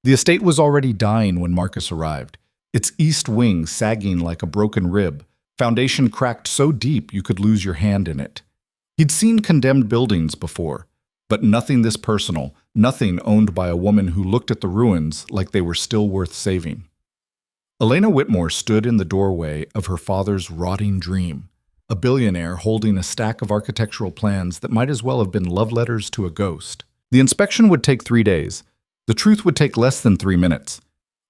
The estate was already dying when Marcus arrived, its east wing sagging like a broken rib, foundation cracked so deep you could lose your hand in it. He'd seen condemned buildings before, but nothing this personal, nothing owned by a woman who looked at the ruins like they were still worth saving. Elena Whitmore stood in the doorway of her father's rotting dream, a billionaire holding a stack of architectural plans that might as well have been love letters to a ghost. The inspection would take 3 days. The truth would take less than 3 minutes.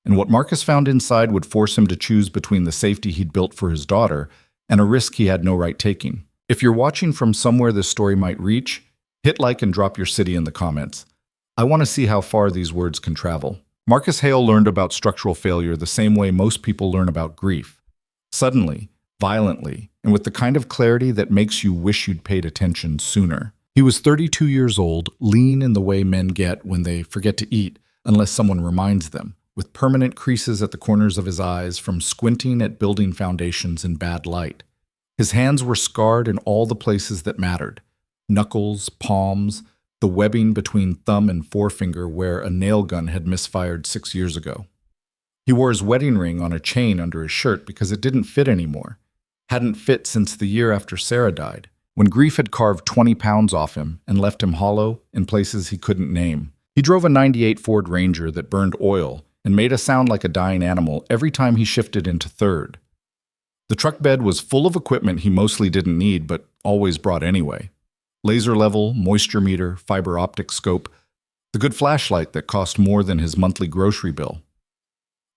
And what Marcus found inside would force him to choose between the safety he'd built for his daughter and a risk he had no right taking. If you're watching from somewhere this story might reach, hit like and drop your city in the comments. I want to see how far these words can travel. Marcus Hale learned about structural failure the same way most people learn about grief. Suddenly, violently, and with the kind of clarity that makes you wish you'd paid attention sooner. He was 32 years old, lean in the way men get when they forget to eat unless someone reminds them, with permanent creases at the corners of his eyes from squinting at building foundations in bad light. His hands were scarred in all the places that mattered: knuckles, palms, the webbing between thumb and forefinger where a nail gun had misfired 6 years ago. He wore his wedding ring on a chain under his shirt because it didn't fit anymore. Hadn't fit since the year after Sarah died, when grief had carved 20 pounds off him and left him hollow in places he couldn't name. He drove a '98 Ford Ranger that burned oil and made a sound like a dying animal every time he shifted into third. The truck bed was full of equipment he mostly didn't need but always brought anyway. Laser level, moisture meter, fiber optic scope, the good flashlight that cost more than his monthly grocery bill.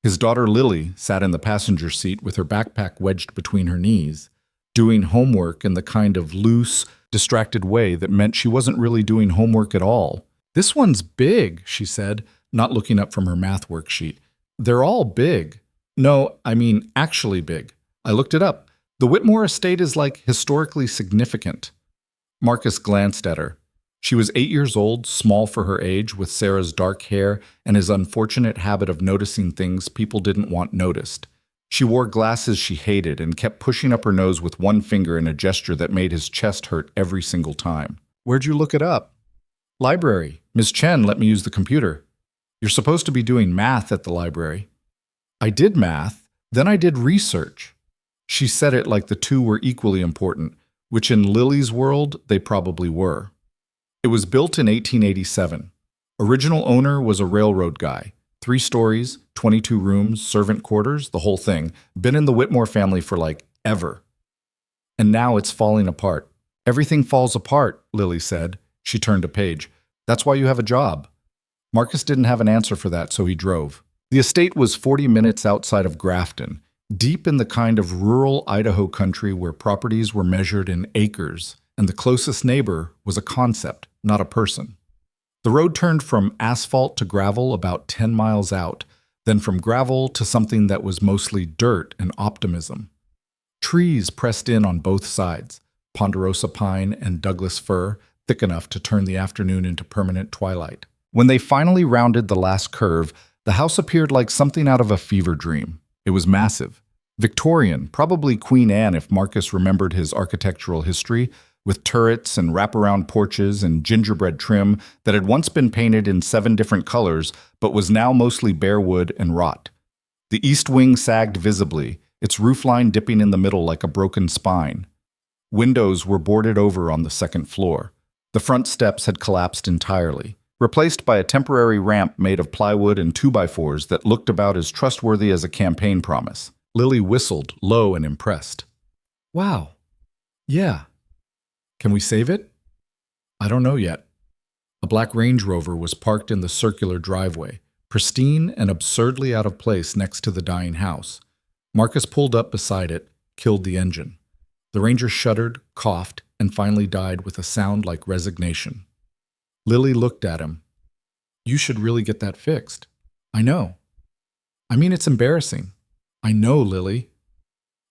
His daughter Lily sat in the passenger seat with her backpack wedged between her knees, doing homework in the kind of loose, distracted way that meant she wasn't really doing homework at all. "This one's big," she said, not looking up from her math worksheet. "They're all big." "No, I mean actually big. I looked it up. The Whitmore estate is like historically significant." Marcus glanced at her. She was 8 years old, small for her age, with Sarah's dark hair and his unfortunate habit of noticing things people didn't want noticed. She wore glasses she hated and kept pushing up her nose with one finger in a gesture that made his chest hurt every single time. "Where'd you look it up?" "Library. Ms. Chen let me use the computer." "You're supposed to be doing math at the library." "I did math, then I did research." She said it like the two were equally important, which in Lily's world they probably were. It was built in 1887. Original owner was a railroad guy. 3 stories, 22 rooms, servant quarters, the whole thing. Been in the Whitmore family for like ever. And now it's falling apart. "Everything falls apart," Lily said. She turned a page. "That's why you have a job." Marcus didn't have an answer for that, so he drove. The estate was 40 minutes outside of Grafton, deep in the kind of rural Idaho country where properties were measured in acres, and the closest neighbor was a concept, not a person. The road turned from asphalt to gravel about 10 miles out, then from gravel to something that was mostly dirt and optimism. Trees pressed in on both sides, ponderosa pine and Douglas fir, thick enough to turn the afternoon into permanent twilight. When they finally rounded the last curve, the house appeared like something out of a fever dream. It was massive. Victorian, probably Queen Anne if Marcus remembered his architectural history, with turrets and wraparound porches and gingerbread trim that had once been painted in 7 different colors but was now mostly bare wood and wrought. The east wing sagged visibly, its roofline dipping in the middle like a broken spine. Windows were boarded over on the second floor. The front steps had collapsed entirely, replaced by a temporary ramp made of plywood and 2x4s that looked about as trustworthy as a campaign promise. Lily whistled, low and impressed. "Wow. Yeah. Can we save it?" "I don't know yet." A black Range Rover was parked in the circular driveway, pristine and absurdly out of place next to the dying house. Marcus pulled up beside it, killed the engine. The Ranger shuddered, coughed, and finally died with a sound like resignation. Lily looked at him. "You should really get that fixed." "I know. I mean, it's embarrassing." "I know, Lily.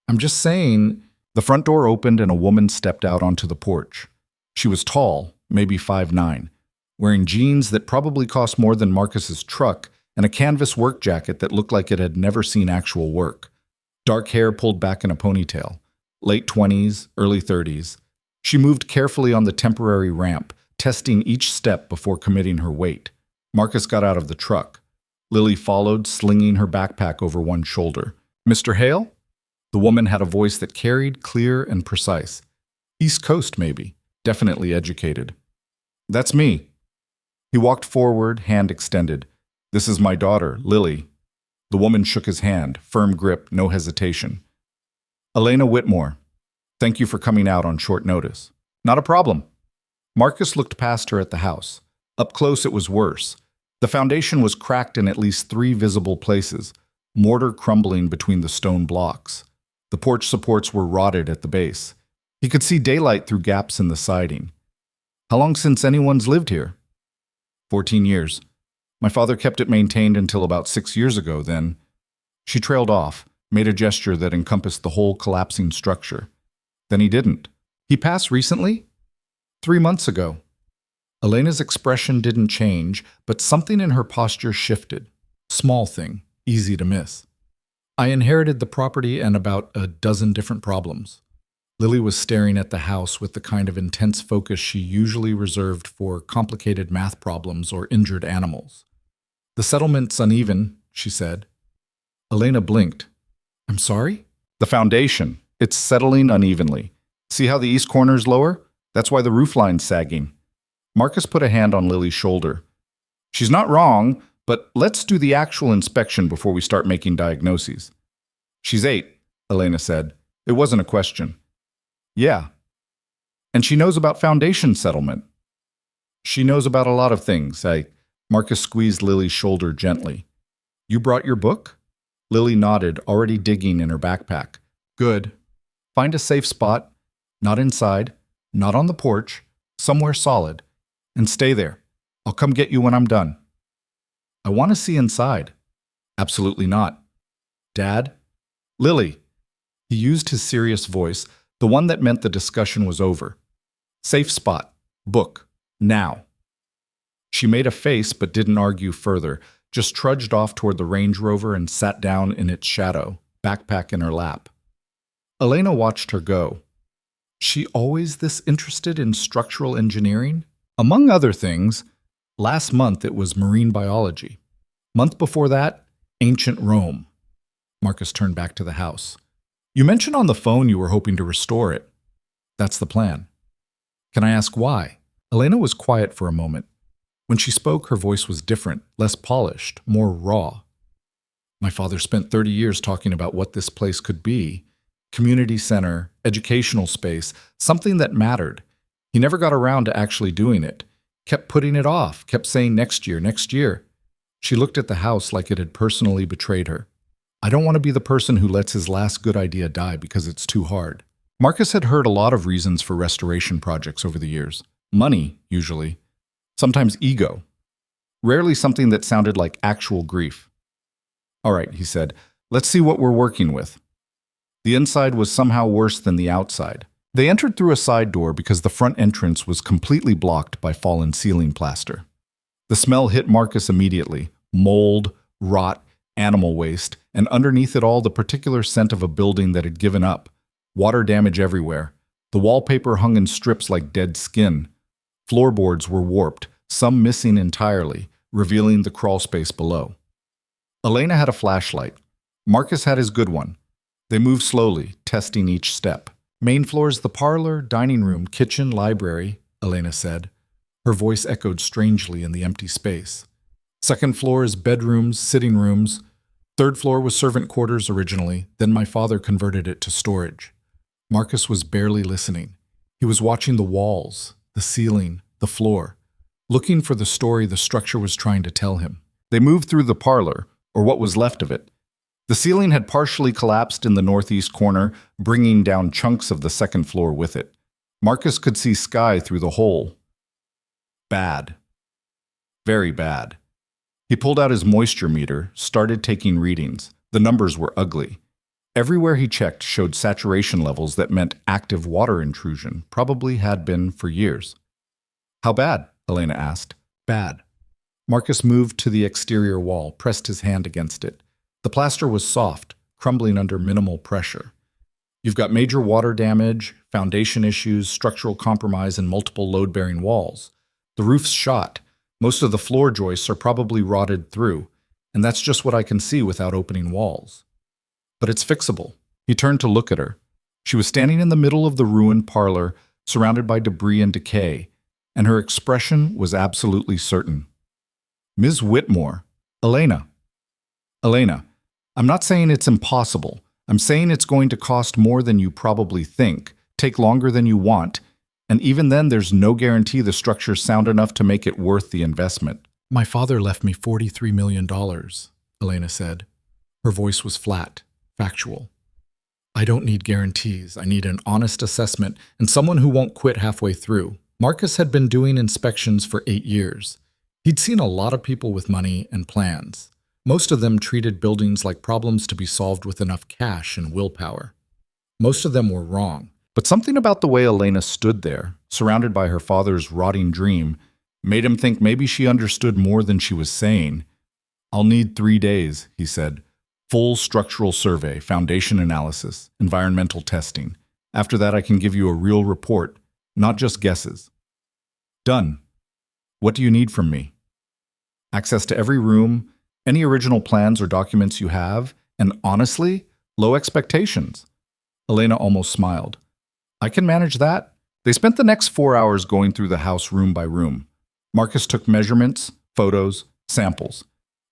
I'm just saying." The front door opened and a woman stepped out onto the porch. She was tall, maybe 5'9", wearing jeans that probably cost more than Marcus's truck and a canvas work jacket that looked like it had never seen actual work. Dark hair pulled back in a ponytail. Late 20s, early 30s. She moved carefully on the temporary ramp, testing each step before committing her weight. Marcus got out of the truck. Lily followed, slinging her backpack over one shoulder. "Mr. Hale?" The woman had a voice that carried, clear and precise. East Coast, maybe. Definitely educated. "That's me." He walked forward, hand extended. "This is my daughter, Lily." The woman shook his hand, firm grip, no hesitation. "Elena Whitmore. Thank you for coming out on short notice." "Not a problem." Marcus looked past her at the house. Up close, it was worse. The foundation was cracked in at least 3 visible places, mortar crumbling between the stone blocks. The porch supports were rotted at the base. He could see daylight through gaps in the siding. "How long since anyone's lived here?" 14 years. My father kept it maintained until about 6 years ago, then." She trailed off, made a gesture that encompassed the whole collapsing structure. "Then he didn't." "He passed recently?" 3 months ago." Elena's expression didn't change, but something in her posture shifted. Small thing, easy to miss. "I inherited the property and about a dozen different problems." Lily was staring at the house with the kind of intense focus she usually reserved for complicated math problems or injured animals. "The settlement's uneven," she said. Elena blinked. "I'm sorry?" "The foundation. It's settling unevenly. See how the east corner's lower? That's why the roofline's sagging." Marcus put a hand on Lily's shoulder. "She's not wrong, but let's do the actual inspection before we start making diagnoses." "She's 8, Elena said. It wasn't a question. "Yeah. And she knows about foundation settlement." "She knows about a lot of things." Marcus squeezed Lily's shoulder gently. "You brought your book?" Lily nodded, already digging in her backpack. "Good. Find a safe spot. Not inside. Not on the porch. Somewhere solid. And stay there. I'll come get you when I'm done." "I want to see inside." "Absolutely not." "Dad?" "Lily." He used his serious voice, the one that meant the discussion was over. "Safe spot. Book. Now." She made a face but didn't argue further, just trudged off toward the Range Rover and sat down in its shadow, backpack in her lap. Elena watched her go. She always this interested in structural engineering? Among other things, last month it was marine biology. Month before that, ancient Rome. Marcus turned back to the house. "You mentioned on the phone you were hoping to restore it." "That's the plan." "Can I ask why?" Elena was quiet for a moment. When she spoke, her voice was different, less polished, more raw. "My father spent 30 years talking about what this place could be. Community center, educational space, something that mattered. He never got around to actually doing it. Kept putting it off, kept saying next year, next year." She looked at the house like it had personally betrayed her. "I don't want to be the person who lets his last good idea die because it's too hard." Marcus had heard a lot of reasons for restoration projects over the years. Money, usually. Sometimes ego. Rarely something that sounded like actual grief. "All right," he said, "let's see what we're working with." The inside was somehow worse than the outside. They entered through a side door because the front entrance was completely blocked by fallen ceiling plaster. The smell hit Marcus immediately. Mold, rot, animal waste, and underneath it all the particular scent of a building that had given up. Water damage everywhere. The wallpaper hung in strips like dead skin. Floorboards were warped, some missing entirely, revealing the crawl space below. Elena had a flashlight. Marcus had his good one. They moved slowly, testing each step. "Main floor's the parlor, dining room, kitchen, library," Elena said. Her voice echoed strangely in the empty space. "Second floor is bedrooms, sitting rooms. Third floor was servant quarters originally, then my father converted it to storage." Marcus was barely listening. He was watching the walls, the ceiling, the floor, looking for the story the structure was trying to tell him. They moved through the parlor, or what was left of it. The ceiling had partially collapsed in the northeast corner, bringing down chunks of the second floor with it. Marcus could see sky through the hole. Bad. Very bad. He pulled out his moisture meter, started taking readings. The numbers were ugly. Everywhere he checked showed saturation levels that meant active water intrusion, probably had been for years. "How bad?" Elena asked. "Bad." Marcus moved to the exterior wall, pressed his hand against it. The plaster was soft, crumbling under minimal pressure. "You've got major water damage, foundation issues, structural compromise, and multiple load-bearing walls. The roof's shot. Most of the floor joists are probably rotted through. and that's just what I can see without opening walls. But it's fixable. He turned to look at her. She was standing in the middle of the ruined parlor, surrounded by debris and decay, and her expression was absolutely certain. Ms. Whitmore, Elena. Elena, I'm not saying it's impossible. I'm saying it's going to cost more than you probably think, take longer than you want, and even then there's no guarantee the structure's sound enough to make it worth the investment. My father left me $43 million, Elena said. Her voice was flat, factual. I don't need guarantees. I need an honest assessment and someone who won't quit halfway through. Marcus had been doing inspections for 8 years. He'd seen a lot of people with money and plans. Most of them treated buildings like problems to be solved with enough cash and willpower. Most of them were wrong. But something about the way Elena stood there, surrounded by her father's rotting dream, made him think maybe she understood more than she was saying. I'll need 3 days, he said. Full structural survey, foundation analysis, environmental testing. After that, I can give you a real report, not just guesses. Done. What do you need from me? Access to every room, any original plans or documents you have, and honestly, low expectations. Elena almost smiled. I can manage that. They spent the next 4 hours going through the house room by room. Marcus took measurements, photos, samples.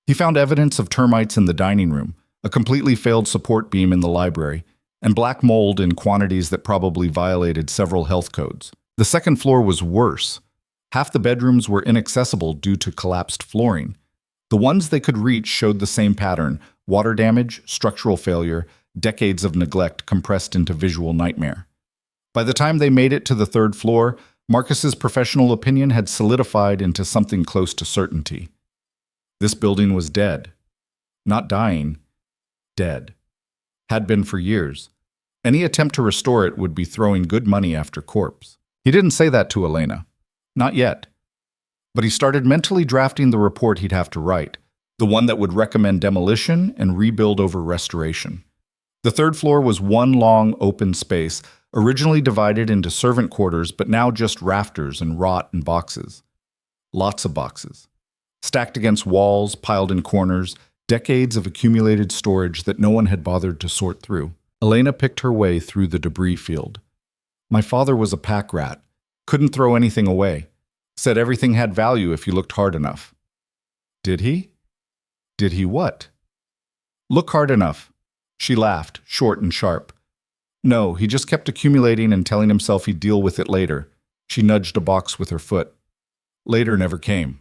He found evidence of termites in the dining room, a completely failed support beam in the library, and black mold in quantities that probably violated several health codes. The second floor was worse. Half the bedrooms were inaccessible due to collapsed flooring. The ones they could reach showed the same pattern: water damage, structural failure, decades of neglect compressed into visual nightmare. By the time they made it to the third floor, Marcus's professional opinion had solidified into something close to certainty. This building was dead. Not dying. Dead. Had been for years. Any attempt to restore it would be throwing good money after corpse. He didn't say that to Elena. Not yet. But he started mentally drafting the report he'd have to write, the one that would recommend demolition and rebuild over restoration. The third floor was one long open space, originally divided into servant quarters, but now just rafters and rot and boxes. Lots of boxes. Stacked against walls, piled in corners, decades of accumulated storage that no one had bothered to sort through. Elena picked her way through the debris field. My father was a pack rat. Couldn't throw anything away. Said everything had value if you looked hard enough. Did he? Did he what? Look hard enough. She laughed, short and sharp. No, he just kept accumulating and telling himself he'd deal with it later. She nudged a box with her foot. Later never came.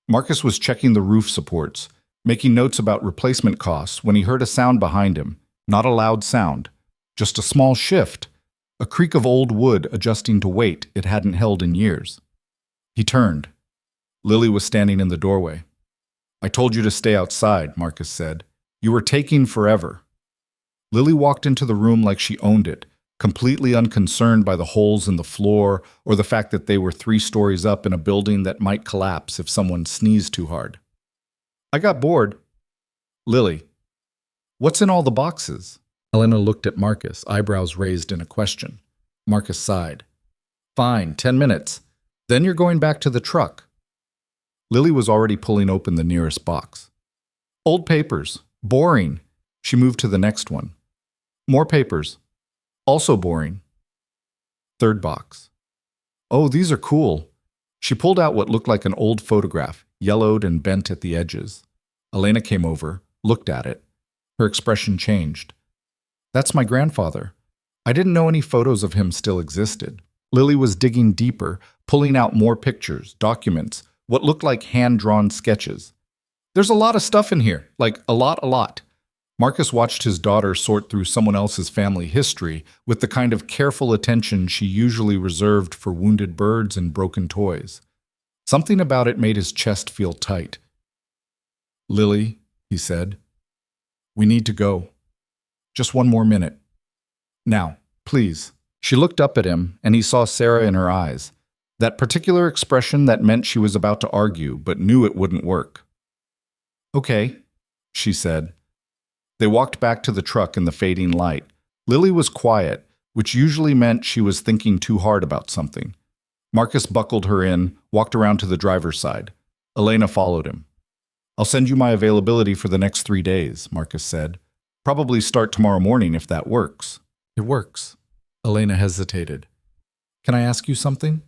Marcus was checking the roof supports, making notes about replacement costs when he heard a sound behind him. Not a loud sound, just a small shift, a creak of old wood adjusting to weight it hadn't held in years. He turned. Lily was standing in the doorway. I told you to stay outside, Marcus said. You were taking forever. Lily walked into the room like she owned it, completely unconcerned by the holes in the floor or the fact that they were 3 stories up in a building that might collapse if someone sneezed too hard. I got bored. Lily, what's in all the boxes? Elena looked at Marcus, eyebrows raised in a question. Marcus sighed. Fine, 10 minutes. Then you're going back to the truck. Lily was already pulling open the nearest box. Old papers. Boring. She moved to the next one. More papers. Also boring. Third box. Oh, these are cool. She pulled out what looked like an old photograph, yellowed and bent at the edges. Elena came over, looked at it. Her expression changed. That's my grandfather. I didn't know any photos of him still existed. Lily was digging deeper, pulling out more pictures, documents, what looked like hand-drawn sketches. There's a lot of stuff in here, like a lot. Marcus watched his daughter sort through someone else's family history with the kind of careful attention she usually reserved for wounded birds and broken toys. Something about it made his chest feel tight. Lily, he said, we need to go. Just 1 more minute. Now, please. She looked up at him, and he saw Sarah in her eyes, that particular expression that meant she was about to argue, but knew it wouldn't work. Okay, she said. They walked back to the truck in the fading light. Lily was quiet, which usually meant she was thinking too hard about something. Marcus buckled her in, walked around to the driver's side. Elena followed him. I'll send you my availability for the next 3 days, Marcus said. Probably start tomorrow morning if that works. It works. Elena hesitated. Can I ask you something?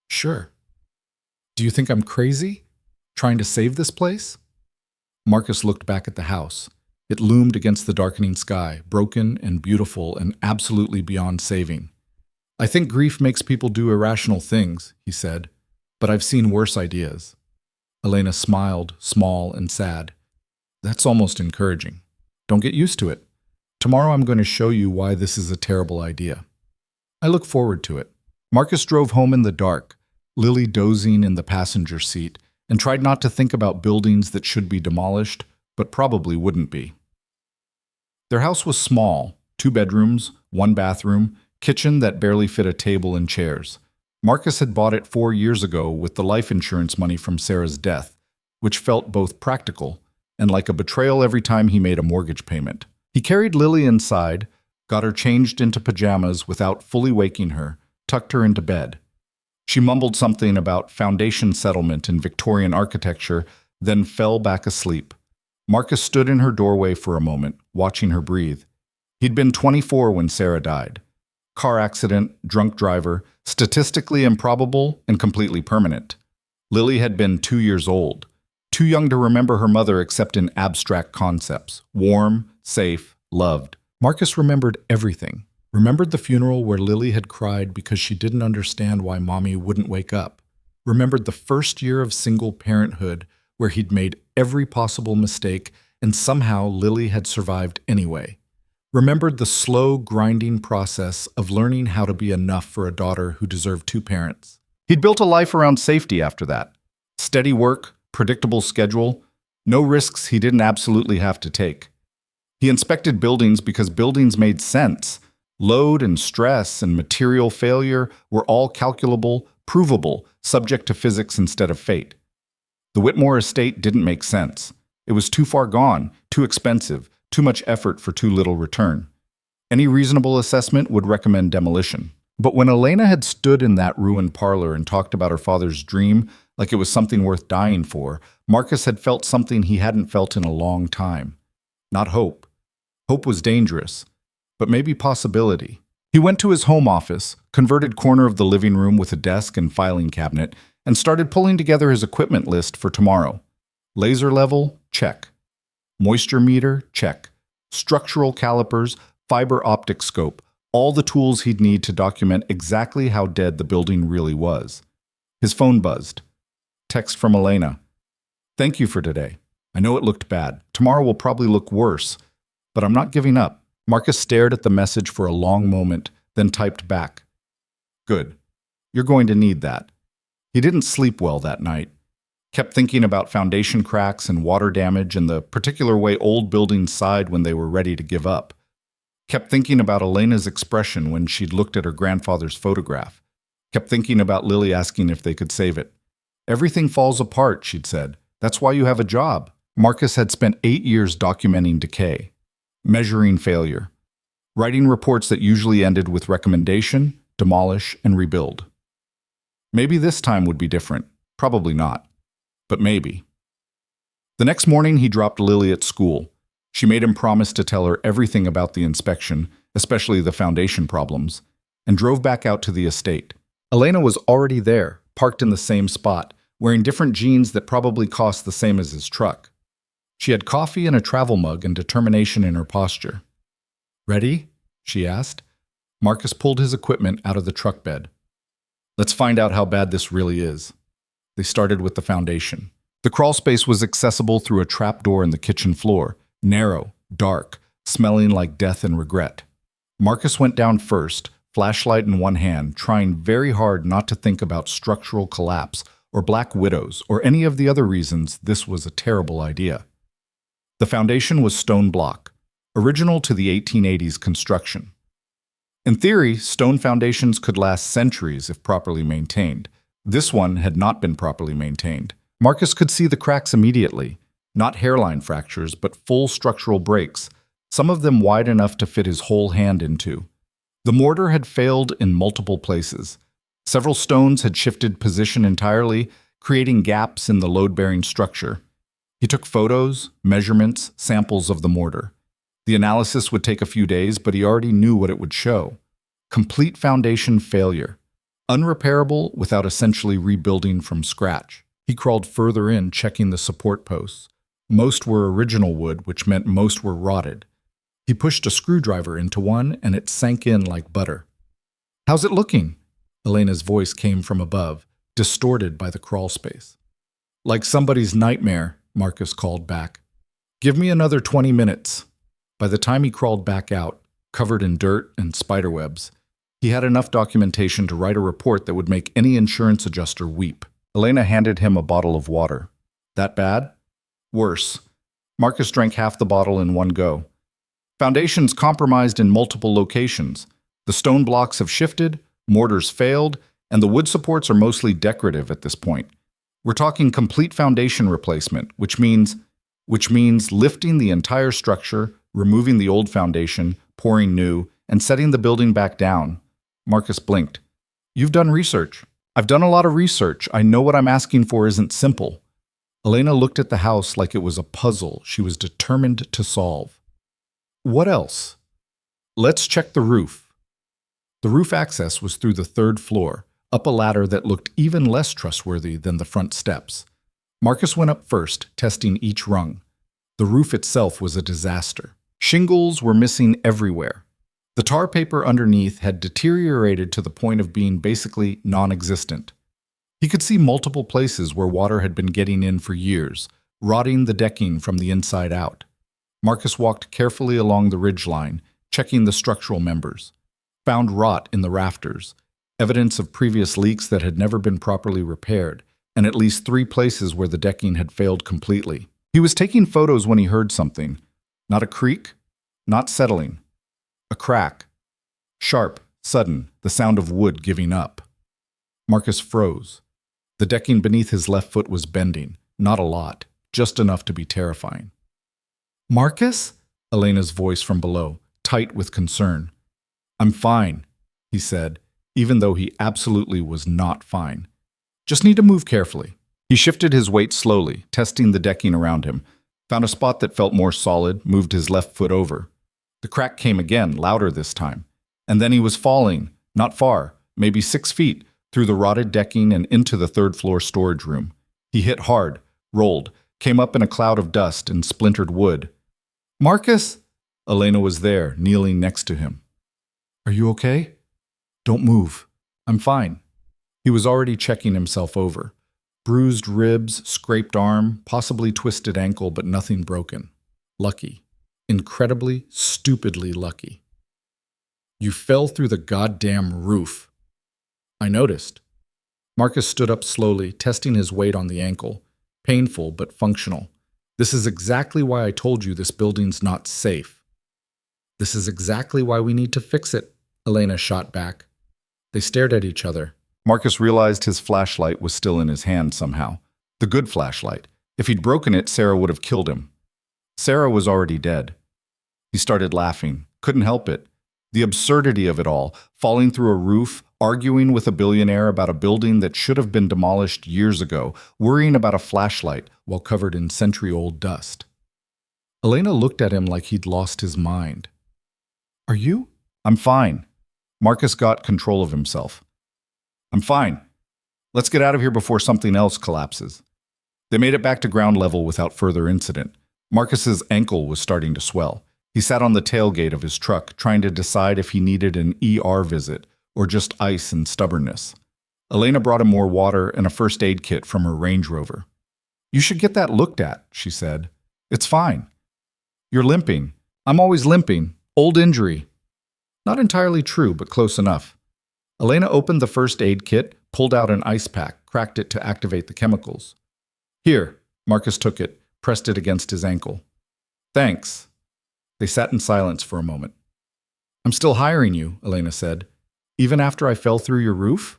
Sure. Do you think I'm crazy? Trying to save this place? Marcus looked back at the house. It loomed against the darkening sky, broken and beautiful and absolutely beyond saving. I think grief makes people do irrational things, he said, but I've seen worse ideas. Elena smiled, small and sad. That's almost encouraging. Don't get used to it. Tomorrow I'm going to show you why this is a terrible idea. I look forward to it. Marcus drove home in the dark, Lily dozing in the passenger seat, and tried not to think about buildings that should be demolished, but probably wouldn't be. Their house was small, 2 bedrooms, 1 bathroom, kitchen that barely fit a table and chairs. Marcus had bought it 4 years ago with the life insurance money from Sarah's death, which felt both practical and like a betrayal every time he made a mortgage payment. He carried Lily inside, got her changed into pajamas without fully waking her, tucked her into bed. She mumbled something about foundation settlement in Victorian architecture, then fell back asleep. Marcus stood in her doorway for a moment, watching her breathe. He'd been 24 when Sarah died. Car accident, drunk driver, statistically improbable and completely permanent. Lily had been 2 years old, too young to remember her mother except in abstract concepts, warm, safe, loved. Marcus remembered everything. Remembered the funeral where Lily had cried because she didn't understand why Mommy wouldn't wake up. Remembered the first year of single parenthood where he'd made every possible mistake and somehow Lily had survived anyway. Remembered the slow, grinding process of learning how to be enough for a daughter who deserved 2 parents. He'd built a life around safety after that. Steady work, predictable schedule, no risks he didn't absolutely have to take. He inspected buildings because buildings made sense. Load and stress and material failure were all calculable, provable, subject to physics instead of fate. The Whitmore estate didn't make sense. It was too far gone, too expensive, too much effort for too little return. Any reasonable assessment would recommend demolition. But when Elena had stood in that ruined parlor and talked about her father's dream like it was something worth dying for, Marcus had felt something he hadn't felt in a long time. Not hope. Hope was dangerous, but maybe possibility. He went to his home office, converted corner of the living room with a desk and filing cabinet, and started pulling together his equipment list for tomorrow. Laser level, check. Moisture meter, check. Structural calipers, fiber optic scope, all the tools he'd need to document exactly how dead the building really was. His phone buzzed. Text from Elena. Thank you for today. I know it looked bad. Tomorrow will probably look worse, but I'm not giving up. Marcus stared at the message for a long moment, then typed back. Good. You're going to need that. He didn't sleep well that night. Kept thinking about foundation cracks and water damage and the particular way old buildings sighed when they were ready to give up. Kept thinking about Elena's expression when she'd looked at her grandfather's photograph. Kept thinking about Lily asking if they could save it. Everything falls apart, she'd said. That's why you have a job. Marcus had spent 8 years documenting decay, measuring failure, writing reports that usually ended with recommendation, demolish, and rebuild. Maybe this time would be different. Probably not. But maybe. The next morning, he dropped Lily at school. She made him promise to tell her everything about the inspection, especially the foundation problems, and drove back out to the estate. Elena was already there, parked in the same spot, wearing different jeans that probably cost the same as his truck. She had coffee and a travel mug and determination in her posture. Ready? She asked. Marcus pulled his equipment out of the truck bed. Let's find out how bad this really is. They started with the foundation. The crawl space was accessible through a trapdoor in the kitchen floor, narrow, dark, smelling like death and regret. Marcus went down first, flashlight in one hand, trying very hard not to think about structural collapse or black widows or any of the other reasons this was a terrible idea. The foundation was stone block, original to the 1880s construction. In theory, stone foundations could last centuries if properly maintained. This one had not been properly maintained. Marcus could see the cracks immediately, not hairline fractures, but full structural breaks, some of them wide enough to fit his whole hand into. The mortar had failed in multiple places. Several stones had shifted position entirely, creating gaps in the load-bearing structure. He took photos, measurements, samples of the mortar. The analysis would take a few days, but he already knew what it would show. Complete foundation failure. Unrepairable without essentially rebuilding from scratch. He crawled further in, checking the support posts. Most were original wood, which meant most were rotted. He pushed a screwdriver into one, and it sank in like butter. "How's it looking?" Elena's voice came from above, distorted by the crawl space. "Like somebody's nightmare," Marcus called back. "Give me another 20 minutes." By the time he crawled back out, covered in dirt and spiderwebs, he had enough documentation to write a report that would make any insurance adjuster weep. Elena handed him a bottle of water. "That bad?" "Worse." Marcus drank half the bottle in one go. "Foundations compromised in multiple locations. The stone blocks have shifted, mortars failed, and the wood supports are mostly decorative at this point. We're talking complete foundation replacement, which means lifting the entire structure, removing the old foundation, pouring new, and setting the building back down." Marcus blinked. "You've done research." "I've done a lot of research. I know what I'm asking for isn't simple." Elena looked at the house like it was a puzzle she was determined to solve. "What else?" "Let's check the roof." The roof access was through the third floor, up a ladder that looked even less trustworthy than the front steps. Marcus went up first, testing each rung. The roof itself was a disaster. Shingles were missing everywhere. The tar paper underneath had deteriorated to the point of being basically non-existent. He could see multiple places where water had been getting in for years, rotting the decking from the inside out. Marcus walked carefully along the ridgeline, checking the structural members. Found rot in the rafters, evidence of previous leaks that had never been properly repaired, and at least 3 places where the decking had failed completely. He was taking photos when he heard something. Not a creak, not settling. A crack. Sharp, sudden, the sound of wood giving up. Marcus froze. The decking beneath his left foot was bending, not a lot, just enough to be terrifying. "Marcus?" Elena's voice from below, tight with concern. "I'm fine," he said, even though he absolutely was not fine. "Just need to move carefully." He shifted his weight slowly, testing the decking around him, found a spot that felt more solid, moved his left foot over. The crack came again, louder this time. And then he was falling, not far, maybe 6 feet, through the rotted decking and into the third-floor storage room. He hit hard, rolled, came up in a cloud of dust and splintered wood. "Marcus?" Elena was there, kneeling next to him. "Are you okay?" "Don't move. I'm fine." He was already checking himself over. Bruised ribs, scraped arm, possibly twisted ankle, but nothing broken. Lucky. Incredibly, stupidly lucky. "You fell through the goddamn roof." "I noticed." Marcus stood up slowly, testing his weight on the ankle. Painful, but functional. "This is exactly why I told you this building's not safe." "This is exactly why we need to fix it," Elena shot back. They stared at each other. Marcus realized his flashlight was still in his hand somehow. The good flashlight. If he'd broken it, Sarah would have killed him. Sarah was already dead. He started laughing. Couldn't help it. The absurdity of it all, falling through a roof, arguing with a billionaire about a building that should have been demolished years ago, worrying about a flashlight while covered in century-old dust. Elena looked at him like he'd lost his mind. "Are you?" "I'm fine." Marcus got control of himself. "I'm fine. Let's get out of here before something else collapses." They made it back to ground level without further incident. Marcus's ankle was starting to swell. He sat on the tailgate of his truck, trying to decide if he needed an ER visit or just ice and stubbornness. Elena brought him more water and a first aid kit from her Range Rover. "You should get that looked at," she said. "It's fine." "You're limping." "I'm always limping. Old injury." Not entirely true, but close enough. Elena opened the first aid kit, pulled out an ice pack, cracked it to activate the chemicals. "Here." Marcus took it, pressed it against his ankle. "Thanks." They sat in silence for a moment. "I'm still hiring you," Elena said. "Even after I fell through your roof?"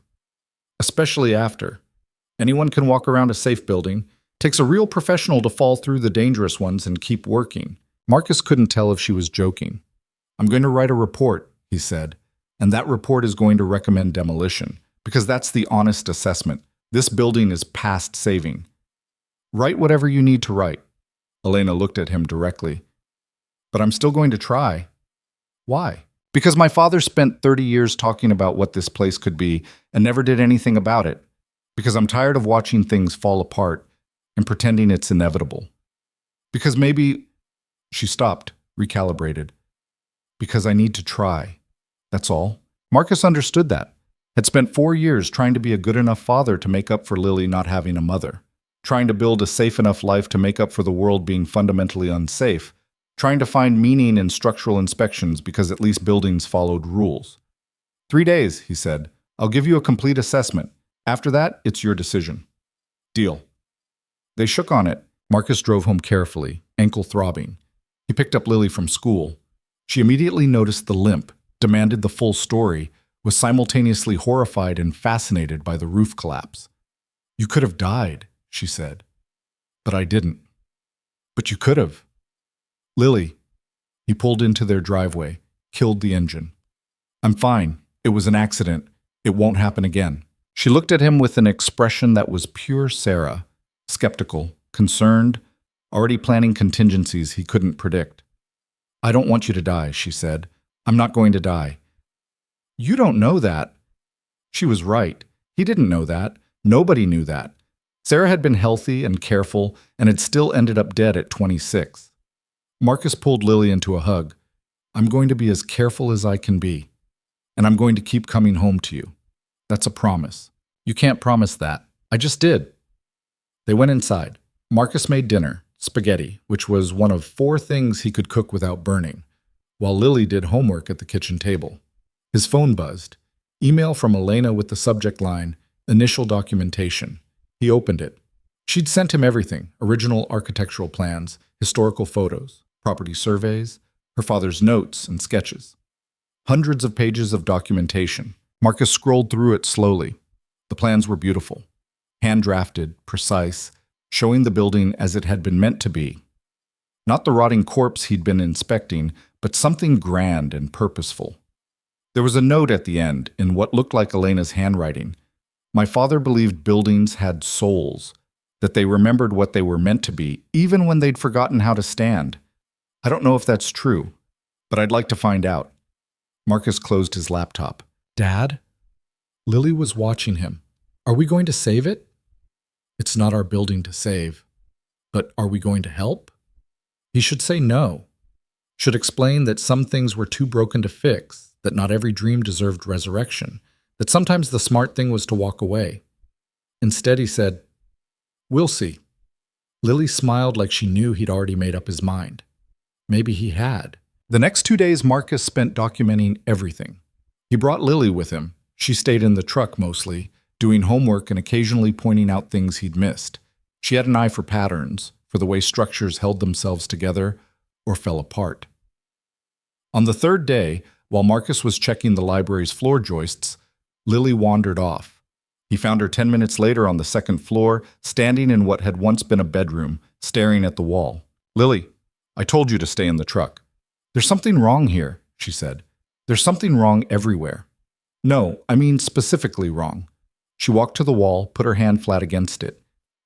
"Especially after. Anyone can walk around a safe building. Takes a real professional to fall through the dangerous ones and keep working." Marcus couldn't tell if she was joking. "I'm going to write a report," he said, "and that report is going to recommend demolition, because that's the honest assessment. This building is past saving. Write whatever you need to write. Elena looked at him directly. But I'm still going to try. Why? Because my father spent 30 years talking about what this place could be and never did anything about it. Because I'm tired of watching things fall apart and pretending it's inevitable. Because maybe... She stopped, recalibrated. Because I need to try. That's all. Marcus understood that. Had spent 4 years trying to be a good enough father to make up for Lily not having a mother. Trying to build a safe enough life to make up for the world being fundamentally unsafe. Trying to find meaning in structural inspections because at least buildings followed rules. 3 days, he said. I'll give you a complete assessment. After that, it's your decision. Deal. They shook on it. Marcus drove home carefully, ankle throbbing. He picked up Lily from school. She immediately noticed the limp, demanded the full story, was simultaneously horrified and fascinated by the roof collapse. You could have died, she said. But I didn't. But you could have. Lily. He pulled into their driveway, killed the engine. I'm fine. It was an accident. It won't happen again. She looked at him with an expression that was pure Sarah, skeptical, concerned, already planning contingencies he couldn't predict. I don't want you to die, she said. I'm not going to die. You don't know that. She was right. He didn't know that. Nobody knew that. Sarah had been healthy and careful and had still ended up dead at 26. Marcus pulled Lily into a hug. I'm going to be as careful as I can be. And I'm going to keep coming home to you. That's a promise. You can't promise that. I just did. They went inside. Marcus made dinner, spaghetti, which was one of 4 things he could cook without burning, while Lily did homework at the kitchen table. His phone buzzed. Email from Elena with the subject line, Initial Documentation. He opened it. She'd sent him everything, original architectural plans, historical photos, property surveys, her father's notes and sketches. Hundreds of pages of documentation. Marcus scrolled through it slowly. The plans were beautiful, hand-drafted, precise, showing the building as it had been meant to be. Not the rotting corpse he'd been inspecting, but something grand and purposeful. There was a note at the end, in what looked like Elena's handwriting. My father believed buildings had souls, that they remembered what they were meant to be, even when they'd forgotten how to stand. I don't know if that's true, but I'd like to find out. Marcus closed his laptop. Dad? Lily was watching him. Are we going to save it? It's not our building to save. But are we going to help? He should say no. Should explain that some things were too broken to fix, that not every dream deserved resurrection, that sometimes the smart thing was to walk away. Instead, he said, We'll see. Lily smiled like she knew he'd already made up his mind. Maybe he had. The next 2 days, Marcus spent documenting everything. He brought Lily with him. She stayed in the truck mostly, doing homework and occasionally pointing out things he'd missed. She had an eye for patterns, for the way structures held themselves together or fell apart. On the 3rd day, while Marcus was checking the library's floor joists, Lily wandered off. He found her 10 minutes later on the 2nd floor, standing in what had once been a bedroom, staring at the wall. Lily, I told you to stay in the truck. There's something wrong here, she said. There's something wrong everywhere. No, I mean specifically wrong. She walked to the wall, put her hand flat against it.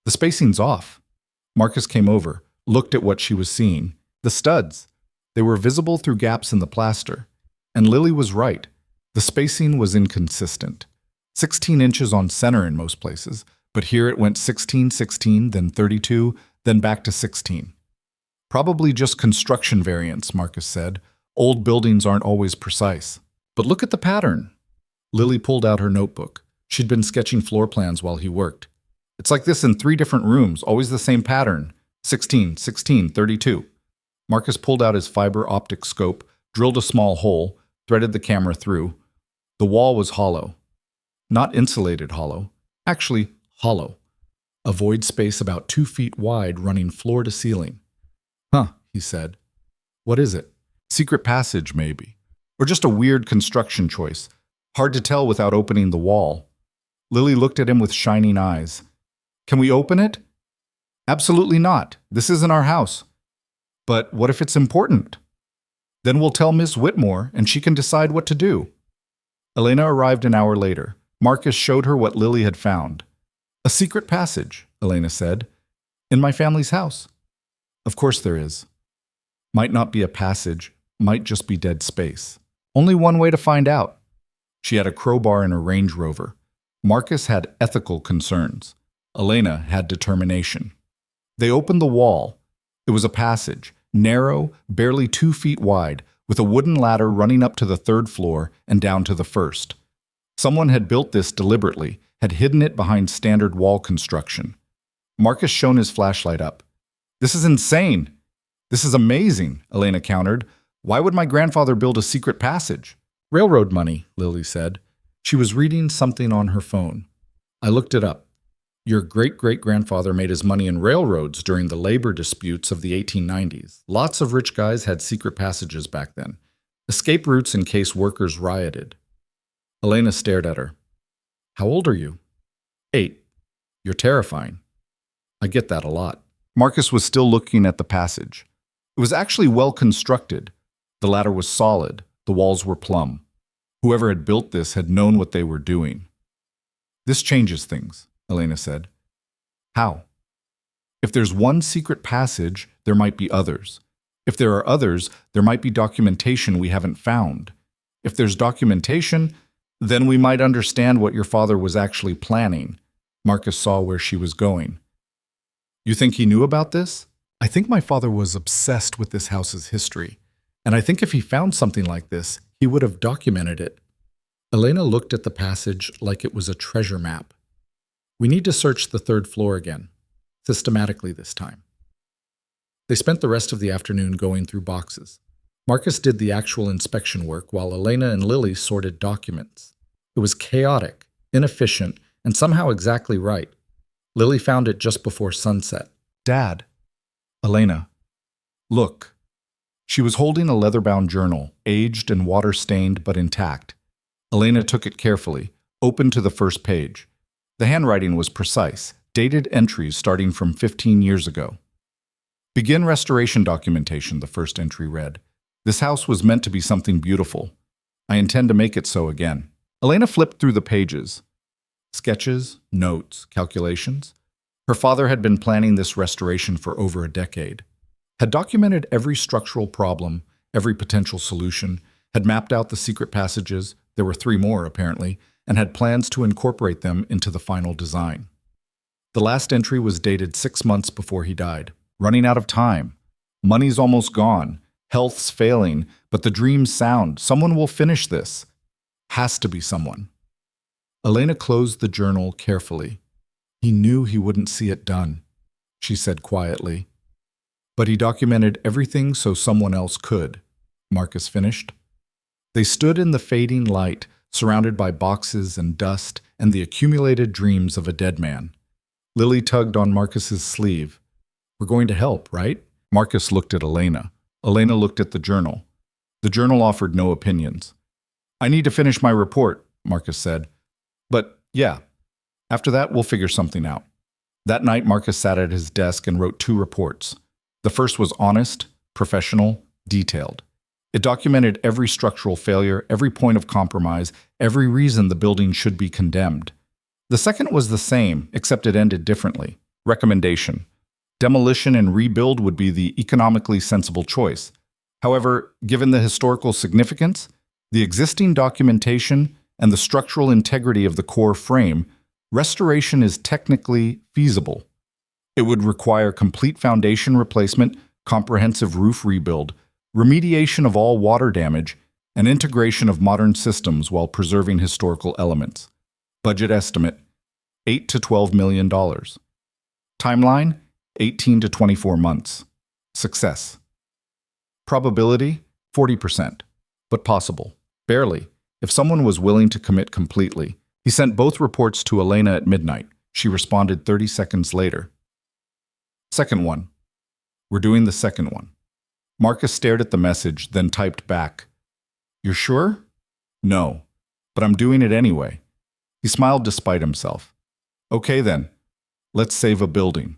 The spacing's off. Marcus came over, looked at what she was seeing. The studs. They were visible through gaps in the plaster. And Lily was right. The spacing was inconsistent. 16 inches on center in most places, but here it went 16, 16, then 32, then back to 16. Probably just construction variance, Marcus said. Old buildings aren't always precise. But look at the pattern. Lily pulled out her notebook. She'd been sketching floor plans while he worked. It's like this in 3 different rooms, always the same pattern. 16, 16, 32. Marcus pulled out his fiber optic scope, drilled a small hole, threaded the camera through. The wall was hollow. Not insulated hollow, actually hollow. A void space about 2 feet wide running floor to ceiling. Huh, he said. What is it? Secret passage, maybe. Or just a weird construction choice. Hard to tell without opening the wall. Lily looked at him with shining eyes. Can we open it? Absolutely not. This isn't our house. But what if it's important? Then we'll tell Miss Whitmore and she can decide what to do. Elena arrived an hour later. Marcus showed her what Lily had found. A secret passage, Elena said. In my family's house. Of course there is. Might not be a passage, might just be dead space. Only one way to find out. She had a crowbar in her Range Rover. Marcus had ethical concerns. Elena had determination. They opened the wall. It was a passage, narrow, barely 2 feet wide, with a wooden ladder running up to the 3rd floor and down to the 1st. Someone had built this deliberately, had hidden it behind standard wall construction. Marcus shone his flashlight up. "This is insane. This is amazing," Elena countered. "Why would my grandfather build a secret passage?" "Railroad money," Lily said. She was reading something on her phone. "I looked it up. Your great-great-grandfather made his money in railroads during the labor disputes of the 1890s. Lots of rich guys had secret passages back then. Escape routes in case workers rioted." Elena stared at her. "How old are you?" 8. "You're terrifying." "I get that a lot." Marcus was still looking at the passage. It was actually well constructed. The ladder was solid. The walls were plumb. Whoever had built this had known what they were doing. "This changes things," Elena said. "How?" "If there's one secret passage, there might be others. If there are others, there might be documentation we haven't found. If there's documentation, then we might understand what your father was actually planning." Marcus saw where she was going. "You think he knew about this?" "I think my father was obsessed with this house's history. And I think if he found something like this, he would have documented it." Elena looked at the passage like it was a treasure map. "We need to search the 3rd floor again, systematically this time." They spent the rest of the afternoon going through boxes. Marcus did the actual inspection work while Elena and Lily sorted documents. It was chaotic, inefficient, and somehow exactly right. Lily found it just before sunset. "Dad." "Elena." "Look." She was holding a leather-bound journal, aged and water-stained but intact. Elena took it carefully, opened to the 1st page. The handwriting was precise, dated entries starting from 15 years ago. "Begin restoration documentation," the 1st entry read. "This house was meant to be something beautiful. I intend to make it so again." Elena flipped through the pages. Sketches, notes, calculations. Her father had been planning this restoration for over a decade. Had documented every structural problem, every potential solution, had mapped out the secret passages, there were 3 more apparently, and had plans to incorporate them into the final design. The last entry was dated 6 months before he died. "Running out of time. Money's almost gone. Health's failing, but the dream's sound. Someone will finish this. Has to be someone." Elena closed the journal carefully. "He knew he wouldn't see it done," she said quietly. "But he documented everything so someone else could," Marcus finished. They stood in the fading light, surrounded by boxes and dust and the accumulated dreams of a dead man. Lily tugged on Marcus's sleeve. "We're going to help, right?" Marcus looked at Elena. Elena looked at the journal. The journal offered no opinions. "I need to finish my report," Marcus said. "But, yeah, after that we'll figure something out." That night Marcus sat at his desk and wrote 2 reports. The first was honest, professional, detailed. It documented every structural failure, every point of compromise, every reason the building should be condemned. The second was the same, except it ended differently. Recommendation: demolition and rebuild would be the economically sensible choice. However, given the historical significance, the existing documentation, and the structural integrity of the core frame, restoration is technically feasible. It would require complete foundation replacement, comprehensive roof rebuild, remediation of all water damage, and integration of modern systems while preserving historical elements. Budget estimate: $8 to $12 million. Timeline: 18 to 24 months. Success. Probability: 40%, but possible. Barely, if someone was willing to commit completely. He sent both reports to Elena at midnight. She responded 30 seconds later. "Second one. We're doing the second one." Marcus stared at the message, then typed back, "You're sure?" "No, but I'm doing it anyway." He smiled despite himself. "Okay then, let's save a building."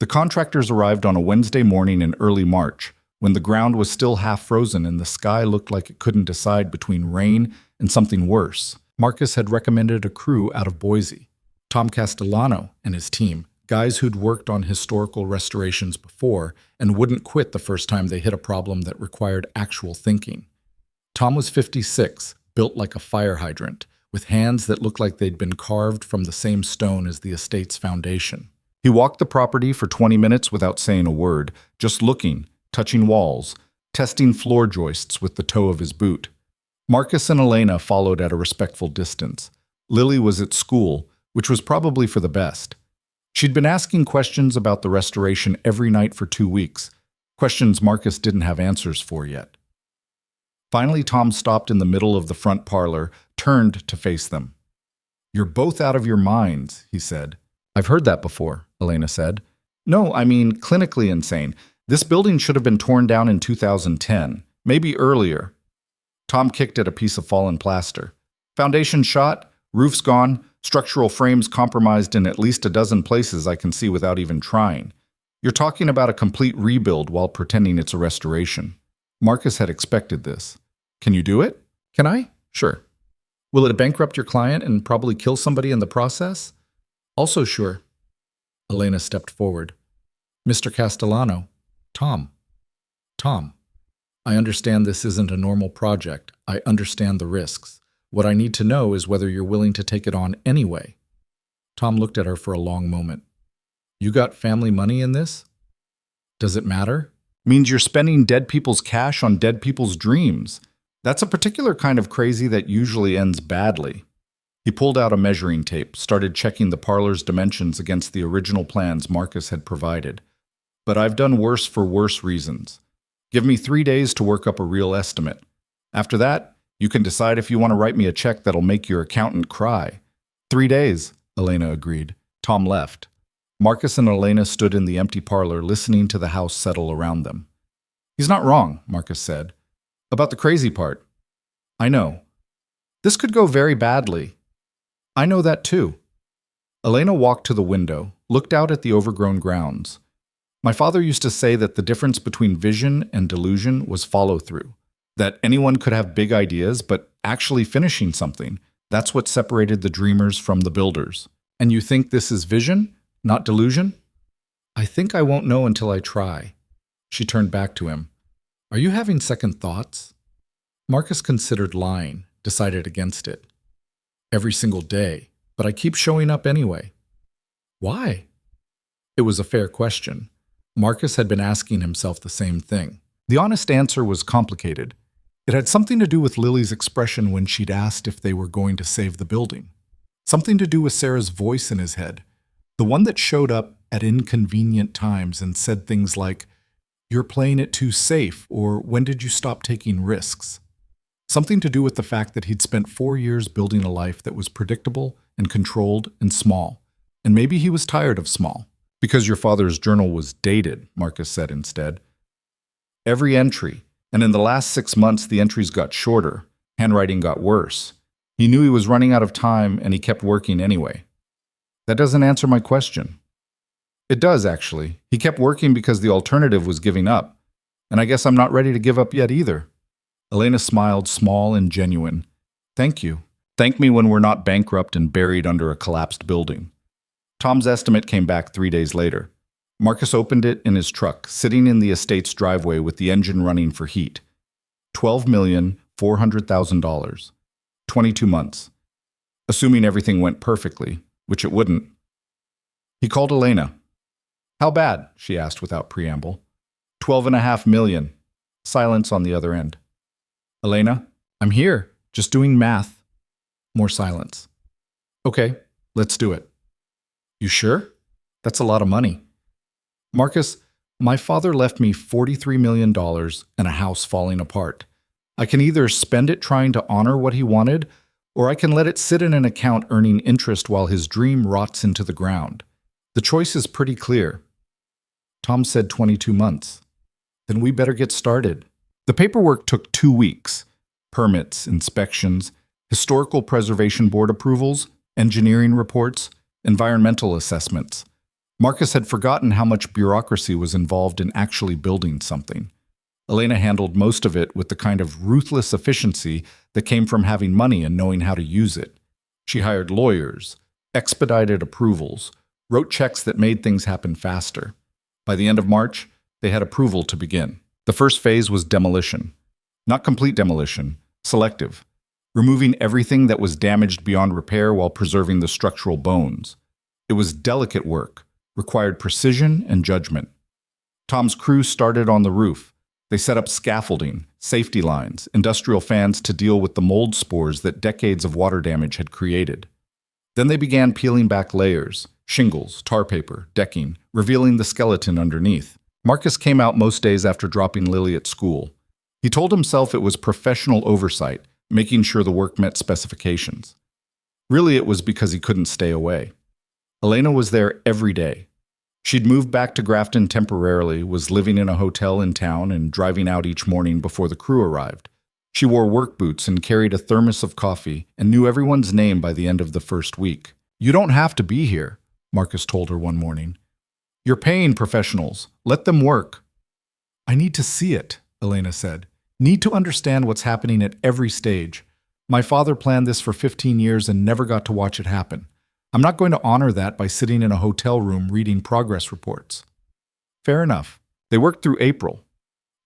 The contractors arrived on a Wednesday morning in early March, when the ground was still half frozen and the sky looked like it couldn't decide between rain and something worse. Marcus had recommended a crew out of Boise. Tom Castellano and his team, guys who'd worked on historical restorations before and wouldn't quit the first time they hit a problem that required actual thinking. Tom was 56, built like a fire hydrant, with hands that looked like they'd been carved from the same stone as the estate's foundation. He walked the property for 20 minutes without saying a word, just looking, touching walls, testing floor joists with the toe of his boot. Marcus and Elena followed at a respectful distance. Lily was at school, which was probably for the best. She'd been asking questions about the restoration every night for 2 weeks, questions Marcus didn't have answers for yet. Finally, Tom stopped in the middle of the front parlor, turned to face them. "You're both out of your minds," he said. "I've heard that before," Elena said. "No, I mean clinically insane. This building should have been torn down in 2010, maybe earlier." Tom kicked at a piece of fallen plaster. "Foundation shot, roof's gone, structural frames compromised in at least a dozen places I can see without even trying. You're talking about a complete rebuild while pretending it's a restoration." Marcus had expected this. "Can you do it?" "Can I? Sure." "Will it bankrupt your client and probably kill somebody in the process?" "Also sure." Elena stepped forward. "Mr. Castellano." Tom. "I understand this isn't a normal project. I understand the risks. What I need to know is whether you're willing to take it on anyway." Tom looked at her for a long moment. "You got family money in this?" "Does it matter?" "Means you're spending dead people's cash on dead people's dreams. That's a particular kind of crazy that usually ends badly." He pulled out a measuring tape, started checking the parlor's dimensions against the original plans Marcus had provided. "But I've done worse for worse reasons. Give me 3 days to work up a real estimate. After that, you can decide if you want to write me a check that'll make your accountant cry." 3 days, Elena agreed. Tom left. Marcus and Elena stood in the empty parlor listening to the house settle around them. "He's not wrong," Marcus said. "About the crazy part. I know. This could go very badly. I know that too." Elena walked to the window, looked out at the overgrown grounds. "My father used to say that the difference between vision and delusion was follow-through. That anyone could have big ideas, but actually finishing something, that's what separated the dreamers from the builders. And you think this is vision, not delusion?" "I think I won't know until I try." She turned back to him. "Are you having second thoughts?" Marcus considered lying, decided against it. "Every single day, but I keep showing up anyway." "Why?" It was a fair question. Marcus had been asking himself the same thing. The honest answer was complicated. It had something to do with Lily's expression when she'd asked if they were going to save the building. Something to do with Sarah's voice in his head, the one that showed up at inconvenient times and said things like, "You're playing it too safe," or "When did you stop taking risks?" Something to do with the fact that he'd spent 4 years building a life that was predictable and controlled and small. And maybe he was tired of small. "Because your father's journal was dated," Marcus said instead. "Every entry, and in the last 6 months the entries got shorter, handwriting got worse. He knew he was running out of time and he kept working anyway." "That doesn't answer my question." "It does, actually. He kept working because the alternative was giving up. And I guess I'm not ready to give up yet either." Elena smiled, small and genuine. "Thank you. Thank me when we're not bankrupt and buried under a collapsed building." Tom's estimate came back 3 days later. Marcus opened it in his truck, sitting in the estate's driveway with the engine running for heat. $12,400,000. 22 months. Assuming everything went perfectly, which it wouldn't. He called Elena. "How bad?" she asked without preamble. 12.5 million. Silence on the other end. "Elena, I'm here, just doing math." More silence. "Okay, let's do it." "You sure? That's a lot of money." "Marcus, my father left me $43 million and a house falling apart. I can either spend it trying to honor what he wanted, or I can let it sit in an account earning interest while his dream rots into the ground. The choice is pretty clear." Tom said 22 months. "Then we better get started." The paperwork took 2 weeks. Permits, inspections, historical preservation board approvals, engineering reports, environmental assessments. Marcus had forgotten how much bureaucracy was involved in actually building something. Elena handled most of it with the kind of ruthless efficiency that came from having money and knowing how to use it. She hired lawyers, expedited approvals, wrote checks that made things happen faster. By the end of March, they had approval to begin. The first phase was demolition. Not complete demolition, selective, removing everything that was damaged beyond repair while preserving the structural bones. It was delicate work, required precision and judgment. Tom's crew started on the roof. They set up scaffolding, safety lines, industrial fans to deal with the mold spores that decades of water damage had created. Then they began peeling back layers, shingles, tar paper, decking, revealing the skeleton underneath. Marcus came out most days after dropping Lily at school. He told himself it was professional oversight, making sure the work met specifications. Really, it was because he couldn't stay away. Elena was there every day. She'd moved back to Grafton temporarily, was living in a hotel in town, and driving out each morning before the crew arrived. She wore work boots and carried a thermos of coffee and knew everyone's name by the end of the first week. "You don't have to be here," Marcus told her one morning. "You're paying professionals. Let them work." "I need to see it," Elena said. "Need to understand what's happening at every stage. My father planned this for 15 years and never got to watch it happen. I'm not going to honor that by sitting in a hotel room reading progress reports." Fair enough. They worked through April.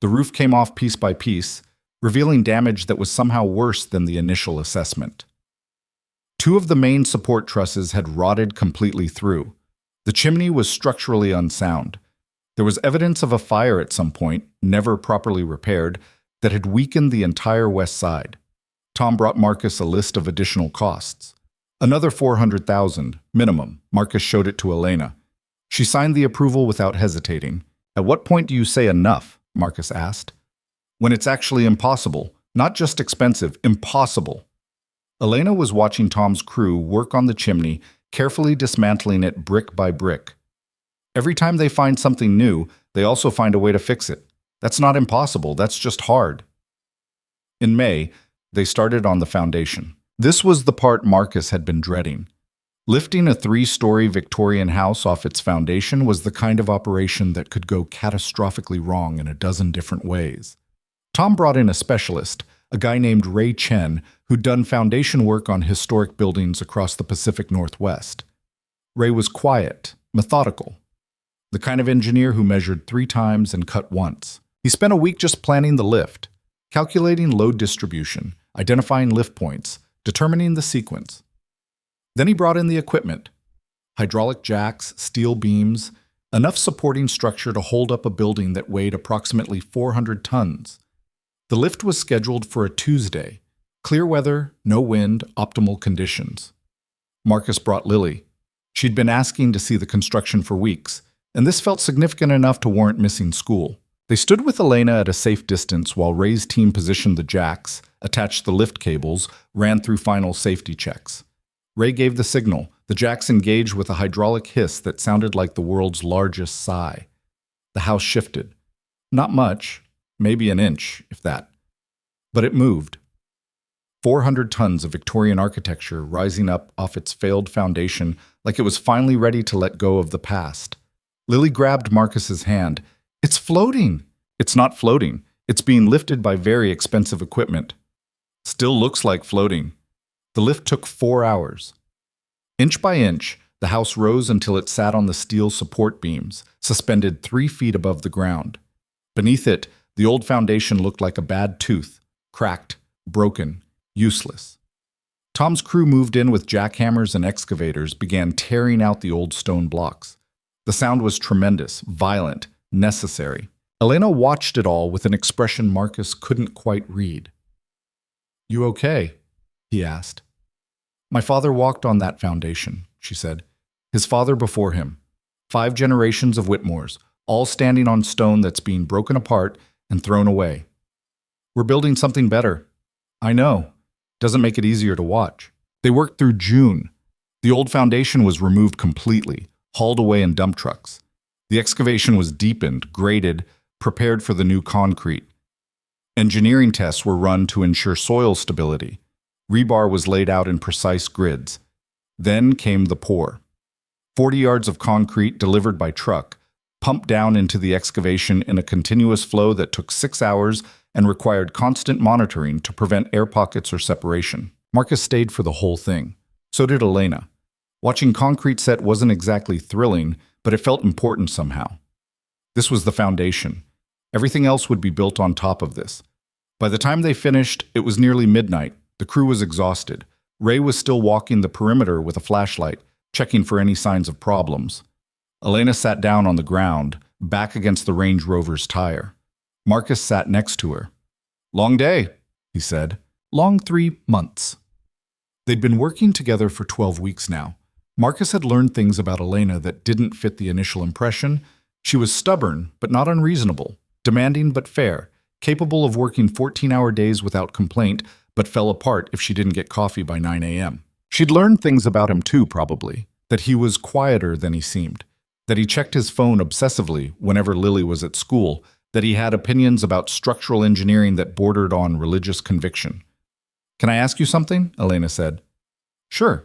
The roof came off piece by piece, revealing damage that was somehow worse than the initial assessment. Two of the main support trusses had rotted completely through. The chimney was structurally unsound. There was evidence of a fire at some point, never properly repaired, that had weakened the entire west side. Tom brought Marcus a list of additional costs. Another $400,000, minimum. Marcus showed it to Elena. She signed the approval without hesitating. "At what point do you say enough?" Marcus asked. "When it's actually impossible. Not just expensive, impossible." Elena was watching Tom's crew work on the chimney, carefully dismantling it brick by brick. Every time they find something new, they also find a way to fix it. That's not impossible, that's just hard. In May, they started on the foundation. This was the part Marcus had been dreading. Lifting a 3-story Victorian house off its foundation was the kind of operation that could go catastrophically wrong in a dozen different ways. Tom brought in a specialist, a guy named Ray Chen, who'd done foundation work on historic buildings across the Pacific Northwest. Ray was quiet, methodical, the kind of engineer who measured 3 times and cut once. He spent a week just planning the lift, calculating load distribution, identifying lift points, determining the sequence. Then he brought in the equipment: hydraulic jacks, steel beams, enough supporting structure to hold up a building that weighed approximately 400 tons. The lift was scheduled for a Tuesday. Clear weather, no wind, optimal conditions. Marcus brought Lily. She'd been asking to see the construction for weeks, and this felt significant enough to warrant missing school. They stood with Elena at a safe distance while Ray's team positioned the jacks, attached the lift cables, ran through final safety checks. Ray gave the signal. The jacks engaged with a hydraulic hiss that sounded like the world's largest sigh. The house shifted. Not much, maybe an inch, if that. But it moved. 400 tons of Victorian architecture rising up off its failed foundation like it was finally ready to let go of the past. Lily grabbed Marcus's hand. "It's floating!" "It's not floating. It's being lifted by very expensive equipment." "Still looks like floating." The lift took 4 hours. Inch by inch, the house rose until it sat on the steel support beams, suspended 3 feet above the ground. Beneath it, the old foundation looked like a bad tooth, cracked, broken, useless. Tom's crew moved in with jackhammers and excavators, began tearing out the old stone blocks. The sound was tremendous, violent, necessary. Elena watched it all with an expression Marcus couldn't quite read. "You okay?" he asked. "My father walked on that foundation," she said. "His father before him. 5 generations of Whitmores, all standing on stone that's being broken apart and thrown away. We're building something better. I know. Doesn't make it easier to watch." They worked through June. The old foundation was removed completely, hauled away in dump trucks. The excavation was deepened, graded, prepared for the new concrete. Engineering tests were run to ensure soil stability. Rebar was laid out in precise grids. Then came the pour. 40 yards of concrete delivered by truck, pumped down into the excavation in a continuous flow that took 6 hours and required constant monitoring to prevent air pockets or separation. Marcus stayed for the whole thing. So did Elena. Watching concrete set wasn't exactly thrilling, but it felt important somehow. This was the foundation. Everything else would be built on top of this. By the time they finished, it was nearly midnight. The crew was exhausted. Ray was still walking the perimeter with a flashlight, checking for any signs of problems. Elena sat down on the ground, back against the Range Rover's tire. Marcus sat next to her. "Long day," he said. "Long 3 months." They'd been working together for 12 weeks now. Marcus had learned things about Elena that didn't fit the initial impression. She was stubborn, but not unreasonable, demanding but fair, capable of working 14-hour days without complaint, but fell apart if she didn't get coffee by 9 a.m. She'd learned things about him too, probably, that he was quieter than he seemed, that he checked his phone obsessively whenever Lily was at school, that he had opinions about structural engineering that bordered on religious conviction. "Can I ask you something?" Elena said. "Sure."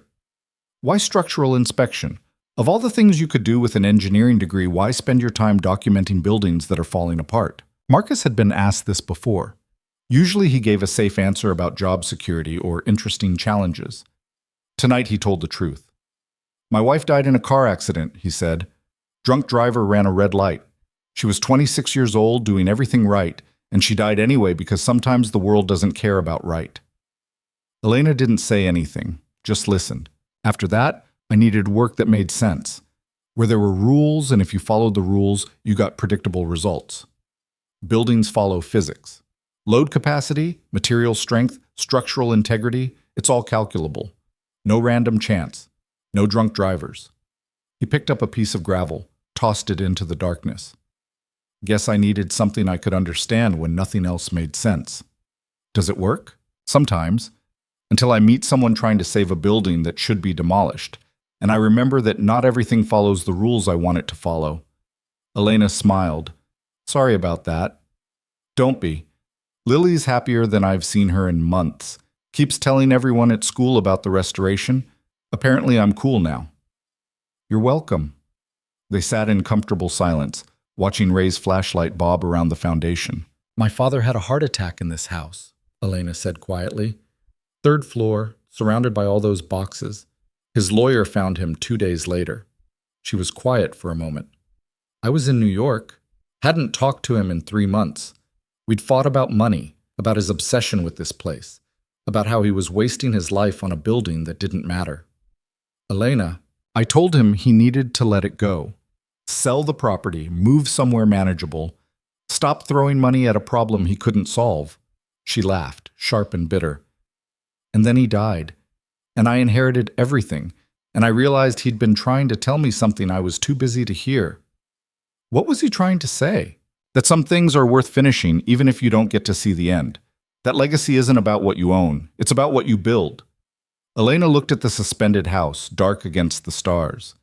"Why structural inspection? Of all the things you could do with an engineering degree, why spend your time documenting buildings that are falling apart?" Marcus had been asked this before. Usually he gave a safe answer about job security or interesting challenges. Tonight he told the truth. "My wife died in a car accident," he said. "Drunk driver ran a red light. She was 26 years old, doing everything right, and she died anyway because sometimes the world doesn't care about right." Elena didn't say anything, just listened. After that, I needed work that made sense, where there were rules, and if you followed the rules, you got predictable results. Buildings follow physics. Load capacity, material strength, structural integrity, it's all calculable. No random chance. No drunk drivers. He picked up a piece of gravel, tossed it into the darkness. Guess I needed something I could understand when nothing else made sense. Does it work? Sometimes. Until I meet someone trying to save a building that should be demolished, and I remember that not everything follows the rules I want it to follow. Elena smiled. "Sorry about that." "Don't be. Lily's happier than I've seen her in months. Keeps telling everyone at school about the restoration. Apparently I'm cool now." "You're welcome." They sat in comfortable silence, watching Ray's flashlight bob around the foundation. "My father had a heart attack in this house," Elena said quietly. "3rd floor, surrounded by all those boxes. His lawyer found him 2 days later." She was quiet for a moment. "I was in New York. Hadn't talked to him in 3 months. We'd fought about money, about his obsession with this place, about how he was wasting his life on a building that didn't matter. Elena, I told him he needed to let it go. Sell the property, move somewhere manageable, stop throwing money at a problem he couldn't solve." She laughed, sharp and bitter. "And then he died, and I inherited everything, and I realized he'd been trying to tell me something I was too busy to hear." "What was he trying to say?" "That some things are worth finishing even if you don't get to see the end. That legacy isn't about what you own, it's about what you build." Elena looked at the suspended house, dark against the stars.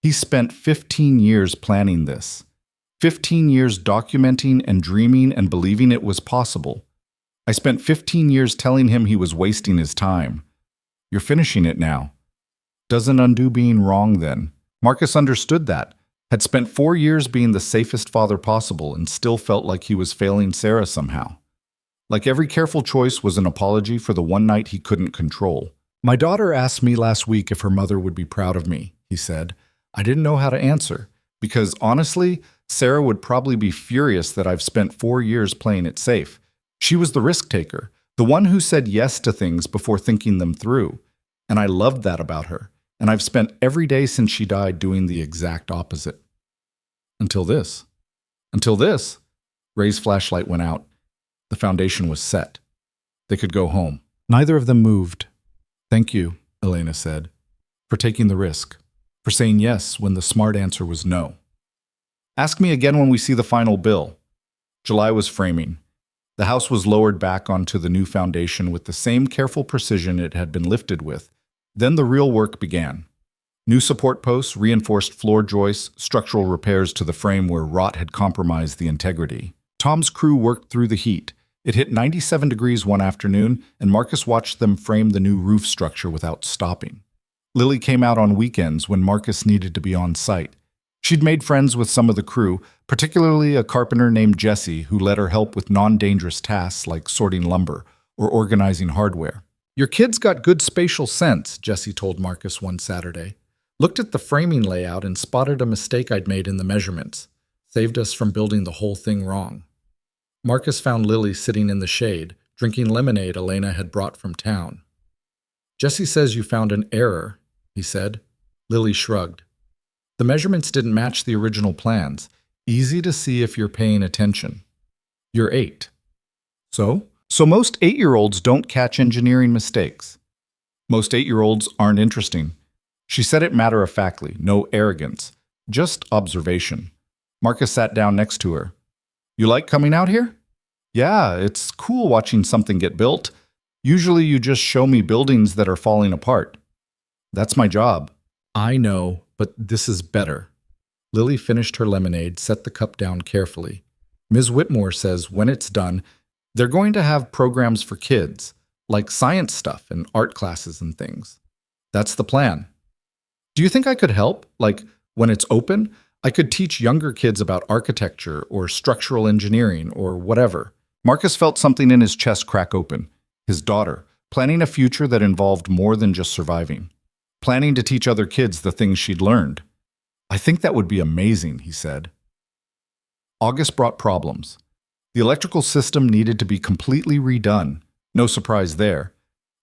"He spent 15 years planning this. 15 years documenting and dreaming and believing it was possible. I spent 15 years telling him he was wasting his time. You're finishing it now. Doesn't undo being wrong then." Marcus understood that, had spent 4 years being the safest father possible and still felt like he was failing Sarah somehow. Like every careful choice was an apology for the one night he couldn't control. "My daughter asked me last week if her mother would be proud of me," he said. "I didn't know how to answer, because honestly, Sarah would probably be furious that I've spent 4 years playing it safe. She was the risk taker, the one who said yes to things before thinking them through. And I loved that about her, and I've spent every day since she died doing the exact opposite. Until this. Until this." Ray's flashlight went out. The foundation was set. They could go home. Neither of them moved. "Thank you," Elena said, "for taking the risk, for saying yes when the smart answer was no. Ask me again when we see the final bill." July was framing. The house was lowered back onto the new foundation with the same careful precision it had been lifted with. Then the real work began. New support posts, reinforced floor joists, structural repairs to the frame where rot had compromised the integrity. Tom's crew worked through the heat. It hit 97 degrees one afternoon, and Marcus watched them frame the new roof structure without stopping. Lily came out on weekends when Marcus needed to be on site. She'd made friends with some of the crew, particularly a carpenter named Jesse who let her help with non-dangerous tasks like sorting lumber or organizing hardware. Your kid's got good spatial sense, Jesse told Marcus one Saturday. Looked at the framing layout and spotted a mistake I'd made in the measurements. Saved us from building the whole thing wrong. Marcus found Lily sitting in the shade, drinking lemonade Elena had brought from town. Jesse says you found an error, he said. Lily shrugged. The measurements didn't match the original plans. Easy to see if you're paying attention. You're 8. So most 8-year-olds don't catch engineering mistakes. Most 8-year-olds aren't interesting. She said it matter-of-factly, no arrogance, just observation. Marcus sat down next to her. You like coming out here? Yeah, it's cool watching something get built. Usually you just show me buildings that are falling apart. That's my job. I know, but this is better. Lily finished her lemonade, set the cup down carefully. Ms. Whitmore says when it's done, they're going to have programs for kids, like science stuff and art classes and things. That's the plan. Do you think I could help? Like, when it's open, I could teach younger kids about architecture or structural engineering or whatever. Marcus felt something in his chest crack open. His daughter, planning a future that involved more than just surviving. Planning to teach other kids the things she'd learned. I think that would be amazing, he said. August brought problems. The electrical system needed to be completely redone. No surprise there.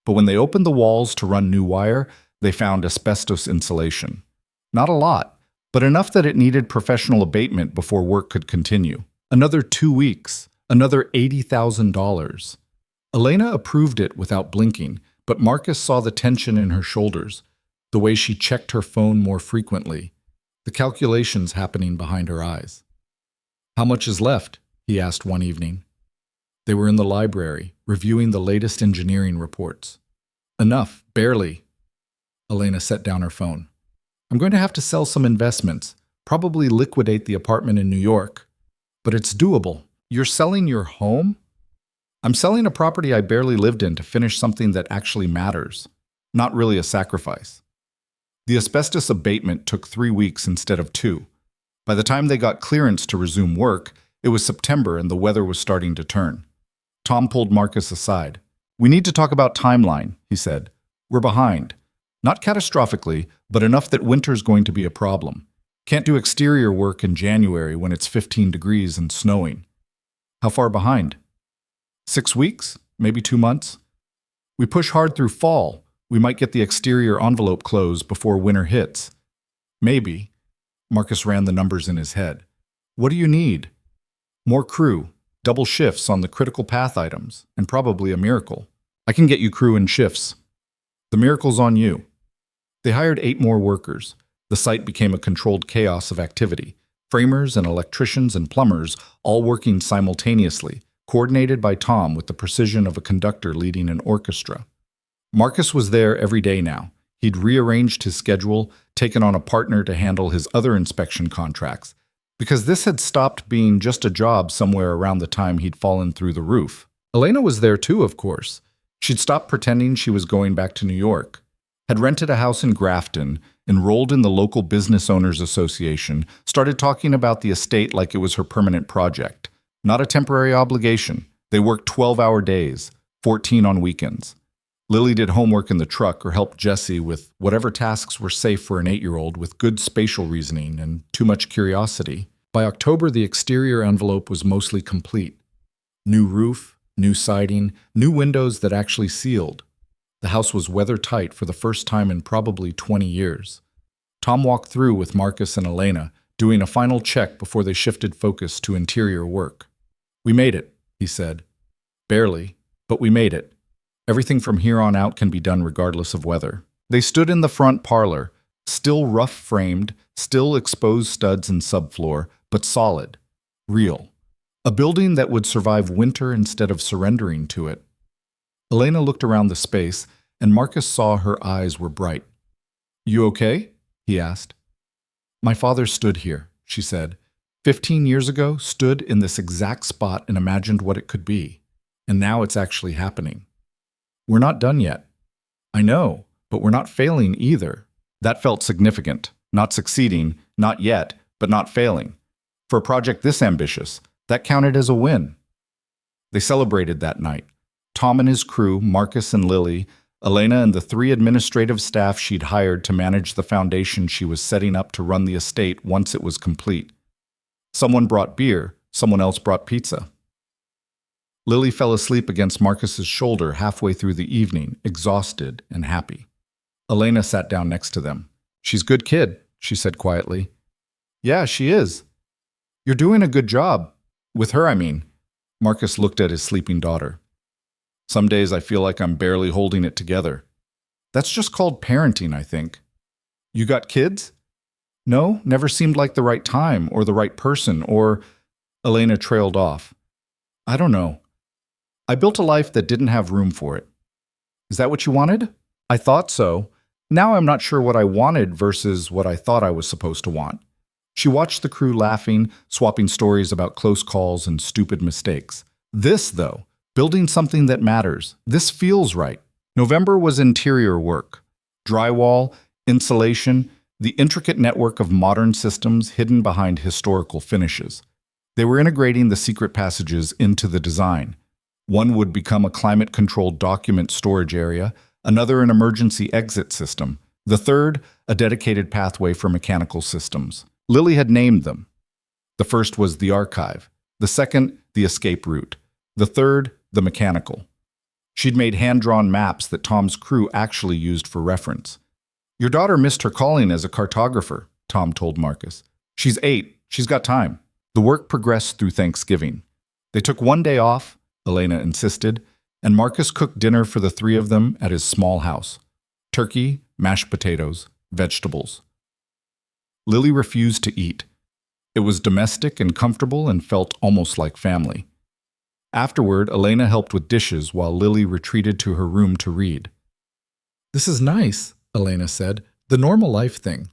But when they opened the walls to run new wire, they found asbestos insulation. Not a lot, but enough that it needed professional abatement before work could continue. Another 2 weeks, another $80,000. Elena approved it without blinking, but Marcus saw the tension in her shoulders, the way she checked her phone more frequently, the calculations happening behind her eyes. How much is left? He asked one evening. They were in the library, reviewing the latest engineering reports. Enough, barely. Elena set down her phone. I'm going to have to sell some investments, probably liquidate the apartment in New York. But it's doable. You're selling your home? I'm selling a property I barely lived in to finish something that actually matters. Not really a sacrifice. The asbestos abatement took 3 weeks instead of 2. By the time they got clearance to resume work, it was September and the weather was starting to turn. Tom pulled Marcus aside. We need to talk about timeline, he said. We're behind. Not catastrophically, but enough that winter's going to be a problem. Can't do exterior work in January when it's 15 degrees and snowing. How far behind? 6 weeks? Maybe 2 months? We push hard through fall. We might get the exterior envelope closed before winter hits. Maybe. Marcus ran the numbers in his head. What do you need? More crew, double shifts on the critical path items, and probably a miracle. I can get you crew and shifts. The miracle's on you. They hired 8 more workers. The site became a controlled chaos of activity. Framers and electricians and plumbers all working simultaneously, coordinated by Tom with the precision of a conductor leading an orchestra. Marcus was there every day now. He'd rearranged his schedule, taken on a partner to handle his other inspection contracts, because this had stopped being just a job somewhere around the time he'd fallen through the roof. Elena was there too, of course. She'd stopped pretending she was going back to New York, had rented a house in Grafton, enrolled in the local Business Owners Association, started talking about the estate like it was her permanent project. Not a temporary obligation. They worked 12-hour days, 14 on weekends. Lily did homework in the truck or helped Jesse with whatever tasks were safe for an 8-year-old with good spatial reasoning and too much curiosity. By October, the exterior envelope was mostly complete. New roof, new siding, new windows that actually sealed. The house was weather-tight for the first time in probably 20 years. Tom walked through with Marcus and Elena, doing a final check before they shifted focus to interior work. We made it, he said. Barely, but we made it. Everything from here on out can be done regardless of weather. They stood in the front parlor, still rough-framed, still exposed studs and subfloor, but solid, real. A building that would survive winter instead of surrendering to it. Elena looked around the space, and Marcus saw her eyes were bright. You okay? He asked. My father stood here, she said. 15 years ago, stood in this exact spot and imagined what it could be. And now it's actually happening. We're not done yet. I know, but we're not failing either. That felt significant. Not succeeding, not yet, but not failing. For a project this ambitious, that counted as a win. They celebrated that night. Tom and his crew, Marcus and Lily, Elena and the 3 administrative staff she'd hired to manage the foundation she was setting up to run the estate once it was complete. Someone brought beer, someone else brought pizza. Lily fell asleep against Marcus's shoulder halfway through the evening, exhausted and happy. Elena sat down next to them. "She's a good kid," she said quietly. "Yeah, she is. You're doing a good job. With her, I mean." Marcus looked at his sleeping daughter. "Some days I feel like I'm barely holding it together. That's just called parenting, I think." "You got kids?" "No, never seemed like the right time or the right person or—" Elena trailed off. "I don't know. I built a life that didn't have room for it." "Is that what you wanted?" "I thought so. Now I'm not sure what I wanted versus what I thought I was supposed to want." She watched the crew laughing, swapping stories about close calls and stupid mistakes. This, though, building something that matters, this feels right. November was interior work. Drywall, insulation, the intricate network of modern systems hidden behind historical finishes. They were integrating the secret passages into the design. One would become a climate-controlled document storage area, another an emergency exit system, the third a dedicated pathway for mechanical systems. Lily had named them. The first was the archive, the second the escape route, the third the mechanical. She'd made hand-drawn maps that Tom's crew actually used for reference. "Your daughter missed her calling as a cartographer," Tom told Marcus. "She's 8. She's got time." The work progressed through Thanksgiving. They took one day off, Elena insisted, and Marcus cooked dinner for the 3 of them at his small house. Turkey, mashed potatoes, vegetables. Lily refused to eat. It was domestic and comfortable and felt almost like family. Afterward, Elena helped with dishes while Lily retreated to her room to read. "This is nice," Elena said. "The normal life thing."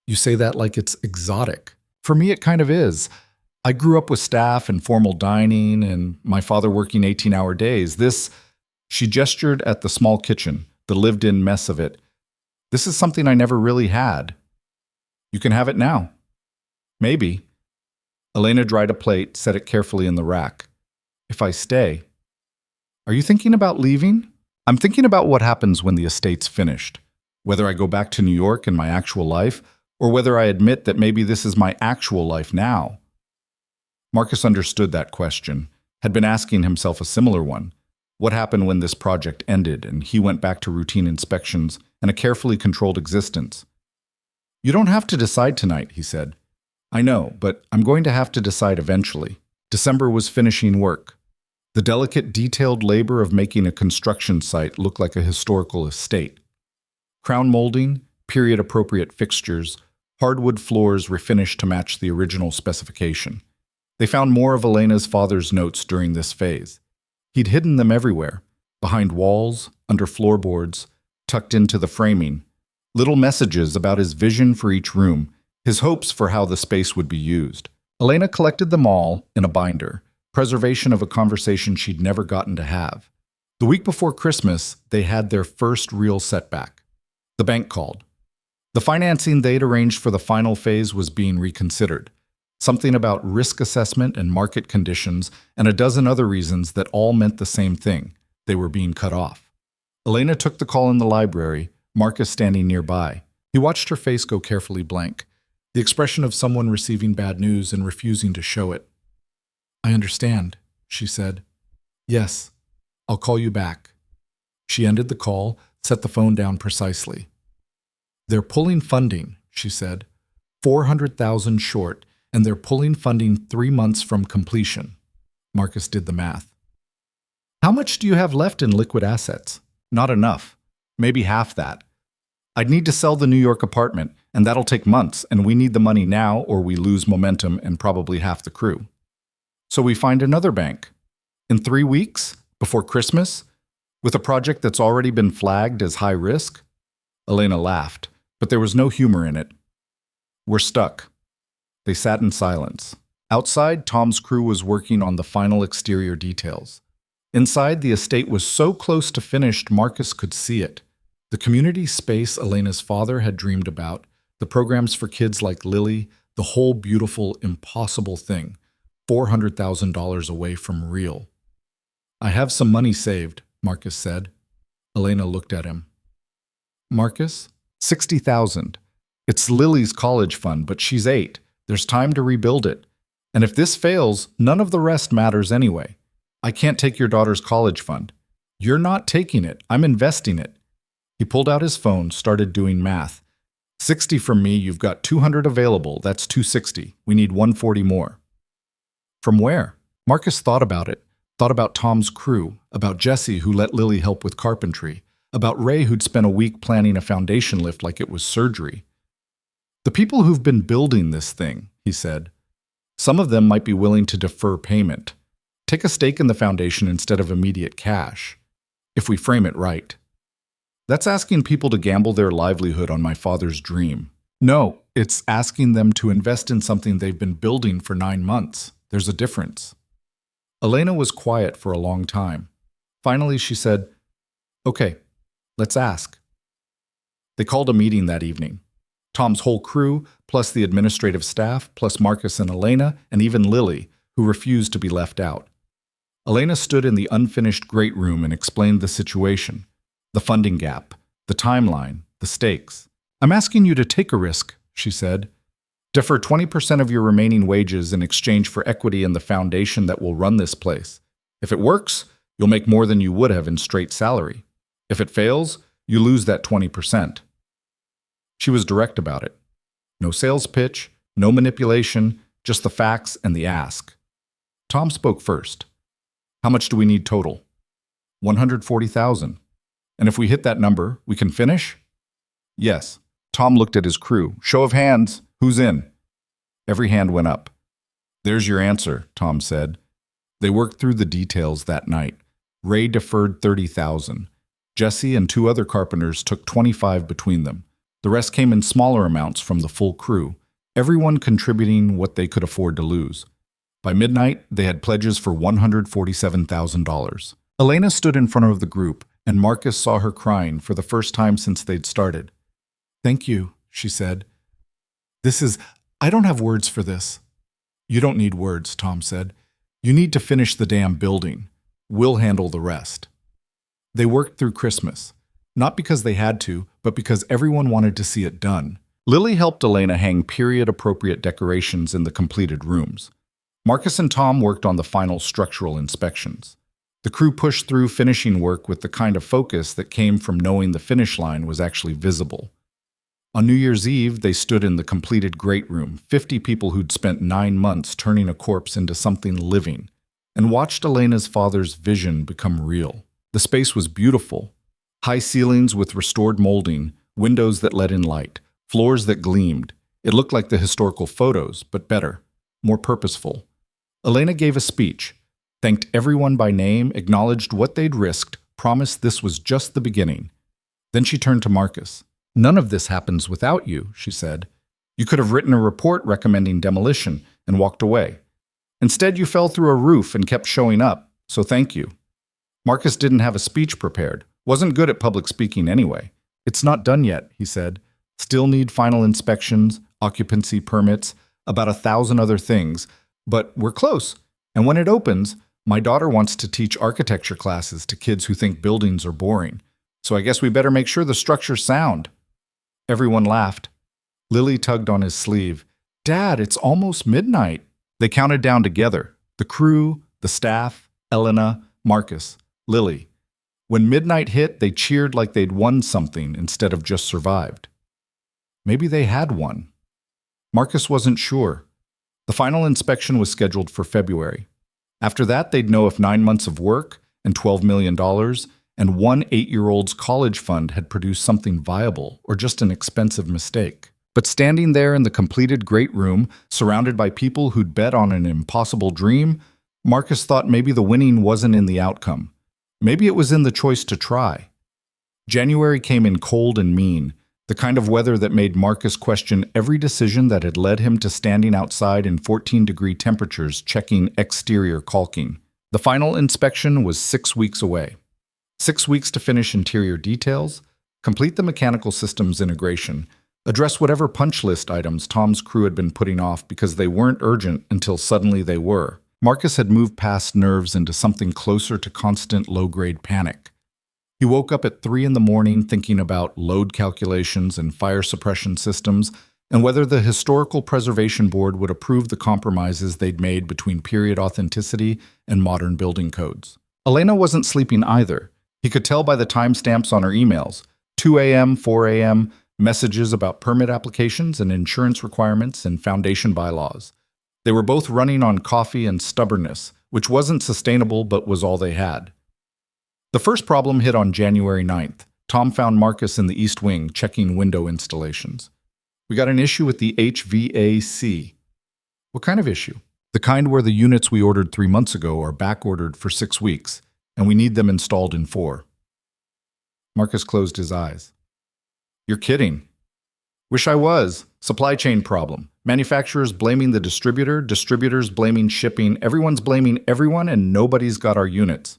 "You say that like it's exotic." "For me, it kind of is. I grew up with staff and formal dining, and my father working 18-hour days. This—" She gestured at the small kitchen, the lived-in mess of it. "This is something I never really had." "You can have it now." "Maybe." Elena dried a plate, set it carefully in the rack. "If I stay." "Are you thinking about leaving?" "I'm thinking about what happens when the estate's finished. Whether I go back to New York in my actual life, or whether I admit that maybe this is my actual life now." Marcus understood that question, had been asking himself a similar one. What happened when this project ended and he went back to routine inspections and a carefully controlled existence? "You don't have to decide tonight," he said. "I know, but I'm going to have to decide eventually." December was finishing work. The delicate, detailed labor of making a construction site look like a historical estate. Crown molding, period-appropriate fixtures, hardwood floors refinished to match the original specification. They found more of Elena's father's notes during this phase. He'd hidden them everywhere, behind walls, under floorboards, tucked into the framing. Little messages about his vision for each room, his hopes for how the space would be used. Elena collected them all in a binder, preservation of a conversation she'd never gotten to have. The week before Christmas, they had their first real setback. The bank called. The financing they'd arranged for the final phase was being reconsidered. Something about risk assessment and market conditions, and a dozen other reasons that all meant the same thing. They were being cut off. Elena took the call in the library, Marcus standing nearby. He watched her face go carefully blank, the expression of someone receiving bad news and refusing to show it. "I understand," she said. "Yes, I'll call you back." She ended the call, set the phone down precisely. "They're pulling funding," she said. 400,000 short, and they're pulling funding 3 months from completion. Marcus did the math. "How much do you have left in liquid assets?" "Not enough. Maybe half that. I'd need to sell the New York apartment, and that'll take months, and we need the money now or we lose momentum and probably half the crew. So we find another bank. In 3 weeks? Before Christmas? With a project that's already been flagged as high risk?" Elena laughed, but there was no humor in it. "We're stuck." They sat in silence. Outside, Tom's crew was working on the final exterior details. Inside, the estate was so close to finished, Marcus could see it. The community space Elena's father had dreamed about, the programs for kids like Lily, the whole beautiful, impossible thing, $400,000 away from real. "I have some money saved," Marcus said. Elena looked at him. Marcus? 60,000. It's Lily's college fund, but she's 8. There's time to rebuild it. And if this fails, none of the rest matters anyway. I can't take your daughter's college fund. You're not taking it. I'm investing it. He pulled out his phone, started doing math. 60 from me, you've got 200 available. That's 260. We need 140 more. From where? Marcus thought about it. Thought about Tom's crew, about Jesse who let Lily help with carpentry, about Ray who'd spent a week planning a foundation lift like it was surgery. The people who've been building this thing, he said. Some of them might be willing to defer payment. Take a stake in the foundation instead of immediate cash, if we frame it right. That's asking people to gamble their livelihood on my father's dream. No, it's asking them to invest in something they've been building for 9 months. There's a difference. Elena was quiet for a long time. Finally, she said, "Okay, let's ask." They called a meeting that evening. Tom's whole crew, plus the administrative staff, plus Marcus and Elena, and even Lily, who refused to be left out. Elena stood in the unfinished great room and explained the situation, the funding gap, the timeline, the stakes. "I'm asking you to take a risk," she said. "Defer 20% of your remaining wages in exchange for equity in the foundation that will run this place. If it works, you'll make more than you would have in straight salary. If it fails, you lose that 20%. She was direct about it. No sales pitch, no manipulation, just the facts and the ask. Tom spoke first. "How much do we need total?" 140,000. "And if we hit that number, we can finish?" "Yes." Tom looked at his crew. "Show of hands. Who's in?" Every hand went up. "There's your answer," Tom said. They worked through the details that night. Ray deferred 30,000. Jesse and 2 other carpenters took 25 between them. The rest came in smaller amounts from the full crew, everyone contributing what they could afford to lose. By midnight, they had pledges for $147,000. Elena stood in front of the group, and Marcus saw her crying for the first time since they'd started. "Thank you," she said. I don't have words for this." "You don't need words," Tom said. "You need to finish the damn building. We'll handle the rest." They worked through Christmas. Not because they had to, but because everyone wanted to see it done. Lily helped Elena hang period-appropriate decorations in the completed rooms. Marcus and Tom worked on the final structural inspections. The crew pushed through finishing work with the kind of focus that came from knowing the finish line was actually visible. On New Year's Eve, they stood in the completed great room, 50 people who'd spent 9 months turning a corpse into something living, and watched Elena's father's vision become real. The space was beautiful. High ceilings with restored molding, windows that let in light, floors that gleamed. It looked like the historical photos, but better, more purposeful. Elena gave a speech, thanked everyone by name, acknowledged what they'd risked, promised this was just the beginning. Then she turned to Marcus. "None of this happens without you," she said. "You could have written a report recommending demolition and walked away. Instead, you fell through a roof and kept showing up, so thank you." Marcus didn't have a speech prepared. Wasn't good at public speaking anyway. "It's not done yet," he said. "Still need final inspections, occupancy permits, about 1,000 other things. But we're close. And when it opens, my daughter wants to teach architecture classes to kids who think buildings are boring. So I guess we better make sure the structure's sound." Everyone laughed. Lily tugged on his sleeve. "Dad, it's almost midnight." They counted down together. The crew, the staff, Elena, Marcus, Lily. When midnight hit, they cheered like they'd won something instead of just survived. Maybe they had won. Marcus wasn't sure. The final inspection was scheduled for February. After that, they'd know if 9 months of work and $12 million and one 8-year-old's college fund had produced something viable or just an expensive mistake. But standing there in the completed great room, surrounded by people who'd bet on an impossible dream, Marcus thought maybe the winning wasn't in the outcome. Maybe it was in the choice to try. January came in cold and mean, the kind of weather that made Marcus question every decision that had led him to standing outside in 14-degree temperatures checking exterior caulking. The final inspection was 6 weeks away. 6 weeks to finish interior details, complete the mechanical systems integration, address whatever punch list items Tom's crew had been putting off because they weren't urgent until suddenly they were. Marcus had moved past nerves into something closer to constant low-grade panic. He woke up at 3 in the morning thinking about load calculations and fire suppression systems and whether the Historical Preservation Board would approve the compromises they'd made between period authenticity and modern building codes. Elena wasn't sleeping either. He could tell by the timestamps on her emails. 2 a.m., 4 a.m., messages about permit applications and insurance requirements and foundation bylaws. They were both running on coffee and stubbornness, which wasn't sustainable but was all they had. The first problem hit on January 9th. Tom found Marcus in the East Wing checking window installations. "We got an issue with the HVAC." "What kind of issue?" "The kind where the units we ordered 3 months ago are back-ordered for 6 weeks, and we need them installed in 4. Marcus closed his eyes. "You're kidding." "Wish I was. Supply chain problem. Manufacturers blaming the distributor, distributors blaming shipping, everyone's blaming everyone, and nobody's got our units."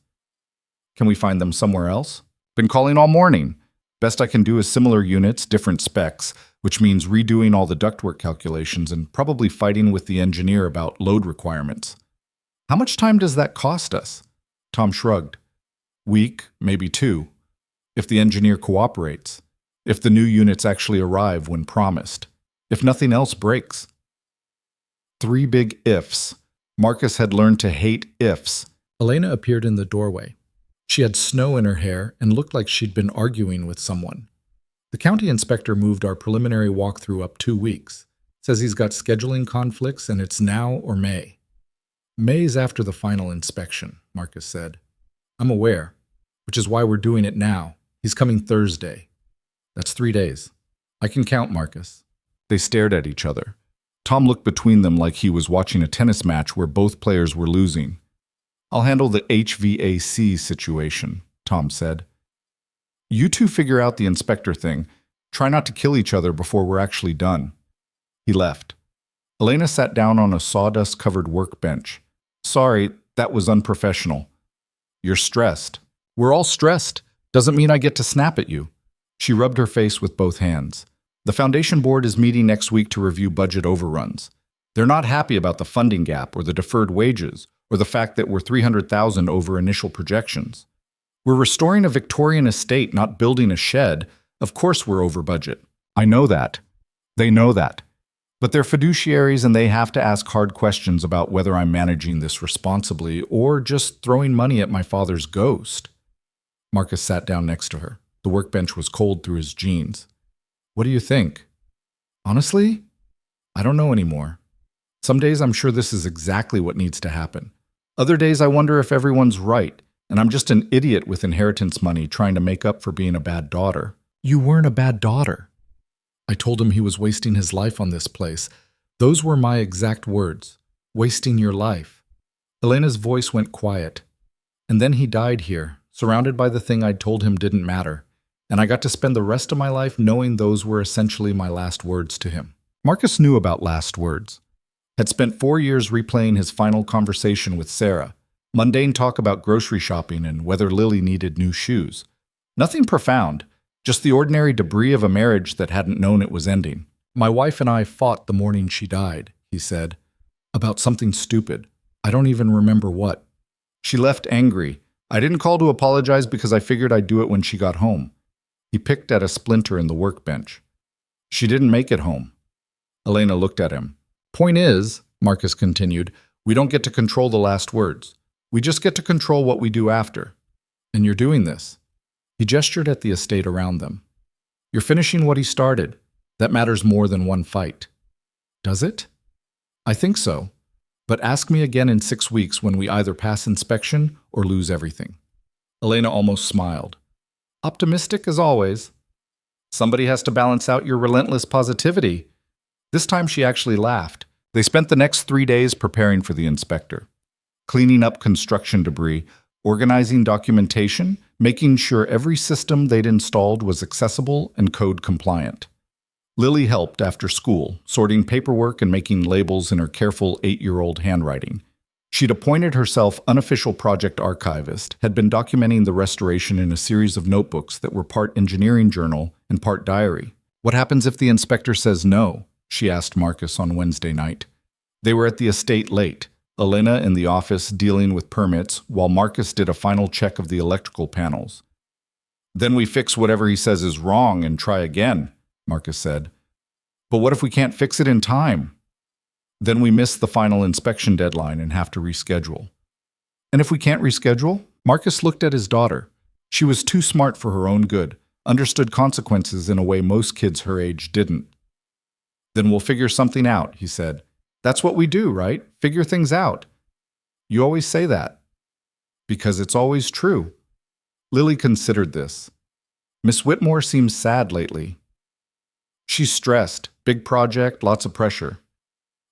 "Can we find them somewhere else?" "Been calling all morning. Best I can do is similar units, different specs, which means redoing all the ductwork calculations and probably fighting with the engineer about load requirements." "How much time does that cost us?" Tom shrugged. "Week, maybe 2. If the engineer cooperates. If the new units actually arrive when promised. If nothing else breaks." 3 big ifs. Marcus had learned to hate ifs. Elena appeared in the doorway. She had snow in her hair and looked like she'd been arguing with someone. "The county inspector moved our preliminary walkthrough up 2 weeks. Says he's got scheduling conflicts and it's now or May." "May's after the final inspection," Marcus said. "I'm aware, which is why we're doing it now. He's coming Thursday." "That's 3 days. I can count, Marcus." They stared at each other. Tom looked between them like he was watching a tennis match where both players were losing. "I'll handle the HVAC situation," Tom said. "You two figure out the inspector thing. Try not to kill each other before we're actually done." He left. Elena sat down on a sawdust-covered workbench. "Sorry, that was unprofessional." "You're stressed." "We're all stressed. Doesn't mean I get to snap at you." She rubbed her face with both hands. "The Foundation Board is meeting next week to review budget overruns. They're not happy about the funding gap or the deferred wages or the fact that we're $300,000 over initial projections. We're restoring a Victorian estate, not building a shed. Of course we're over budget." "I know that. They know that. But they're fiduciaries and they have to ask hard questions about whether I'm managing this responsibly or just throwing money at my father's ghost." Marcus sat down next to her. The workbench was cold through his jeans. "What do you think?" "Honestly, I don't know anymore. Some days I'm sure this is exactly what needs to happen. Other days I wonder if everyone's right, and I'm just an idiot with inheritance money trying to make up for being a bad daughter." "You weren't a bad daughter." "I told him he was wasting his life on this place. Those were my exact words. Wasting your life." Elena's voice went quiet. "And then he died here, surrounded by the thing I'd told him didn't matter. And I got to spend the rest of my life knowing those were essentially my last words to him." Marcus knew about last words. Had spent 4 years replaying his final conversation with Sarah. Mundane talk about grocery shopping and whether Lily needed new shoes. Nothing profound, just the ordinary debris of a marriage that hadn't known it was ending. "My wife and I fought the morning she died," he said. "About something stupid. I don't even remember what. She left angry. I didn't call to apologize because I figured I'd do it when she got home." He picked at a splinter in the workbench. "She didn't make it home." Elena looked at him. "Point is," Marcus continued, "we don't get to control the last words. We just get to control what we do after. And you're doing this." He gestured at the estate around them. "You're finishing what he started. That matters more than one fight." "Does it?" "I think so. But ask me again in 6 weeks when we either pass inspection or lose everything." Elena almost smiled. "Optimistic as always." "Somebody has to balance out your relentless positivity." This time she actually laughed. They spent the next 3 days preparing for the inspector. Cleaning up construction debris, organizing documentation, making sure every system they'd installed was accessible and code compliant. Lily helped after school, sorting paperwork and making labels in her careful 8-year-old handwriting. She'd appointed herself unofficial project archivist, had been documenting the restoration in a series of notebooks that were part engineering journal and part diary. "What happens if the inspector says no?" she asked Marcus on Wednesday night. They were at the estate late, Elena in the office dealing with permits, while Marcus did a final check of the electrical panels. Then we fix whatever he says is wrong and try again, Marcus said. But what if we can't fix it in time? Then we miss the final inspection deadline and have to reschedule. And if we can't reschedule? Marcus looked at his daughter. She was too smart for her own good, understood consequences in a way most kids her age didn't. Then we'll figure something out, he said. That's what we do, right? Figure things out. You always say that. Because it's always true. Lily considered this. Miss Whitmore seems sad lately. She's stressed. Big project, lots of pressure.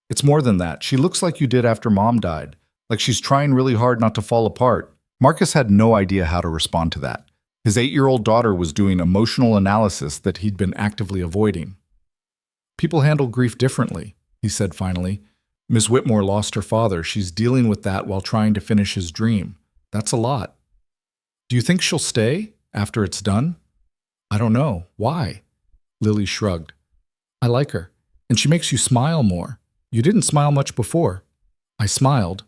It's more than that. She looks like you did after Mom died. Like she's trying really hard not to fall apart. Marcus had no idea how to respond to that. His 8-year-old daughter was doing emotional analysis that he'd been actively avoiding. People handle grief differently, he said finally. Miss Whitmore lost her father. She's dealing with that while trying to finish his dream. That's a lot. Do you think she'll stay after it's done? I don't know. Why? Lily shrugged. I like her, and she makes you smile more. You didn't smile much before. I smiled.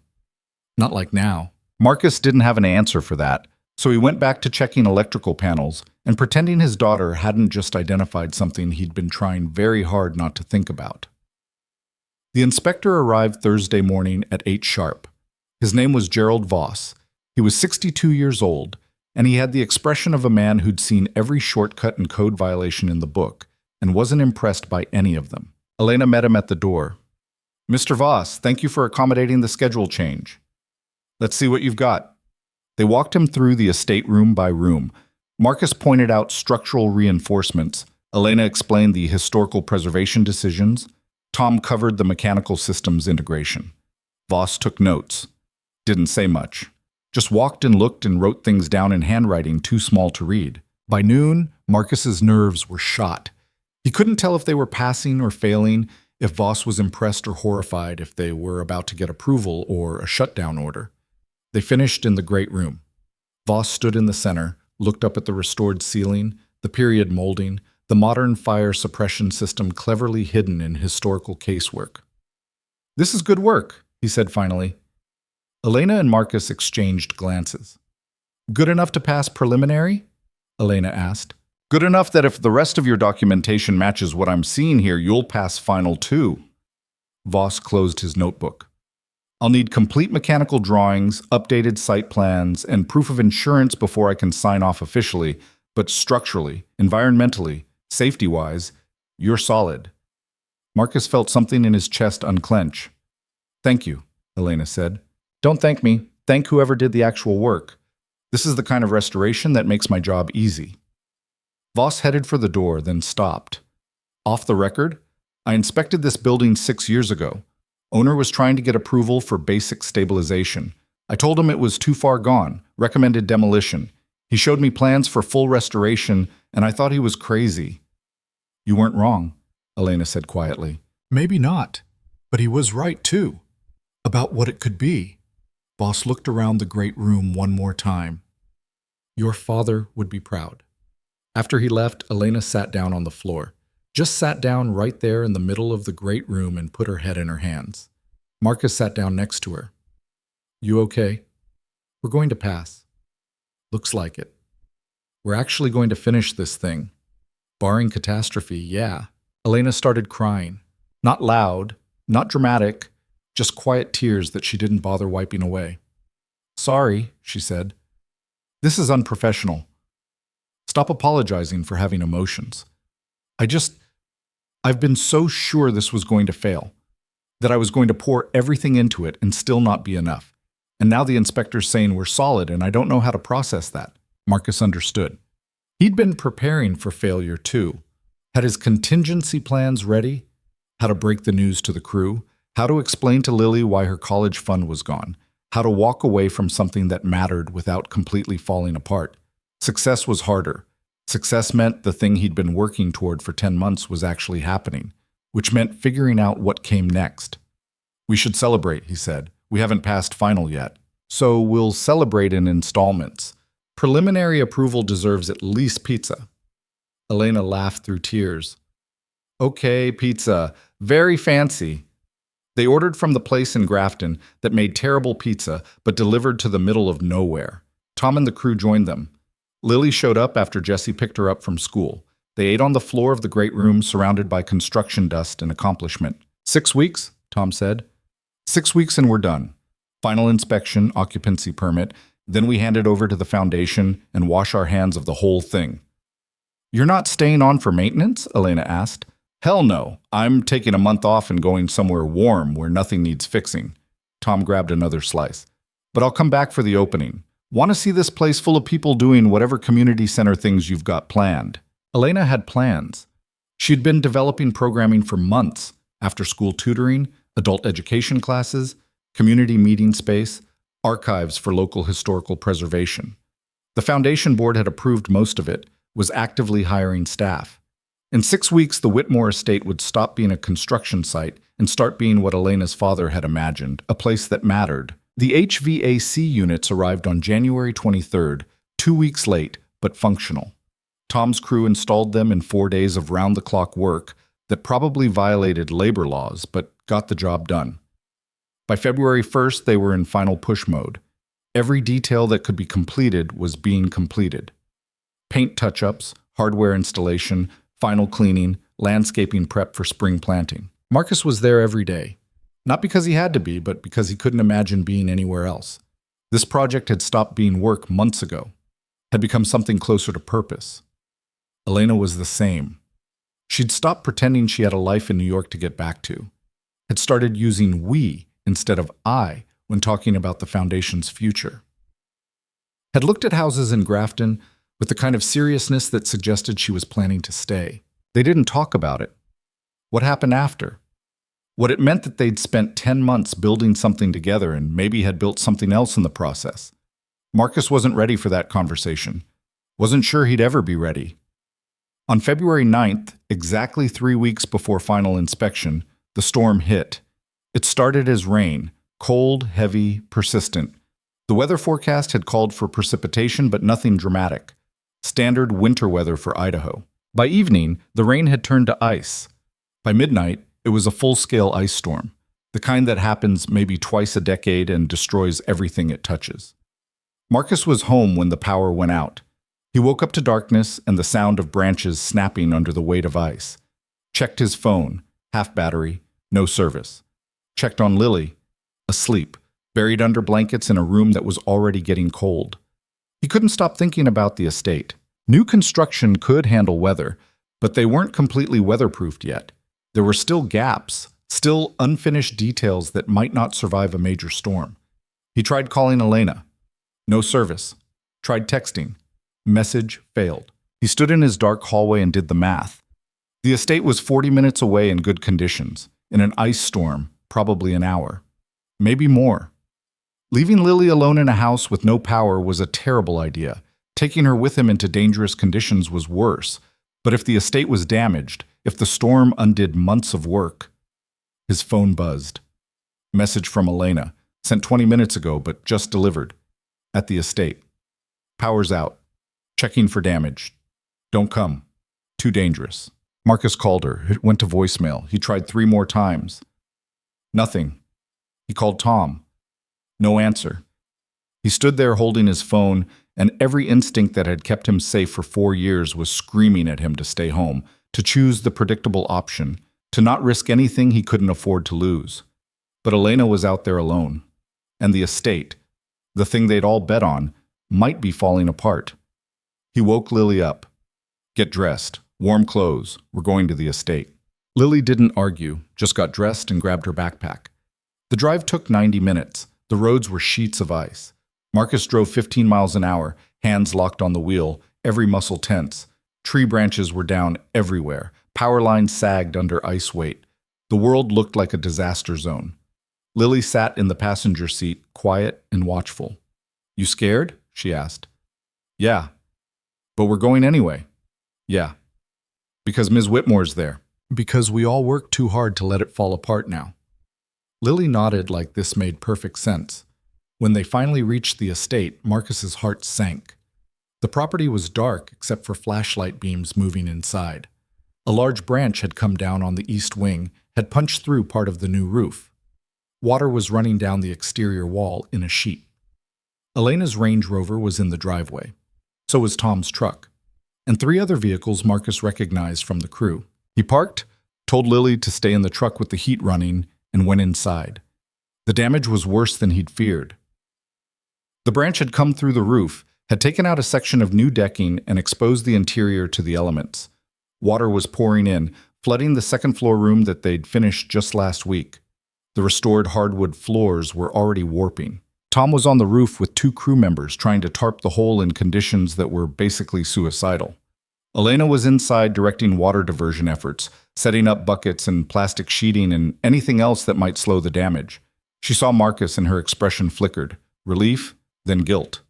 Not like now. Marcus didn't have an answer for that, so he went back to checking electrical panels and pretending his daughter hadn't just identified something he'd been trying very hard not to think about. The inspector arrived Thursday morning at 8 sharp. His name was Gerald Voss. He was 62 years old, and he had the expression of a man who'd seen every shortcut and code violation in the book and wasn't impressed by any of them. Elena met him at the door. Mr. Voss, thank you for accommodating the schedule change. Let's see what you've got. They walked him through the estate room by room. Marcus pointed out structural reinforcements. Elena explained the historical preservation decisions. Tom covered the mechanical systems integration. Voss took notes. Didn't say much. Just walked and looked and wrote things down in handwriting too small to read. By noon, Marcus's nerves were shot. He couldn't tell if they were passing or failing, if Voss was impressed or horrified, if they were about to get approval or a shutdown order. They finished in the great room. Voss stood in the center, looked up at the restored ceiling, the period molding, the modern fire suppression system cleverly hidden in historical casework. This is good work, he said finally. Elena and Marcus exchanged glances. Good enough to pass preliminary? Elena asked. Good enough that if the rest of your documentation matches what I'm seeing here, you'll pass final too. Voss closed his notebook. I'll need complete mechanical drawings, updated site plans, and proof of insurance before I can sign off officially, but structurally, environmentally, safety-wise, you're solid. Marcus felt something in his chest unclench. Thank you, Elena said. Don't thank me. Thank whoever did the actual work. This is the kind of restoration that makes my job easy. Voss headed for the door, then stopped. Off the record, I inspected this building 6 years ago. Owner was trying to get approval for basic stabilization. I told him it was too far gone, recommended demolition. He showed me plans for full restoration, and I thought he was crazy. You weren't wrong, Elena said quietly. Maybe not, but he was right too, about what it could be. Voss looked around the great room one more time. Your father would be proud. After he left, Elena sat down on the floor. Just sat down right there in the middle of the great room and put her head in her hands. Marcus sat down next to her. You okay? We're going to pass. Looks like it. We're actually going to finish this thing. Barring catastrophe, yeah. Elena started crying. Not loud, not dramatic, just quiet tears that she didn't bother wiping away. Sorry, she said. This is unprofessional. Stop apologizing for having emotions. I've been so sure this was going to fail, that I was going to pour everything into it and still not be enough. And now the inspector's saying we're solid and I don't know how to process that. Marcus understood. He'd been preparing for failure too. Had his contingency plans ready, how to break the news to the crew, how to explain to Lily why her college fund was gone, how to walk away from something that mattered without completely falling apart. Success was harder. Success meant the thing he'd been working toward for 10 months was actually happening, which meant figuring out what came next. We should celebrate, he said. We haven't passed final yet. So we'll celebrate in installments. Preliminary approval deserves at least pizza. Elena laughed through tears. Okay, pizza. Very fancy. They ordered from the place in Grafton that made terrible pizza but delivered to the middle of nowhere. Tom and the crew joined them. Lily showed up after Jessie picked her up from school. They ate on the floor of the great room surrounded by construction dust and accomplishment. 6 weeks, Tom said. 6 weeks and we're done. Final inspection, occupancy permit, then we hand it over to the foundation and wash our hands of the whole thing. You're not staying on for maintenance? Elena asked. Hell no. I'm taking a month off and going somewhere warm where nothing needs fixing. Tom grabbed another slice. But I'll come back for the opening. Want to see this place full of people doing whatever community center things you've got planned. Elena had plans. She'd been developing programming for months, after-school tutoring, adult education classes, community meeting space, archives for local historical preservation. The foundation board had approved most of it, was actively hiring staff. In 6 weeks, the Whitmore estate would stop being a construction site and start being what Elena's father had imagined, a place that mattered. The HVAC units arrived on January 23rd, 2 weeks late, but functional. Tom's crew installed them in 4 days of round-the-clock work that probably violated labor laws, but got the job done. By February 1st, they were in final push mode. Every detail that could be completed was being completed. Paint touch-ups, hardware installation, final cleaning, landscaping prep for spring planting. Marcus was there every day. Not because he had to be, but because he couldn't imagine being anywhere else. This project had stopped being work months ago, had become something closer to purpose. Elena was the same. She'd stopped pretending she had a life in New York to get back to, had started using we instead of I when talking about the foundation's future. Had looked at houses in Grafton with the kind of seriousness that suggested she was planning to stay. They didn't talk about it. What happened after? What it meant that they'd spent 10 months building something together and maybe had built something else in the process. Marcus wasn't ready for that conversation. Wasn't sure he'd ever be ready. On February 9th, exactly 3 weeks before final inspection, the storm hit. It started as rain, cold, heavy, persistent. The weather forecast had called for precipitation, but nothing dramatic. Standard winter weather for Idaho. By evening, the rain had turned to ice. By midnight, it was a full-scale ice storm, the kind that happens maybe twice a decade and destroys everything it touches. Marcus was home when the power went out. He woke up to darkness and the sound of branches snapping under the weight of ice. Checked his phone, half battery, no service. Checked on Lily, asleep, buried under blankets in a room that was already getting cold. He couldn't stop thinking about the estate. New construction could handle weather, but they weren't completely weatherproofed yet. There were still gaps, still unfinished details that might not survive a major storm. He tried calling Elena. No service. Tried texting. Message failed. He stood in his dark hallway and did the math. The estate was 40 minutes away in good conditions. In an ice storm, probably an hour. Maybe more. Leaving Lily alone in a house with no power was a terrible idea. Taking her with him into dangerous conditions was worse. But if the estate was damaged, if the storm undid months of work... His phone buzzed. Message from Elena, sent 20 minutes ago but just delivered. At the estate. Power's out. Checking for damage. Don't come. Too dangerous. Marcus called her. It went to voicemail. He tried 3 more times. Nothing. He called Tom. No answer. He stood there holding his phone, and every instinct that had kept him safe for 4 years was screaming at him to stay home, to choose the predictable option, to not risk anything he couldn't afford to lose. But Elena was out there alone. And the estate, the thing they'd all bet on, might be falling apart. He woke Lily up. Get dressed. Warm clothes. We're going to the estate. Lily didn't argue, just got dressed and grabbed her backpack. The drive took 90 minutes. The roads were sheets of ice. Marcus drove 15 miles an hour, hands locked on the wheel, every muscle tense. Tree branches were down everywhere. Power lines sagged under ice weight. The world looked like a disaster zone. Lily sat in the passenger seat, quiet and watchful. You scared? She asked. Yeah. But we're going anyway. Yeah. Because Ms. Whitmore's there. Because we all worked too hard to let it fall apart now. Lily nodded like this made perfect sense. When they finally reached the estate, Marcus's heart sank. The property was dark except for flashlight beams moving inside. A large branch had come down on the east wing, had punched through part of the new roof. Water was running down the exterior wall in a sheet. Elena's Range Rover was in the driveway. So was Tom's truck. And 3 other vehicles Marcus recognized from the crew. He parked, told Lily to stay in the truck with the heat running, and went inside. The damage was worse than he'd feared. The branch had come through the roof, had taken out a section of new decking, and exposed the interior to the elements. Water was pouring in, flooding the second-floor room that they'd finished just last week. The restored hardwood floors were already warping. Tom was on the roof with 2 crew members trying to tarp the hole in conditions that were basically suicidal. Elena was inside directing water diversion efforts, setting up buckets and plastic sheeting and anything else that might slow the damage. She saw Marcus and her expression flickered. Relief, then guilt.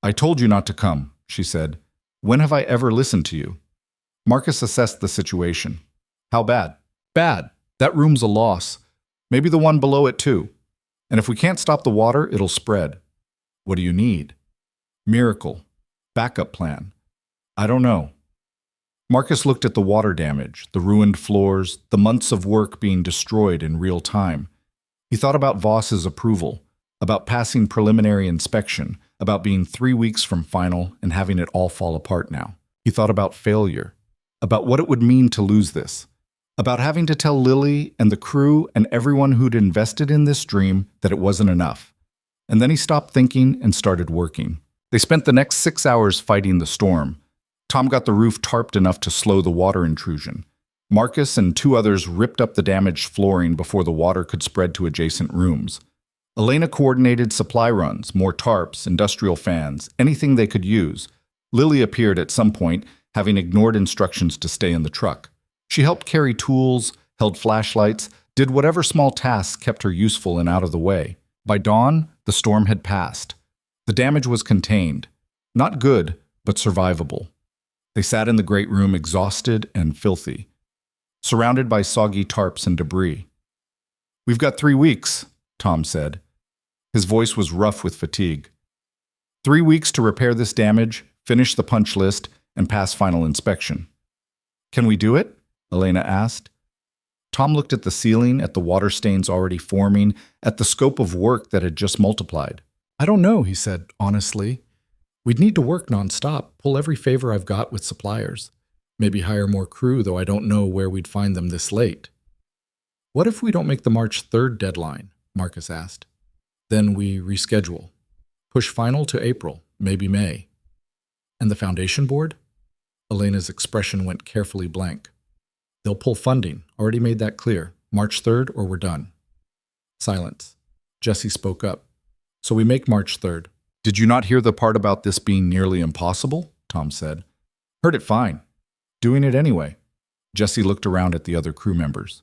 "I told you not to come," she said. "When have I ever listened to you?" Marcus assessed the situation. "How bad?" "Bad. That room's a loss. Maybe the one below it too. And if we can't stop the water, it'll spread." "What do you need?" "Miracle. Backup plan." "I don't know." Marcus looked at the water damage, the ruined floors, the months of work being destroyed in real time. He thought about Voss's approval, about passing preliminary inspection, about being 3 weeks from final and having it all fall apart now. He thought about failure, about what it would mean to lose this, about having to tell Lily and the crew and everyone who'd invested in this dream that it wasn't enough. And then he stopped thinking and started working. They spent the next 6 hours fighting the storm. Tom got the roof tarped enough to slow the water intrusion. Marcus and 2 others ripped up the damaged flooring before the water could spread to adjacent rooms. Elena coordinated supply runs, more tarps, industrial fans, anything they could use. Lily appeared at some point, having ignored instructions to stay in the truck. She helped carry tools, held flashlights, did whatever small tasks kept her useful and out of the way. By dawn, the storm had passed. The damage was contained. Not good, but survivable. They sat in the great room exhausted and filthy, surrounded by soggy tarps and debris. "We've got 3 weeks, Tom said. His voice was rough with fatigue. 3 weeks to repair this damage, finish the punch list, and pass final inspection." "Can we do it?" Elena asked. Tom looked at the ceiling, at the water stains already forming, at the scope of work that had just multiplied. "I don't know," he said, honestly. "We'd need to work nonstop, pull every favor I've got with suppliers. Maybe hire more crew, though I don't know where we'd find them this late." "What if we don't make the March 3rd deadline?" Marcus asked. "Then we reschedule. Push final to April, maybe May." "And the foundation board?" Elena's expression went carefully blank. "They'll pull funding, already made that clear. March 3rd or we're done." Silence. Jesse spoke up. "So we make March 3rd. "Did you not hear the part about this being nearly impossible?" Tom said. "Heard it fine. Doing it anyway." Jesse looked around at the other crew members.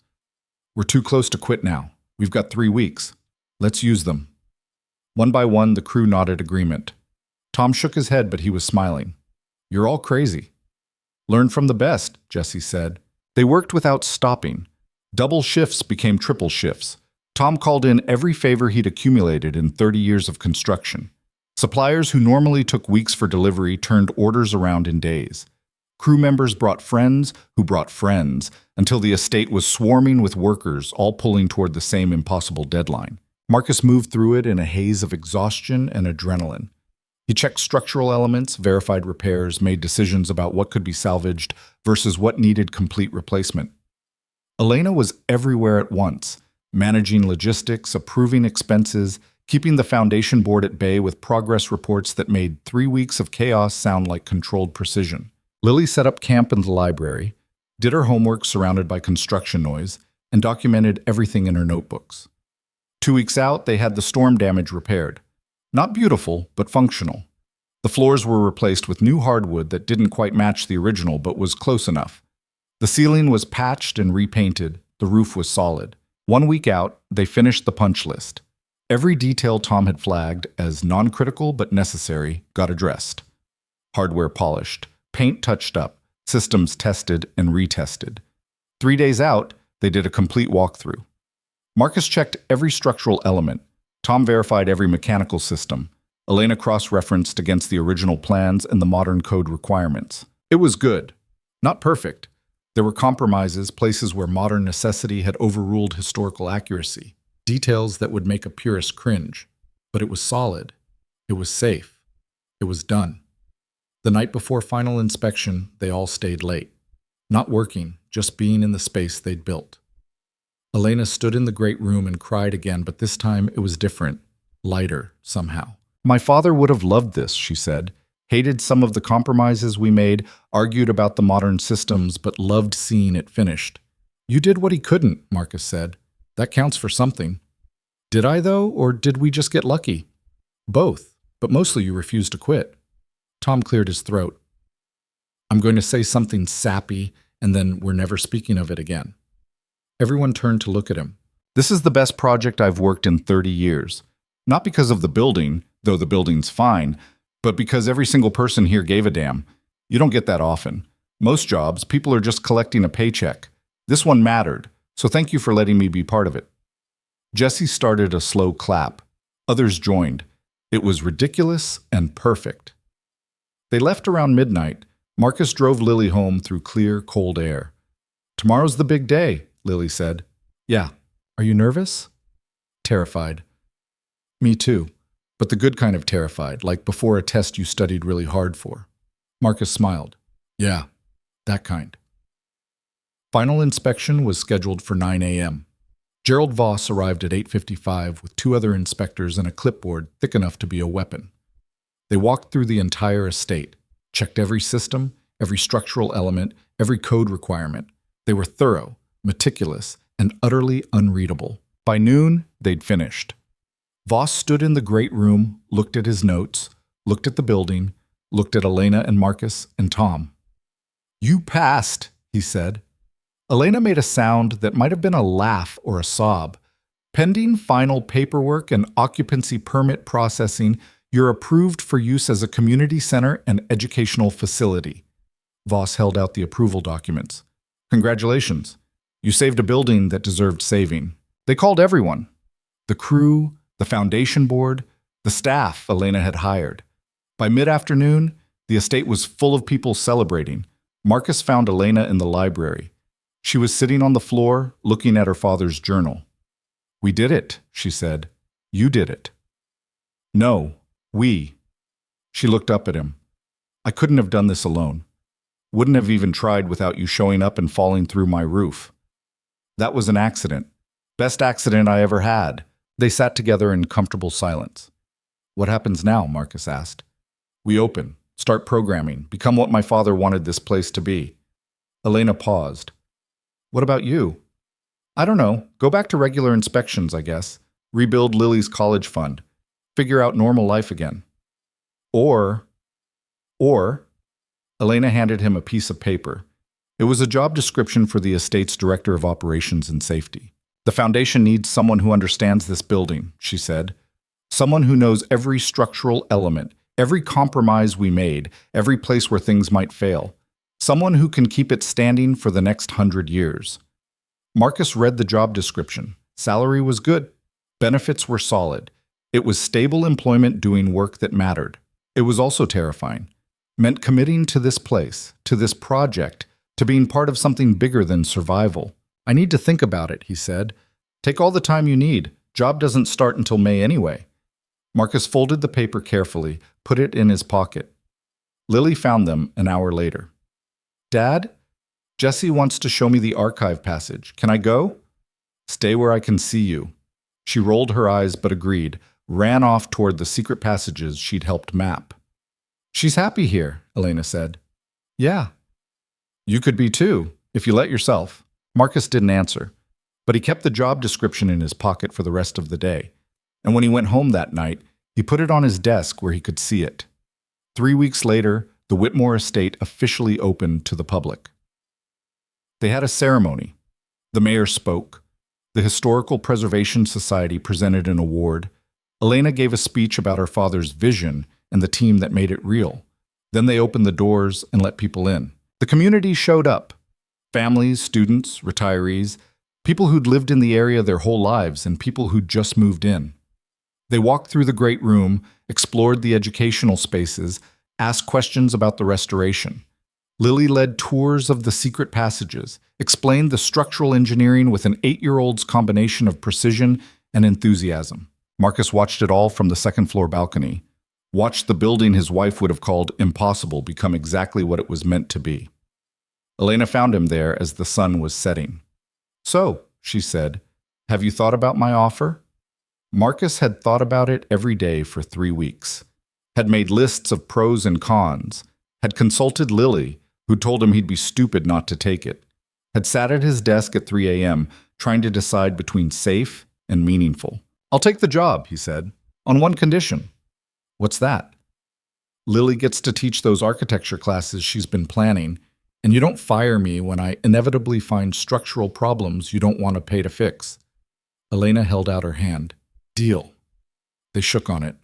"We're too close to quit now. We've got 3 weeks. Let's use them." One by one, the crew nodded agreement. Tom shook his head, but he was smiling. "You're all crazy." "Learn from the best," Jesse said. They worked without stopping. Double shifts became triple shifts. Tom called in every favor he'd accumulated in 30 years of construction. Suppliers who normally took weeks for delivery turned orders around in days. Crew members brought friends who brought friends, until the estate was swarming with workers, all pulling toward the same impossible deadline. Marcus moved through it in a haze of exhaustion and adrenaline. He checked structural elements, verified repairs, made decisions about what could be salvaged versus what needed complete replacement. Elena was everywhere at once, managing logistics, approving expenses, keeping the foundation board at bay with progress reports that made 3 weeks of chaos sound like controlled precision. Lily set up camp in the library, did her homework surrounded by construction noise, and documented everything in her notebooks. 2 weeks out, they had the storm damage repaired. Not beautiful, but functional. The floors were replaced with new hardwood that didn't quite match the original, but was close enough. The ceiling was patched and repainted, the roof was solid. 1 week out, they finished the punch list. Every detail Tom had flagged as non-critical but necessary got addressed. Hardware polished, paint touched up, systems tested and retested. 3 days out, they did a complete walkthrough. Marcus checked every structural element. Tom verified every mechanical system. Elena cross-referenced against the original plans and the modern code requirements. It was good. Not perfect. There were compromises, places where modern necessity had overruled historical accuracy. Details that would make a purist cringe. But it was solid. It was safe. It was done. The night before final inspection, they all stayed late. Not working, just being in the space they'd built. Elena stood in the great room and cried again, but this time it was different, lighter, somehow. My father would have loved this, she said. Hated some of the compromises we made, argued about the modern systems, but loved seeing it finished. You did what he couldn't, Marcus said. That counts for something. Did I, though, or did we just get lucky? Both, but mostly you refused to quit. Tom cleared his throat. I'm going to say something sappy, and then we're never speaking of it again. Everyone turned to look at him. This is the best project I've worked in 30 years. Not because of the building, though the building's fine, but because every single person here gave a damn. You don't get that often. Most jobs, people are just collecting a paycheck. This one mattered, so thank you for letting me be part of it. Jesse started a slow clap. Others joined. It was ridiculous and perfect. They left around midnight. Marcus drove Lily home through clear, cold air. Tomorrow's the big day, Lily said. Yeah. Are you nervous? Terrified. Me too. But the good kind of terrified, like before a test you studied really hard for. Marcus smiled. Yeah, that kind. Final inspection was scheduled for 9 a.m. Gerald Voss arrived at 8:55 with 2 other inspectors and a clipboard thick enough to be a weapon. They walked through the entire estate, checked every system, every structural element, every code requirement. They were thorough, meticulous, and utterly unreadable. By noon, they'd finished. Voss stood in the great room, looked at his notes, looked at the building, looked at Elena and Marcus and Tom. You passed, he said. Elena made a sound that might have been a laugh or a sob. Pending final paperwork and occupancy permit processing, you're approved for use as a community center and educational facility. Voss held out the approval documents. Congratulations. You saved a building that deserved saving. They called everyone. The crew, the foundation board, the staff Elena had hired. By mid-afternoon, the estate was full of people celebrating. Marcus found Elena in the library. She was sitting on the floor, looking at her father's journal. We did it, she said. You did it. No, we. She looked up at him. I couldn't have done this alone. Wouldn't have even tried without you showing up and falling through my roof. That was an accident. Best accident I ever had. They sat together in comfortable silence. What happens now? Marcus asked. We open, start programming, become what my father wanted this place to be. Elena paused. What about you? I don't know. Go back to regular inspections, I guess. Rebuild Lily's college fund. Figure out normal life again. Or, Elena handed him a piece of paper. It was a job description for the estate's director of operations and safety. The foundation needs someone who understands this building, she said. Someone who knows every structural element, every compromise we made, every place where things might fail. Someone who can keep it standing for the next 100 years. Marcus read the job description. Salary was good. Benefits were solid. It was stable employment doing work that mattered. It was also terrifying. Meant committing to this place, to this project, to being part of something bigger than survival. I need to think about it, he said. Take all the time you need. Job doesn't start until May anyway. Marcus folded the paper carefully, put it in his pocket. Lily found them an hour later. Dad, Jesse wants to show me the archive passage. Can I go? Stay where I can see you. She rolled her eyes but agreed, ran off toward the secret passages she'd helped map. She's happy here, Elena said. Yeah. You could be too, if you let yourself. Marcus didn't answer, but he kept the job description in his pocket for the rest of the day. And when he went home that night, he put it on his desk where he could see it. 3 weeks later, the Whitmore estate officially opened to the public. They had a ceremony. The mayor spoke. The Historical Preservation Society presented an award. Elena gave a speech about her father's vision and the team that made it real. Then they opened the doors and let people in. The community showed up. Families, students, retirees, people who'd lived in the area their whole lives, and people who'd just moved in. They walked through the great room, explored the educational spaces, asked questions about the restoration. Lily led tours of the secret passages, explained the structural engineering with an 8-year-old's combination of precision and enthusiasm. Marcus watched it all from the second-floor balcony. Watched the building his wife would have called impossible become exactly what it was meant to be. Elena found him there as the sun was setting. "So," she said, "have you thought about my offer?" Marcus had thought about it every day for 3 weeks, had made lists of pros and cons, had consulted Lily, who told him he'd be stupid not to take it, had sat at his desk at 3 a.m. trying to decide between safe and meaningful. "I'll take the job," he said, "on one condition." "What's that?" "Lily gets to teach those architecture classes she's been planning, and you don't fire me when I inevitably find structural problems you don't want to pay to fix." Elena held out her hand. "Deal." They shook on it.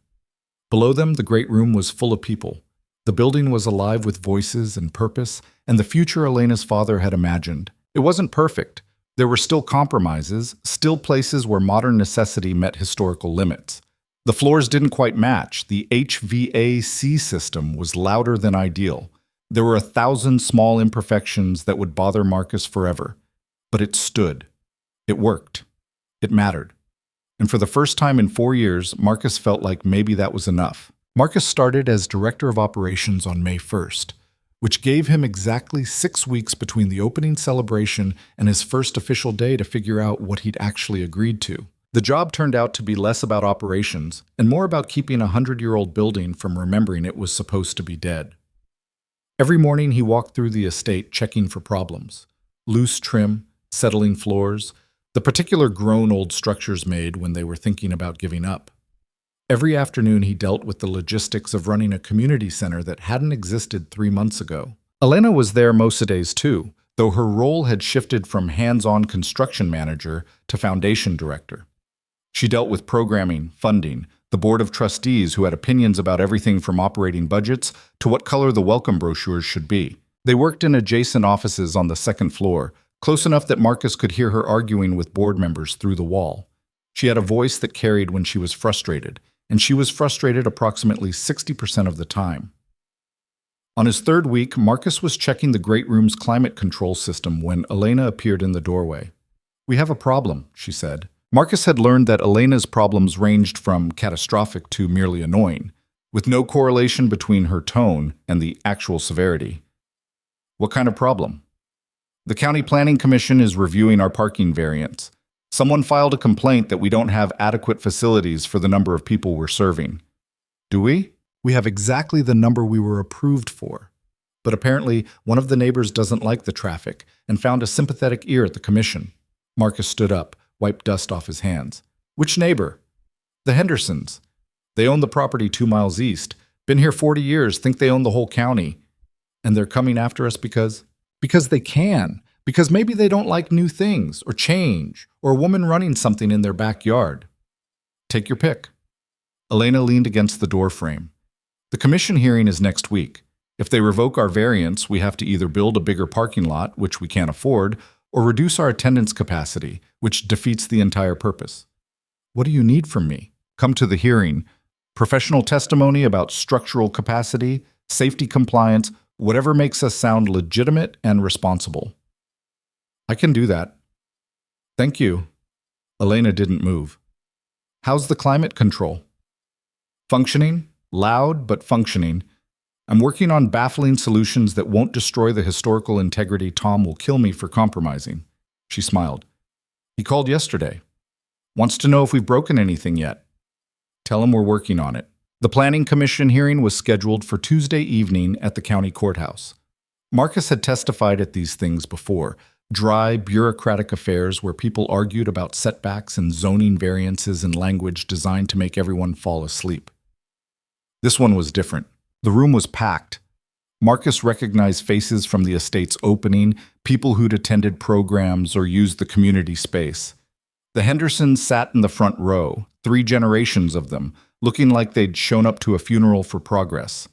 Below them, the great room was full of people. The building was alive with voices and purpose, and the future Elena's father had imagined. It wasn't perfect. There were still compromises, still places where modern necessity met historical limits. The floors didn't quite match. The HVAC system was louder than ideal. There were 1,000 small imperfections that would bother Marcus forever. But it stood. It worked. It mattered. And for the first time in 4 years, Marcus felt like maybe that was enough. Marcus started as Director of Operations on May 1st, which gave him exactly 6 weeks between the opening celebration and his first official day to figure out what he'd actually agreed to. The job turned out to be less about operations and more about keeping a 100-year-old building from remembering it was supposed to be dead. Every morning he walked through the estate checking for problems. Loose trim, settling floors, the particular groan old structures made when they were thinking about giving up. Every afternoon he dealt with the logistics of running a community center that hadn't existed 3 months ago. Elena was there most days too, though her role had shifted from hands-on construction manager to foundation director. She dealt with programming, funding, the board of trustees who had opinions about everything from operating budgets to what color the welcome brochures should be. They worked in adjacent offices on the second floor, close enough that Marcus could hear her arguing with board members through the wall. She had a voice that carried when she was frustrated, and she was frustrated approximately 60% of the time. On his 3rd week, Marcus was checking the great room's climate control system when Elena appeared in the doorway. "We have a problem," she said. Marcus had learned that Elena's problems ranged from catastrophic to merely annoying, with no correlation between her tone and the actual severity. "What kind of problem?" "The County Planning Commission is reviewing our parking variance. Someone filed a complaint that we don't have adequate facilities for the number of people we're serving." "Do we?" "We have exactly the number we were approved for. But apparently, one of the neighbors doesn't like the traffic and found a sympathetic ear at the commission." Marcus stood up, wiped dust off his hands. "Which neighbor?" "The Hendersons. They own the property 2 miles east. Been here 40 years, think they own the whole county. And they're coming after us because they can. Because maybe they don't like new things, or change, or a woman running something in their backyard. Take your pick." Elena leaned against the door frame. "The commission hearing is next week. If they revoke our variance, we have to either build a bigger parking lot, which we can't afford, or reduce our attendance capacity, which defeats the entire purpose." "What do you need from me?" "Come to the hearing. Professional testimony about structural capacity, safety compliance, whatever makes us sound legitimate and responsible." "I can do that." "Thank you." Elena didn't move. "How's the climate control?" "Functioning. Loud, but functioning. I'm working on baffling solutions that won't destroy the historical integrity Tom will kill me for compromising." She smiled. "He called yesterday. Wants to know if we've broken anything yet." "Tell him we're working on it." The Planning Commission hearing was scheduled for Tuesday evening at the county courthouse. Marcus had testified at these things before. Dry, bureaucratic affairs where people argued about setbacks and zoning variances in language designed to make everyone fall asleep. This one was different. The room was packed. Marcus recognized faces from the estate's opening, people who'd attended programs or used the community space. The Hendersons sat in the front row, 3 generations of them, looking like they'd shown up to a funeral for progress.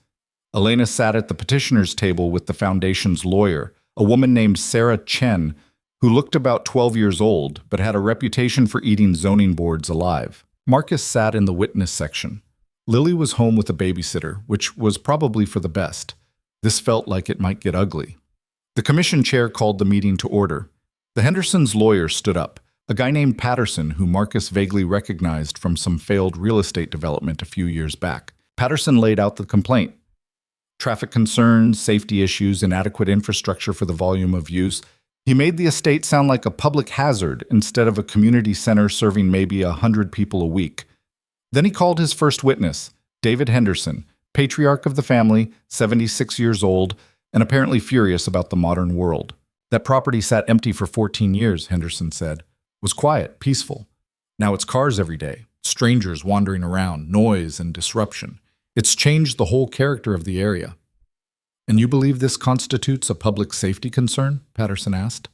Elena sat at the petitioner's table with the foundation's lawyer, a woman named Sarah Chen, who looked about 12 years old but had a reputation for eating zoning boards alive. Marcus sat in the witness section. Lily was home with a babysitter, which was probably for the best. This felt like it might get ugly. The commission chair called the meeting to order. The Hendersons' lawyer stood up, a guy named Patterson who Marcus vaguely recognized from some failed real estate development a few years back. Patterson laid out the complaint. Traffic concerns, safety issues, inadequate infrastructure for the volume of use. He made the estate sound like a public hazard instead of a community center serving maybe 100 people a week. Then he called his first witness, David Henderson, patriarch of the family, 76 years old, and apparently furious about the modern world. That property sat empty for 14 years, Henderson said. Was quiet, peaceful. Now it's cars every day, strangers wandering around, noise and disruption. It's changed the whole character of the area. And you believe this constitutes a public safety concern? Patterson asked.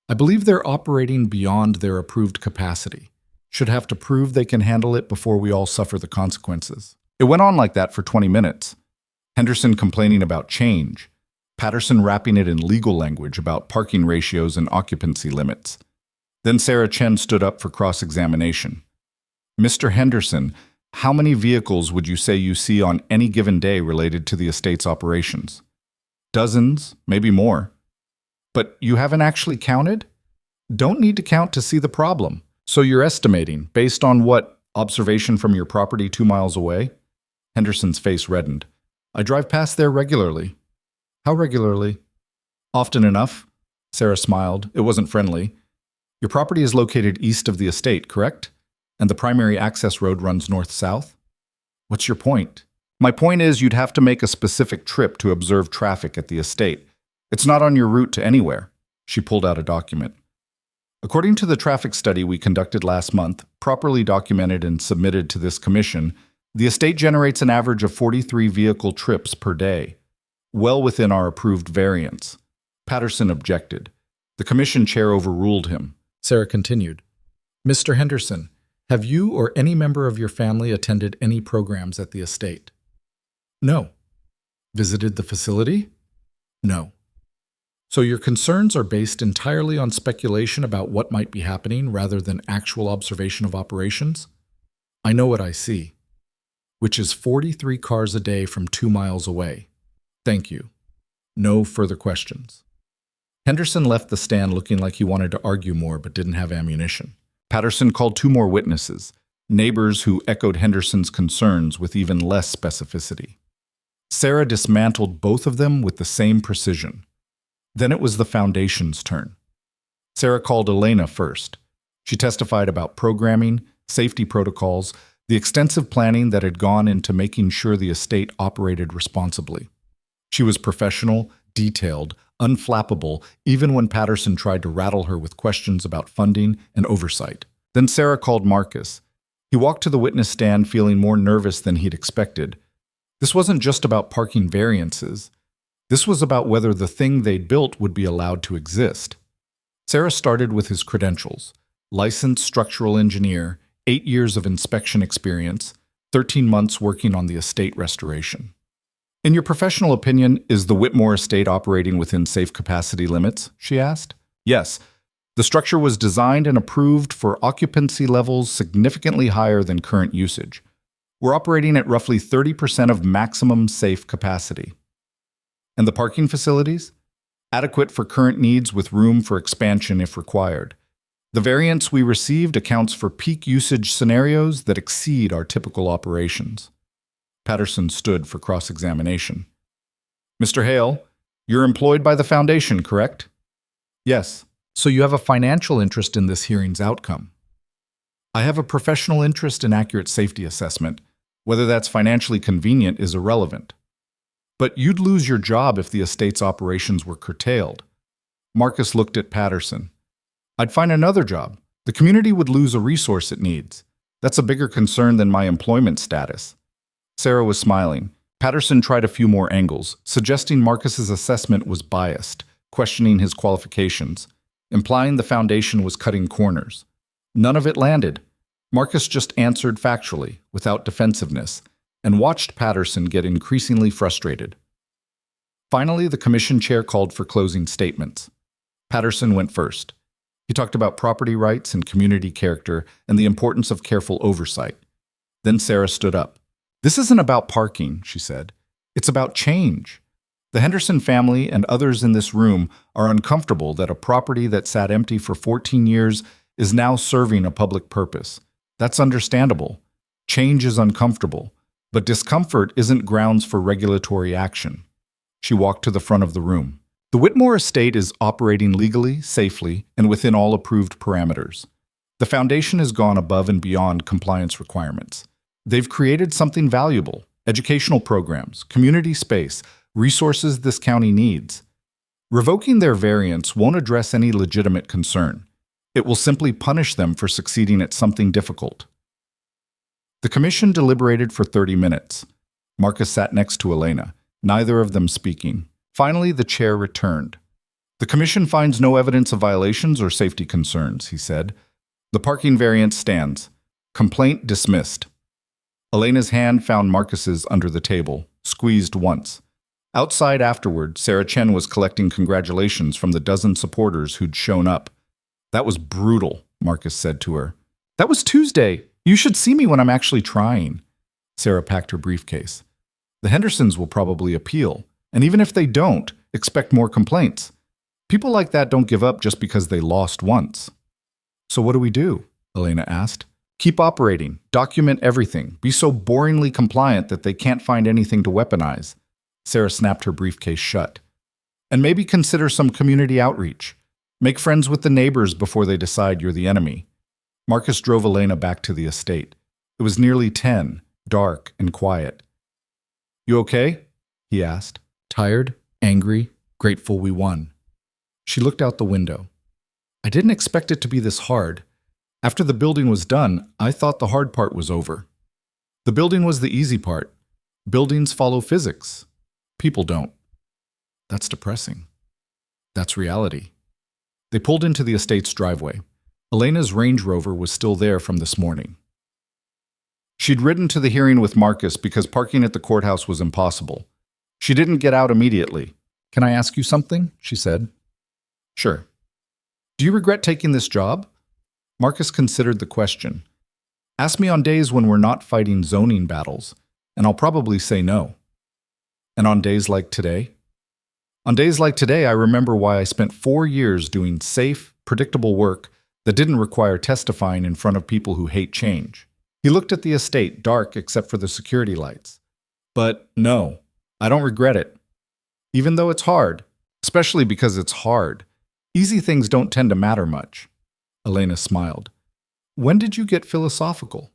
I believe they're operating beyond their approved capacity. Should have to prove they can handle it before we all suffer the consequences. It went on like that for 20 minutes. Henderson complaining about change. Patterson wrapping it in legal language about parking ratios and occupancy limits. Then Sarah Chen stood up for cross-examination. Mr. Henderson, how many vehicles would you say you see on any given day related to the estate's operations? Dozens, maybe more. But you haven't actually counted? Don't need to count to see the problem. So you're estimating, based on what, observation from your property 2 miles away? Henderson's face reddened. I drive past there regularly. How regularly? Often enough. Sarah smiled. It wasn't friendly. Your property is located east of the estate, correct? And the primary access road runs north-south? What's your point? My point is you'd have to make a specific trip to observe traffic at the estate. It's not on your route to anywhere. She pulled out a document. According to the traffic study we conducted last month, properly documented and submitted to this commission, the estate generates an average of 43 vehicle trips per day, well within our approved variance. Patterson objected. The commission chair overruled him. Sarah continued. Mr. Henderson, have you or any member of your family attended any programs at the estate? No. Visited the facility? No. So your concerns are based entirely on speculation about what might be happening rather than actual observation of operations? I know what I see, which is 43 cars a day from 2 miles away. Thank you. No further questions. Henderson left the stand looking like he wanted to argue more but didn't have ammunition. Patterson called 2 more witnesses, neighbors who echoed Henderson's concerns with even less specificity. Sarah dismantled both of them with the same precision. Then it was the foundation's turn. Sarah called Elena first. She testified about programming, safety protocols, the extensive planning that had gone into making sure the estate operated responsibly. She was professional, detailed, unflappable, even when Patterson tried to rattle her with questions about funding and oversight. Then Sarah called Marcus. He walked to the witness stand feeling more nervous than he'd expected. This wasn't just about parking variances. This was about whether the thing they'd built would be allowed to exist. Sarah started with his credentials: licensed structural engineer, 8 years of inspection experience, 13 months working on the estate restoration. In your professional opinion, is the Whitmore estate operating within safe capacity limits? She asked. Yes. The structure was designed and approved for occupancy levels significantly higher than current usage. We're operating at roughly 30% of maximum safe capacity. And the parking facilities? Adequate for current needs with room for expansion if required. The variance we received accounts for peak usage scenarios that exceed our typical operations. Patterson stood for cross-examination. Mr. Hale, you're employed by the foundation, correct? Yes. So you have a financial interest in this hearing's outcome. I have a professional interest in accurate safety assessment. Whether that's financially convenient is irrelevant. But you'd lose your job if the estate's operations were curtailed. Marcus looked at Patterson. I'd find another job. The community would lose a resource it needs. That's a bigger concern than my employment status. Sarah was smiling. Patterson tried a few more angles, suggesting Marcus's assessment was biased, questioning his qualifications, implying the foundation was cutting corners. None of it landed. Marcus just answered factually, without defensiveness, and watched Patterson get increasingly frustrated. Finally, the commission chair called for closing statements. Patterson went first. He talked about property rights and community character and the importance of careful oversight. Then Sarah stood up. This isn't about parking, she said. It's about change. The Henderson family and others in this room are uncomfortable that a property that sat empty for 14 years is now serving a public purpose. That's understandable. Change is uncomfortable. But discomfort isn't grounds for regulatory action. She walked to the front of the room. The Whitmore estate is operating legally, safely, and within all approved parameters. The foundation has gone above and beyond compliance requirements. They've created something valuable: educational programs, community space, resources this county needs. Revoking their variance won't address any legitimate concern. It will simply punish them for succeeding at something difficult. The commission deliberated for 30 minutes. Marcus sat next to Elena, neither of them speaking. Finally, the chair returned. The commission finds no evidence of violations or safety concerns, he said. The parking variance stands. Complaint dismissed. Elena's hand found Marcus's under the table, squeezed once. Outside afterward, Sarah Chen was collecting congratulations from the dozen supporters who'd shown up. That was brutal, Marcus said to her. That was Tuesday. You should see me when I'm actually trying. Sarah packed her briefcase. The Hendersons will probably appeal, and even if they don't, expect more complaints. People like that don't give up just because they lost once. So what do we do? Elena asked. Keep operating, document everything, be so boringly compliant that they can't find anything to weaponize. Sarah snapped her briefcase shut. And maybe consider some community outreach. Make friends with the neighbors before they decide you're the enemy. Marcus drove Elena back to the estate. It was nearly 10, dark and quiet. You okay? He asked. Tired, angry, grateful we won. She looked out the window. I didn't expect it to be this hard. After the building was done, I thought the hard part was over. The building was the easy part. Buildings follow physics. People don't. That's depressing. That's reality. They pulled into the estate's driveway. Elena's Range Rover was still there from this morning. She'd ridden to the hearing with Marcus because parking at the courthouse was impossible. She didn't get out immediately. Can I ask you something? She said. Sure. Do you regret taking this job? Marcus considered the question. Ask me on days when we're not fighting zoning battles, and I'll probably say no. And on days like today? On days like today, I remember why I spent 4 years doing safe, predictable work that didn't require testifying in front of people who hate change. He looked at the estate, dark except for the security lights. But no, I don't regret it. Even though it's hard, especially because it's hard, easy things don't tend to matter much. Elena smiled. When did you get philosophical?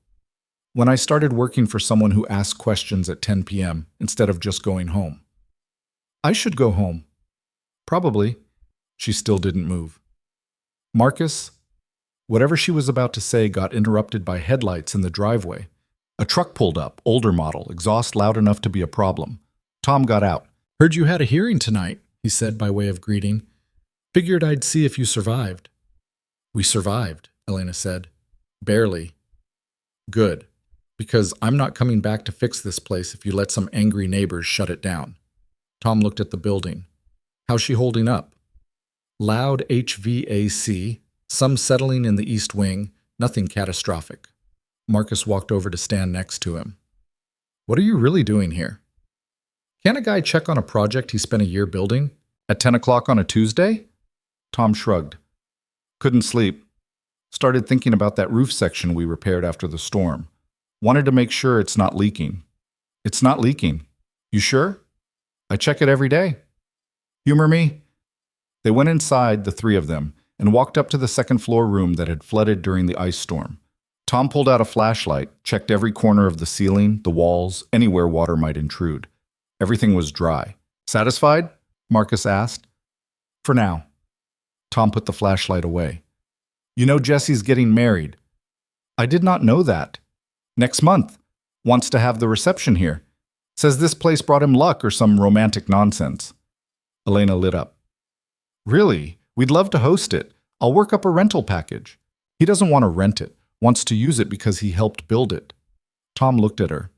When I started working for someone who asked questions at 10 p.m. instead of just going home. I should go home. Probably. She still didn't move. Marcus? Whatever she was about to say got interrupted by headlights in the driveway. A truck pulled up, older model, exhaust loud enough to be a problem. Tom got out. Heard you had a hearing tonight, he said by way of greeting. Figured I'd see if you survived. We survived, Elena said. Barely. Good. Because I'm not coming back to fix this place if you let some angry neighbors shut it down. Tom looked at the building. How's she holding up? Loud HVAC, some settling in the east wing, nothing catastrophic. Marcus walked over to stand next to him. What are you really doing here? Can't a guy check on a project he spent a year building? At 10 o'clock on a Tuesday? Tom shrugged. Couldn't sleep. Started thinking about that roof section we repaired after the storm. Wanted to make sure it's not leaking. It's not leaking. You sure? I check it every day. Humor me? They went inside, the three of them, and walked up to the second-floor room that had flooded during the ice storm. Tom pulled out a flashlight, checked every corner of the ceiling, the walls, anywhere water might intrude. Everything was dry. Satisfied? Marcus asked. For now. Tom put the flashlight away. You know Jesse's getting married. I did not know that. Next month. Wants to have the reception here. Says this place brought him luck or some romantic nonsense. Elena lit up. Really? We'd love to host it. I'll work up a rental package. He doesn't want to rent it. Wants to use it because he helped build it. Tom looked at her.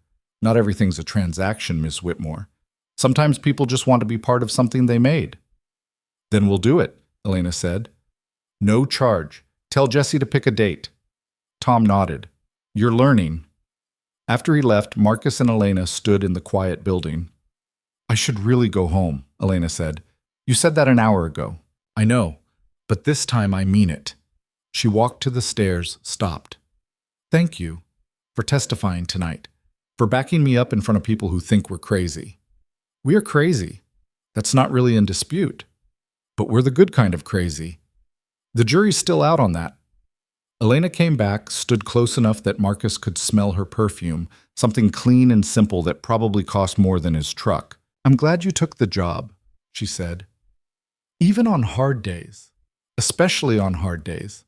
Not everything's a transaction, Miss Whitmore. Sometimes people just want to be part of something they made. Then we'll do it, Elena said. No charge. Tell Jesse to pick a date. Tom nodded. You're learning. After he left, Marcus and Elena stood in the quiet building. I should really go home, Elena said. You said that an hour ago. I know, but this time I mean it. She walked to the stairs, stopped. Thank you for testifying tonight. for backing me up in front of people who think we're crazy. We are crazy. That's not really in dispute. But we're the good kind of crazy. The jury's still out on that. Elena came back, stood close enough that Marcus could smell her perfume, something clean and simple that probably cost more than his truck. "I'm glad you took the job," she said. "Even on hard days. Especially on hard days."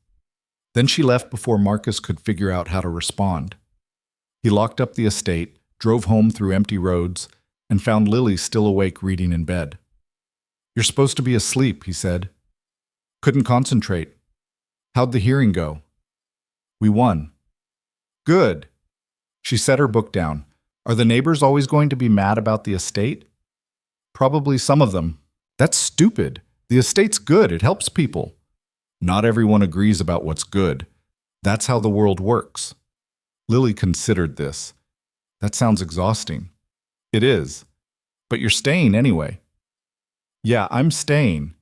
Then she left before Marcus could figure out how to respond. He locked up the estate, drove home through empty roads, and found Lily still awake reading in bed. "You're supposed to be asleep," he said. "Couldn't concentrate. How'd the hearing go?" "We won." "Good." She set her book down. "Are the neighbors always going to be mad about the estate?" "Probably some of them." "That's stupid. The estate's good. It helps people." "Not everyone agrees about what's good. That's how the world works." Lily considered this. "That sounds exhausting." "It is. But you're staying anyway." "Yeah, I'm staying."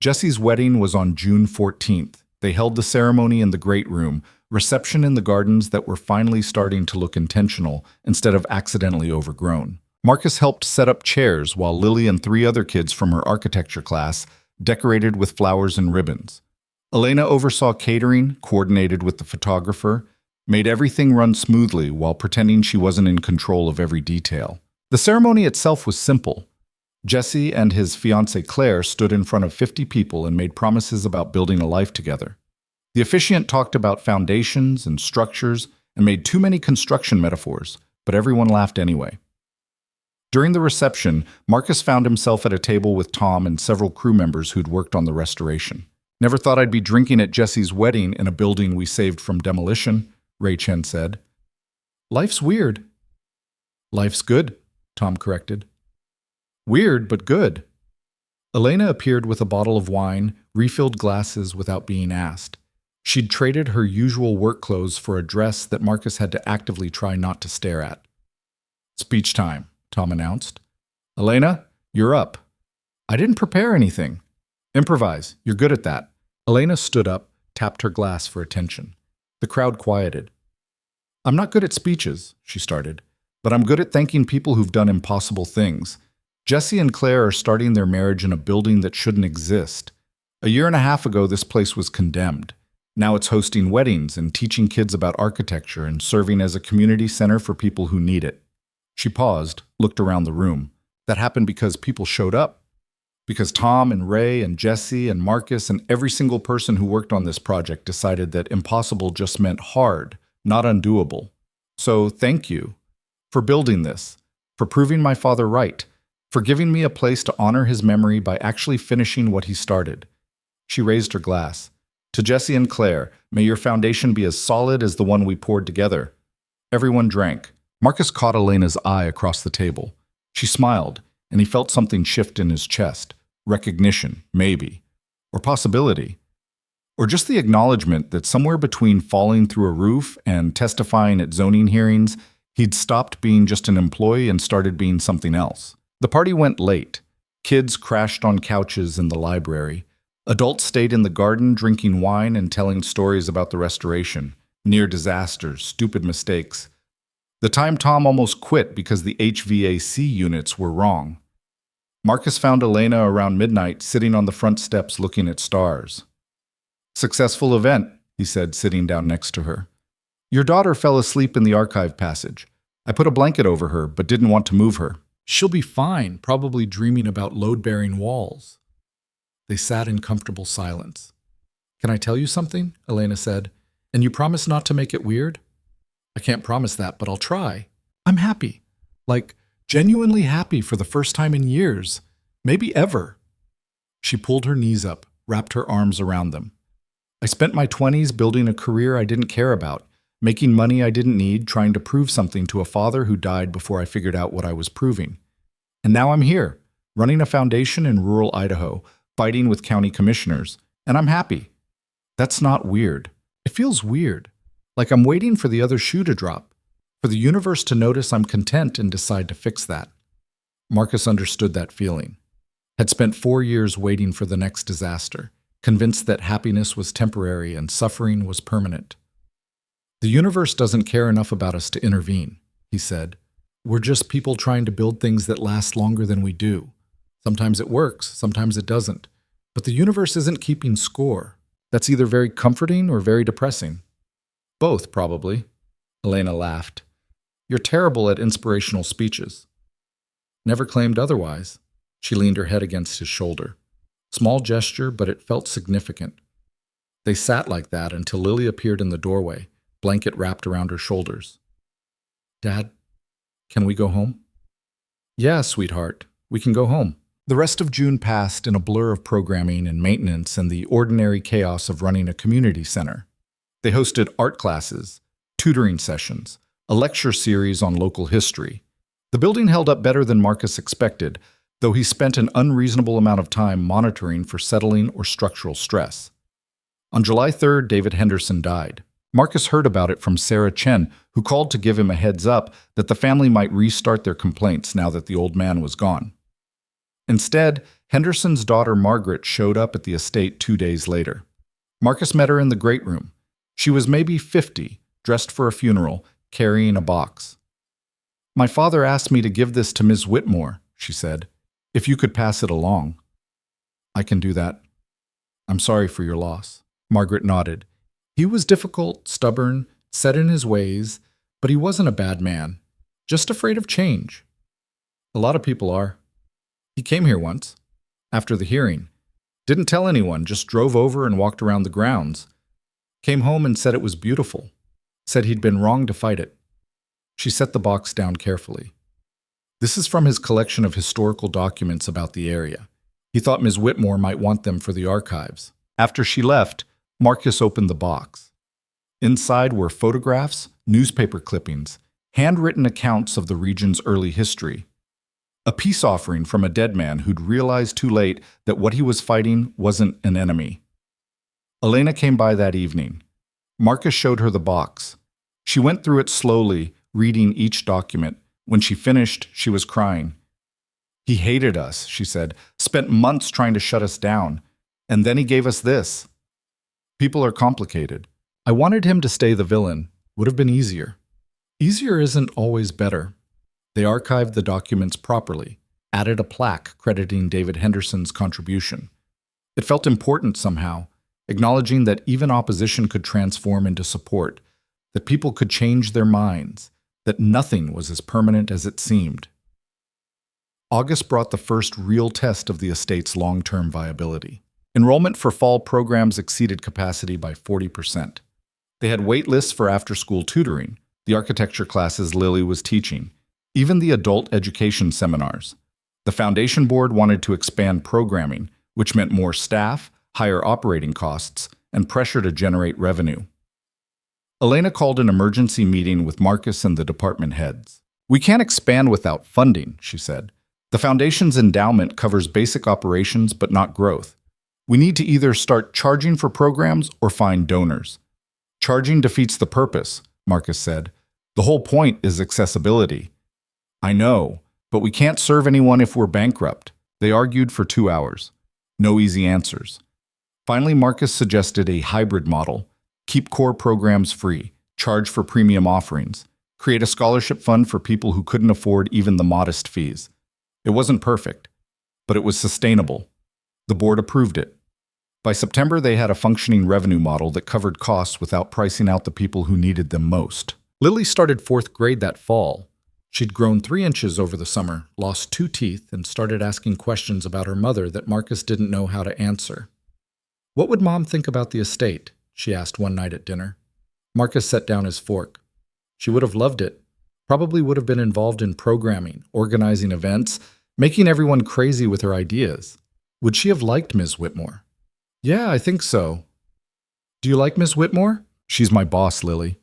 Jesse's wedding was on June 14th. They held the ceremony in the great room, reception in the gardens that were finally starting to look intentional instead of accidentally overgrown. Marcus helped set up chairs while Lily and 3 other kids from her architecture class decorated with flowers and ribbons. Elena oversaw catering, coordinated with the photographer, made everything run smoothly while pretending she wasn't in control of every detail. The ceremony itself was simple. Jesse and his fiancée Claire stood in front of 50 people and made promises about building a life together. The officiant talked about foundations and structures and made too many construction metaphors, but everyone laughed anyway. During the reception, Marcus found himself at a table with Tom and several crew members who'd worked on the restoration. "Never thought I'd be drinking at Jesse's wedding in a building we saved from demolition," Ray Chen said. "Life's weird." "Life's good," Tom corrected. "Weird, but good." Elena appeared with a bottle of wine, refilled glasses without being asked. She'd traded her usual work clothes for a dress that Marcus had to actively try not to stare at. "Speech time," Tom announced. "Elena, you're up." "I didn't prepare anything." "Improvise. You're good at that." Elena stood up, tapped her glass for attention. The crowd quieted. "I'm not good at speeches," she started, "but I'm good at thanking people who've done impossible things. Jesse and Claire are starting their marriage in a building that shouldn't exist. A year and a half ago, this place was condemned. Now it's hosting weddings and teaching kids about architecture and serving as a community center for people who need it." She paused, looked around the room. That happened because people showed up. Because Tom and Ray and Jesse and Marcus and every single person who worked on this project decided that impossible just meant hard, not undoable. "So thank you for building this, for proving my father right, for giving me a place to honor his memory by actually finishing what he started." She raised her glass. "To Jesse and Claire, may your foundation be as solid as the one we poured together." Everyone drank. Marcus caught Elena's eye across the table. She smiled, and he felt something shift in his chest. Recognition, maybe. Or possibility. Or just the acknowledgement that somewhere between falling through a roof and testifying at zoning hearings, he'd stopped being just an employee and started being something else. The party went late. Kids crashed on couches in the library. Adults stayed in the garden drinking wine and telling stories about the restoration, near disasters, stupid mistakes. The time Tom almost quit because the HVAC units were wrong. Marcus found Elena around midnight sitting on the front steps looking at stars. "Successful event," he said, sitting down next to her. "Your daughter fell asleep in the archive passage. I put a blanket over her, but didn't want to move her. She'll be fine, probably dreaming about load-bearing walls." They sat in comfortable silence. "Can I tell you something?" Elena said. "And you promise not to make it weird?" "I can't promise that, but I'll try. I'm happy. Like, genuinely happy for the first time in years. Maybe ever." She pulled her knees up, wrapped her arms around them. "I spent my 20s building a career I didn't care about, making money I didn't need, trying to prove something to a father who died before I figured out what I was proving. And now I'm here, running a foundation in rural Idaho, fighting with county commissioners, and I'm happy. That's not weird. It feels weird, like I'm waiting for the other shoe to drop, for the universe to notice I'm content and decide to fix that." Marcus understood that feeling. Had spent 4 years waiting for the next disaster, convinced that happiness was temporary and suffering was permanent. The universe doesn't care enough about us to intervene. he said. We're just people trying to build things that last longer than we do. Sometimes it works, sometimes it doesn't. But the universe isn't keeping score. That's either very comforting or very depressing. Both, probably. Elena laughed. You're terrible at inspirational speeches. Never claimed otherwise. She leaned her head against his shoulder. Small gesture, but it felt significant. They sat like that until Lily appeared in the doorway, blanket wrapped around her shoulders. Dad, can we go home? Yeah, sweetheart, we can go home. The rest of June passed in a blur of programming and maintenance and the ordinary chaos of running a community center. They hosted art classes, tutoring sessions, a lecture series on local history. The building held up better than Marcus expected, though he spent an unreasonable amount of time monitoring for settling or structural stress. On July 3rd, David Henderson died. Marcus heard about it from Sarah Chen, who called to give him a heads up that the family might restart their complaints now that the old man was gone. Instead, Henderson's daughter Margaret showed up at the estate 2 days later. Marcus met her in the great room. She was maybe 50, dressed for a funeral, carrying a box. My father asked me to give this to Ms. Whitmore, she said. If you could pass it along. I can do that. I'm sorry for your loss. Margaret nodded. He was difficult, stubborn, set in his ways, but he wasn't a bad man, just afraid of change. A lot of people are. He came here once, after the hearing. Didn't tell anyone, just drove over and walked around the grounds. Came home and said it was beautiful. Said he'd been wrong to fight it. She set the box down carefully. This is from his collection of historical documents about the area. He thought Ms. Whitmore might want them for the archives. After she left, Marcus opened the box. Inside were photographs, newspaper clippings, handwritten accounts of the region's early history. A peace offering from a dead man who'd realized too late that what he was fighting wasn't an enemy. Elena came by that evening. Marcus showed her the box. She went through it slowly, reading each document. When she finished, she was crying. He hated us, she said, spent months trying to shut us down. And then he gave us this. People are complicated. I wanted him to stay the villain. Would have been easier. Easier isn't always better. They archived the documents properly, added a plaque crediting David Henderson's contribution. It felt important somehow, acknowledging that even opposition could transform into support, that people could change their minds, that nothing was as permanent as it seemed. August brought the first real test of the estate's long-term viability. Enrollment for fall programs exceeded capacity by 40%. They had wait lists for after-school tutoring, the architecture classes Lily was teaching, even the adult education seminars. The foundation board wanted to expand programming, which meant more staff, higher operating costs, and pressure to generate revenue. Elena called an emergency meeting with Marcus and the department heads. We can't expand without funding, she said. The foundation's endowment covers basic operations but not growth. We need to either start charging for programs or find donors. Charging defeats the purpose, Marcus said. The whole point is accessibility. I know, but we can't serve anyone if we're bankrupt. They argued for 2 hours. No easy answers. Finally, Marcus suggested a hybrid model. Keep core programs free, charge for premium offerings, create a scholarship fund for people who couldn't afford even the modest fees. It wasn't perfect, but it was sustainable. The board approved it. By September, they had a functioning revenue model that covered costs without pricing out the people who needed them most. Lily started 4th grade that fall. She'd grown 3 inches over the summer, lost 2 teeth, and started asking questions about her mother that Marcus didn't know how to answer. What would Mom think about the estate? She asked one night at dinner. Marcus set down his fork. She would have loved it. Probably would have been involved in programming, organizing events, making everyone crazy with her ideas. Would she have liked Ms. Whitmore? Yeah, I think so. Do you like Ms. Whitmore? She's my boss, Lily.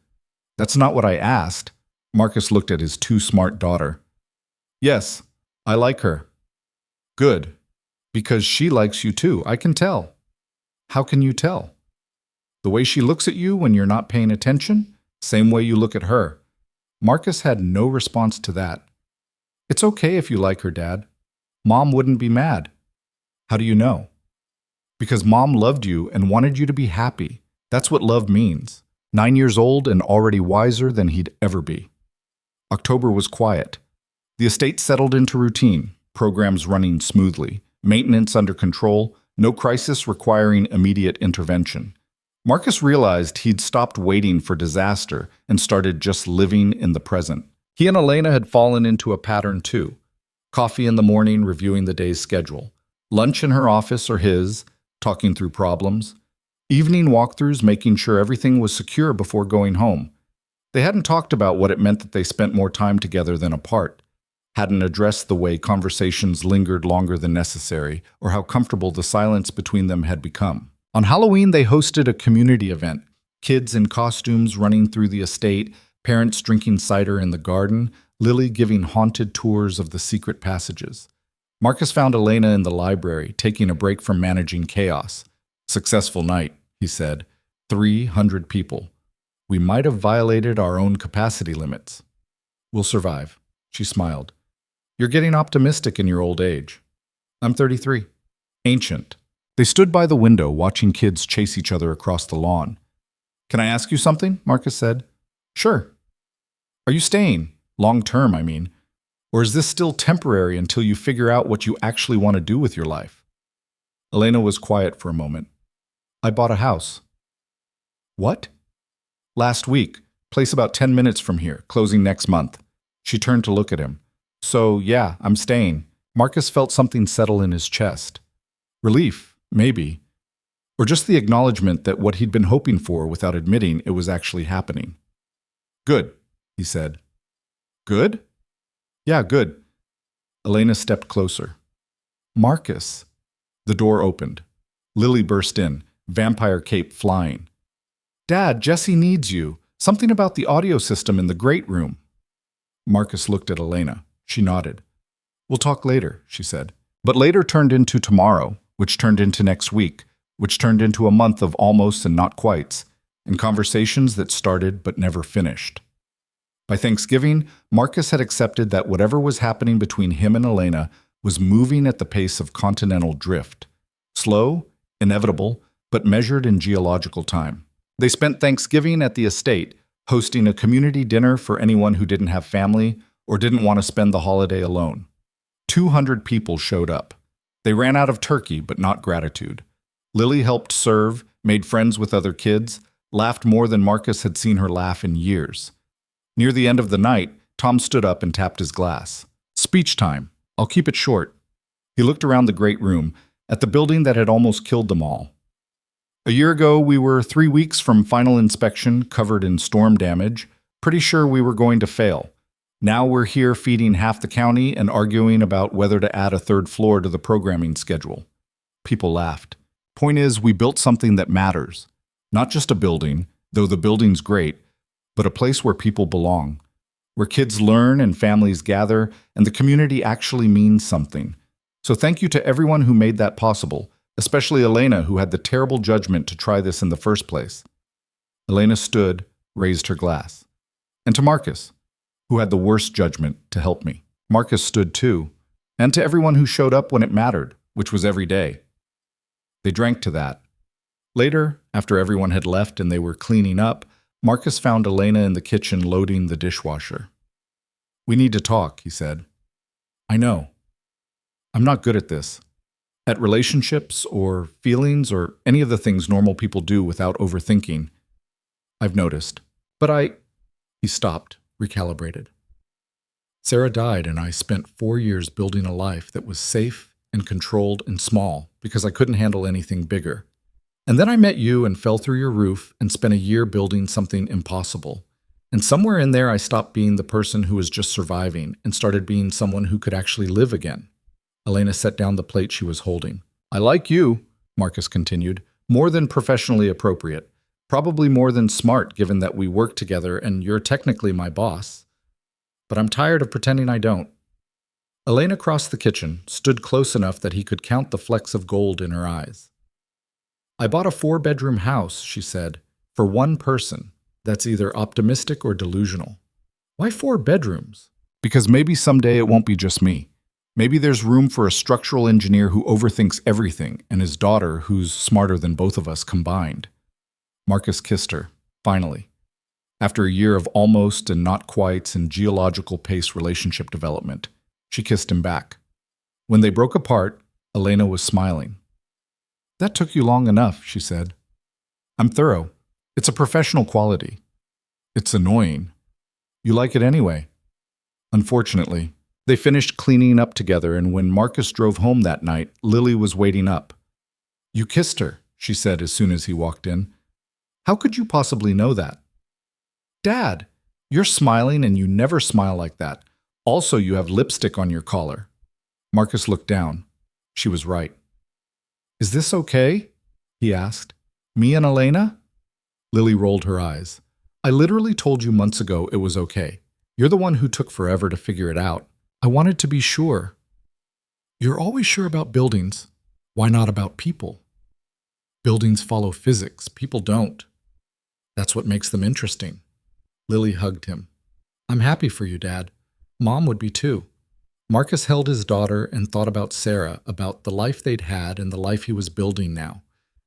That's not what I asked. Marcus looked at his too smart daughter. Yes, I like her. Good. Because she likes you too, I can tell. How can you tell? The way she looks at you when you're not paying attention, same way you look at her. Marcus had no response to that. It's okay if you like her, Dad. Mom wouldn't be mad. How do you know? Because Mom loved you and wanted you to be happy. That's what love means. 9 years old and already wiser than he'd ever be. October was quiet. The estate settled into routine, programs running smoothly, maintenance under control, no crisis requiring immediate intervention. Marcus realized he'd stopped waiting for disaster and started just living in the present. He and Elena had fallen into a pattern too. Coffee in the morning, reviewing the day's schedule. Lunch in her office or his, talking through problems. Evening walkthroughs, making sure everything was secure before going home. They hadn't talked about what it meant that they spent more time together than apart. Hadn't addressed the way conversations lingered longer than necessary, or how comfortable the silence between them had become. On Halloween, they hosted a community event. Kids in costumes running through the estate, parents drinking cider in the garden, Lily giving haunted tours of the secret passages. Marcus found Elena in the library, taking a break from managing chaos. Successful night, he said. 300 people. We might have violated our own capacity limits. We'll survive, she smiled. You're getting optimistic in your old age. I'm 33. Ancient. They stood by the window, watching kids chase each other across the lawn. Can I ask you something? Marcus said. Sure. Are you staying? Long term, I mean. Or is this still temporary until you figure out what you actually want to do with your life? Elena was quiet for a moment. I bought a house. What? Last week. Place about 10 minutes from here, closing next month. She turned to look at him. So, yeah, I'm staying. Marcus felt something settle in his chest. Relief, maybe. Or just the acknowledgement that what he'd been hoping for without admitting it was actually happening. Good, he said. Good? Yeah, good. Elena stepped closer. Marcus. The door opened. Lily burst in, vampire cape flying. Dad, Jessie needs you. Something about the audio system in the great room. Marcus looked at Elena. She nodded. We'll talk later, she said. But later turned into tomorrow, which turned into next week, which turned into a month of almost and not quites, and conversations that started but never finished. By Thanksgiving, Marcus had accepted that whatever was happening between him and Elena was moving at the pace of continental drift. Slow, inevitable, but measured in geological time. They spent Thanksgiving at the estate, hosting a community dinner for anyone who didn't have family or didn't want to spend the holiday alone. 200 people showed up. They ran out of turkey, but not gratitude. Lily helped serve, made friends with other kids, laughed more than Marcus had seen her laugh in years. Near the end of the night, Tom stood up and tapped his glass. Speech time. I'll keep it short. He looked around the great room, at the building that had almost killed them all. A year ago, we were 3 weeks from final inspection, covered in storm damage. Pretty sure we were going to fail. Now we're here feeding half the county and arguing about whether to add a third floor to the programming schedule. People laughed. Point is, we built something that matters. Not just a building, though the building's great, but a place where people belong, where kids learn and families gather, and the community actually means something. So thank you to everyone who made that possible, especially Elena, who had the terrible judgment to try this in the first place. Elena stood, raised her glass. And to Marcus, who had the worst judgment to help me. Marcus stood too, and to everyone who showed up when it mattered, which was every day. They drank to that. Later, after everyone had left and they were cleaning up, Marcus found Elena in the kitchen loading the dishwasher. We need to talk, he said. I know. I'm not good at this. At relationships or feelings or any of the things normal people do without overthinking. I've noticed. But He stopped, recalibrated. Sarah died and I spent 4 years building a life that was safe and controlled and small because I couldn't handle anything bigger. And then I met you and fell through your roof and spent a year building something impossible. And somewhere in there I stopped being the person who was just surviving and started being someone who could actually live again. Elena set down the plate she was holding. I like you, Marcus continued, more than professionally appropriate. Probably more than smart given that we work together and you're technically my boss. But I'm tired of pretending I don't. Elena crossed the kitchen, stood close enough that he could count the flecks of gold in her eyes. I bought a 4-bedroom house, she said, for one person. That's either optimistic or delusional. Why 4 bedrooms? Because maybe someday it won't be just me. Maybe there's room for a structural engineer who overthinks everything and his daughter who's smarter than both of us combined. Marcus kissed her, finally. After a year of almost and not quites and geological pace relationship development, she kissed him back. When they broke apart, Elena was smiling. "That took you long enough," she said. "I'm thorough. It's a professional quality." "It's annoying." "You like it anyway." Unfortunately, they finished cleaning up together, and when Marcus drove home that night, Lily was waiting up. "You kissed her," she said as soon as he walked in. "How could you possibly know that?" "Dad, you're smiling and you never smile like that. Also, you have lipstick on your collar." Marcus looked down. She was right. "Is this okay?" he asked. "Me and Elena?" Lily rolled her eyes. "I literally told you months ago it was okay. You're the one who took forever to figure it out. I wanted to be sure." "You're always sure about buildings. Why not about people?" "Buildings follow physics. People don't. That's what makes them interesting." Lily hugged him. "I'm happy for you, Dad. Mom would be too." Marcus held his daughter and thought about Sarah, about the life they'd had and the life he was building now,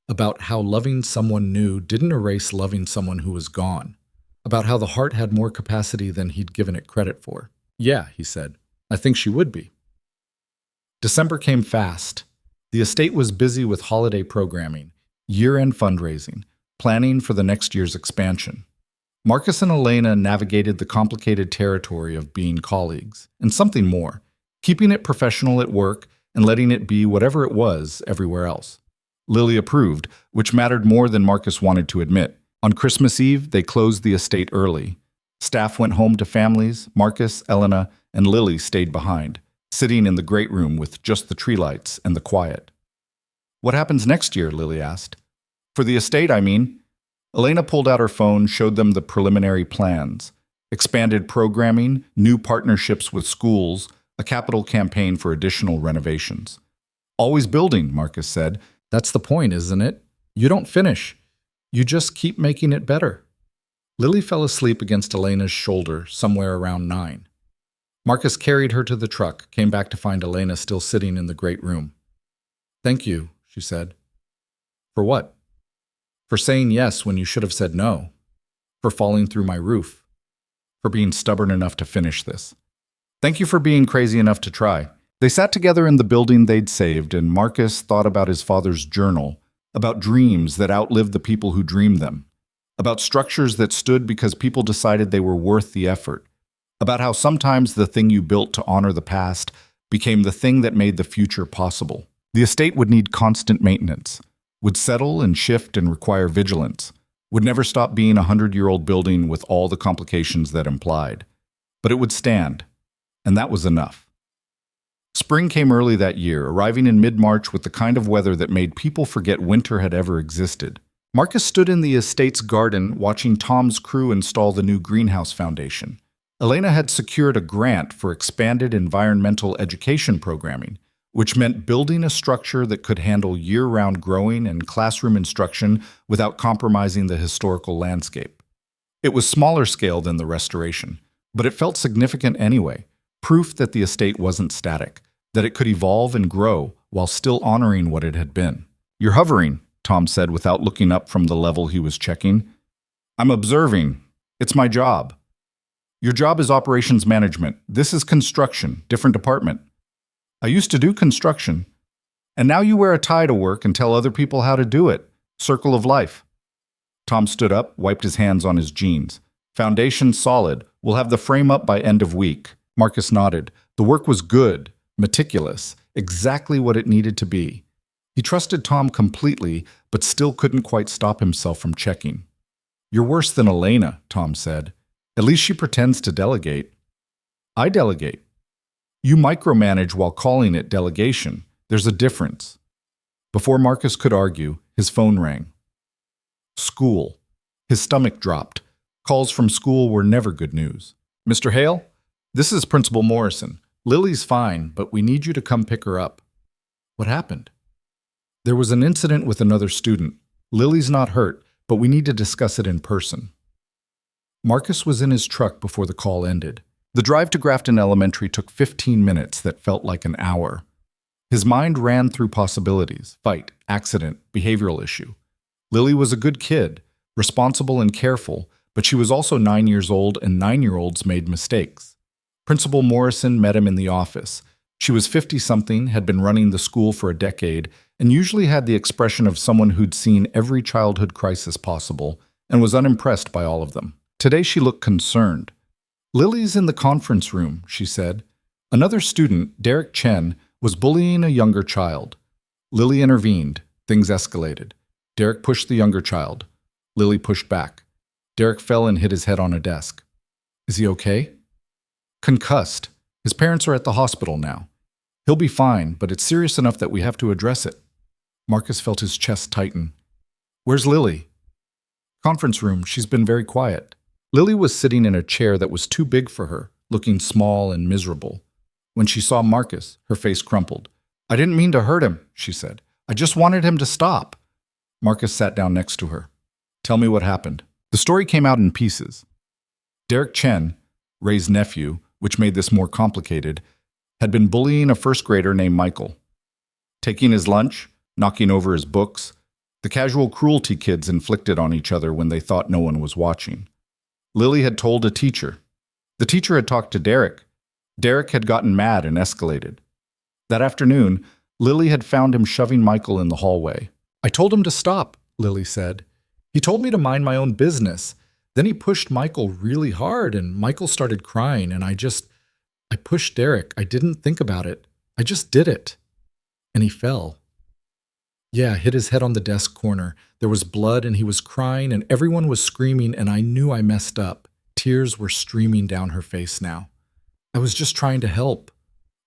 about how loving someone new didn't erase loving someone who was gone, about how the heart had more capacity than he'd given it credit for. "Yeah," he said, "I think she would be." December came fast. The estate was busy with holiday programming, year-end fundraising, planning for the next year's expansion. Marcus and Elena navigated the complicated territory of being colleagues, and something more, keeping it professional at work and letting it be whatever it was everywhere else. Lily approved, which mattered more than Marcus wanted to admit. On Christmas Eve, they closed the estate early. Staff went home to families. Marcus, Elena, and Lily stayed behind, sitting in the great room with just the tree lights and the quiet. "What happens next year?" Lily asked. "For the estate, I mean." Elena pulled out her phone, showed them the preliminary plans. Expanded programming, new partnerships with schools, a capital campaign for additional renovations. "Always building," Marcus said. "That's the point, isn't it? You don't finish. You just keep making it better." Lily fell asleep against Elena's shoulder somewhere around 9. Marcus carried her to the truck, came back to find Elena still sitting in the great room. "Thank you," she said. "For what?" "For saying yes when you should have said no. For falling through my roof. For being stubborn enough to finish this. Thank you for being crazy enough to try." They sat together in the building they'd saved, and Marcus thought about his father's journal, about dreams that outlived the people who dreamed them, about structures that stood because people decided they were worth the effort, about how sometimes the thing you built to honor the past became the thing that made the future possible. The estate would need constant maintenance, would settle and shift and require vigilance, would never stop being a 100-year-old building with all the complications that implied. But it would stand, and that was enough. Spring came early that year, arriving in mid-March with the kind of weather that made people forget winter had ever existed. Marcus stood in the estate's garden watching Tom's crew install the new greenhouse foundation. Elena had secured a grant for expanded environmental education programming, which meant building a structure that could handle year-round growing and classroom instruction without compromising the historical landscape. It was smaller scale than the restoration, but it felt significant anyway, proof that the estate wasn't static, that it could evolve and grow while still honoring what it had been. "You're hovering," Tom said without looking up from the level he was checking. "I'm observing. It's my job." "Your job is operations management. This is construction, different department." "I used to do construction. And now you wear a tie to work and tell other people how to do it. Circle of life." Tom stood up, wiped his hands on his jeans. "Foundation solid. We'll have the frame up by end of week." Marcus nodded. The work was good, meticulous, exactly what it needed to be. He trusted Tom completely, but still couldn't quite stop himself from checking. "You're worse than Elena," Tom said. "At least she pretends to delegate." "I delegate." "You micromanage while calling it delegation. There's a difference." Before Marcus could argue, his phone rang. School. His stomach dropped. Calls from school were never good news. "Mr. Hale? This is Principal Morrison. Lily's fine, but we need you to come pick her up." "What happened?" "There was an incident with another student. Lily's not hurt, but we need to discuss it in person." Marcus was in his truck before the call ended. The drive to Grafton Elementary took 15 minutes that felt like an hour. His mind ran through possibilities: fight, accident, behavioral issue. Lily was a good kid, responsible and careful, But she was also 9 years old, and 9-year-olds made mistakes. Principal Morrison met him in the office. She was 50-something, had been running the school for a decade, and usually had the expression of someone who'd seen every childhood crisis possible and was unimpressed by all of them. Today she looked concerned. "Lily's in the conference room," she said. Another student, Derek Chen, was bullying a younger child. Lily intervened. Things escalated. Derek pushed the younger child. Lily pushed back. Derek fell and hit his head on a desk. "Is he okay?" "Concussed. His parents are at the hospital now. He'll be fine, but it's serious enough that we have to address it." Marcus felt his chest tighten. "Where's Lily?" "Conference room. She's been very quiet." Lily was sitting in a chair that was too big for her, looking small and miserable. When she saw Marcus, her face crumpled. "I didn't mean to hurt him," she said. "I just wanted him to stop." Marcus sat down next to her. "Tell me what happened." The story came out in pieces. Derek Chen, Ray's nephew, which made this more complicated, had been bullying a first grader named Michael. Taking his lunch, knocking over his books, the casual cruelty kids inflicted on each other when they thought no one was watching. Lily had told a teacher. The teacher had talked to Derek. Derek had gotten mad and escalated. That afternoon, Lily had found him shoving Michael in the hallway. "I told him to stop," Lily said. "He told me to mind my own business. Then he pushed Michael really hard, and Michael started crying, and I pushed Derek. I didn't think about it. I just did it. And he fell. Yeah, hit his head on the desk corner. There was blood, and he was crying, and everyone was screaming, and I knew I messed up. Tears were streaming down her face now. I was just trying to help."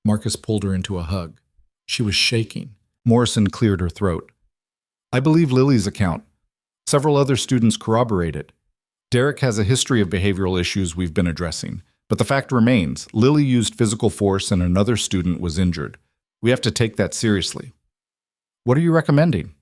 Marcus pulled her into a hug. She was shaking. Morrison cleared her throat. "I believe Lily's account. Several other students corroborate it. Derek has a history of behavioral issues we've been addressing. But the fact remains, Lily used physical force and another student was injured. We have to take that seriously." "What are you recommending?"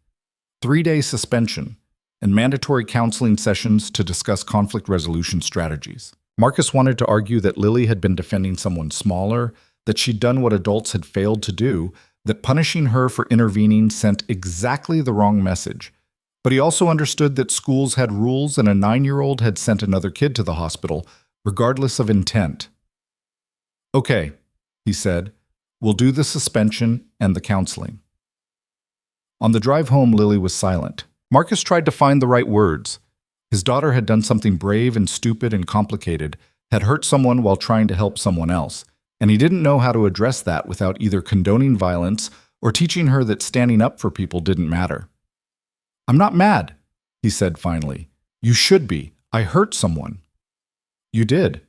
3-day suspension and mandatory counseling sessions to discuss conflict resolution strategies. Marcus wanted to argue that Lily had been defending someone smaller, that she'd done what adults had failed to do, that punishing her for intervening sent exactly the wrong message. But he also understood that schools had rules and a 9-year-old had sent another kid to the hospital, regardless of intent. "Okay," he said, "we'll do the suspension and the counseling." On the drive home, Lily was silent. Marcus tried to find the right words. His daughter had done something brave and stupid and complicated, had hurt someone while trying to help someone else, and he didn't know how to address that without either condoning violence or teaching her that standing up for people didn't matter. "I'm not mad," he said finally. "You should be. I hurt someone." "You did,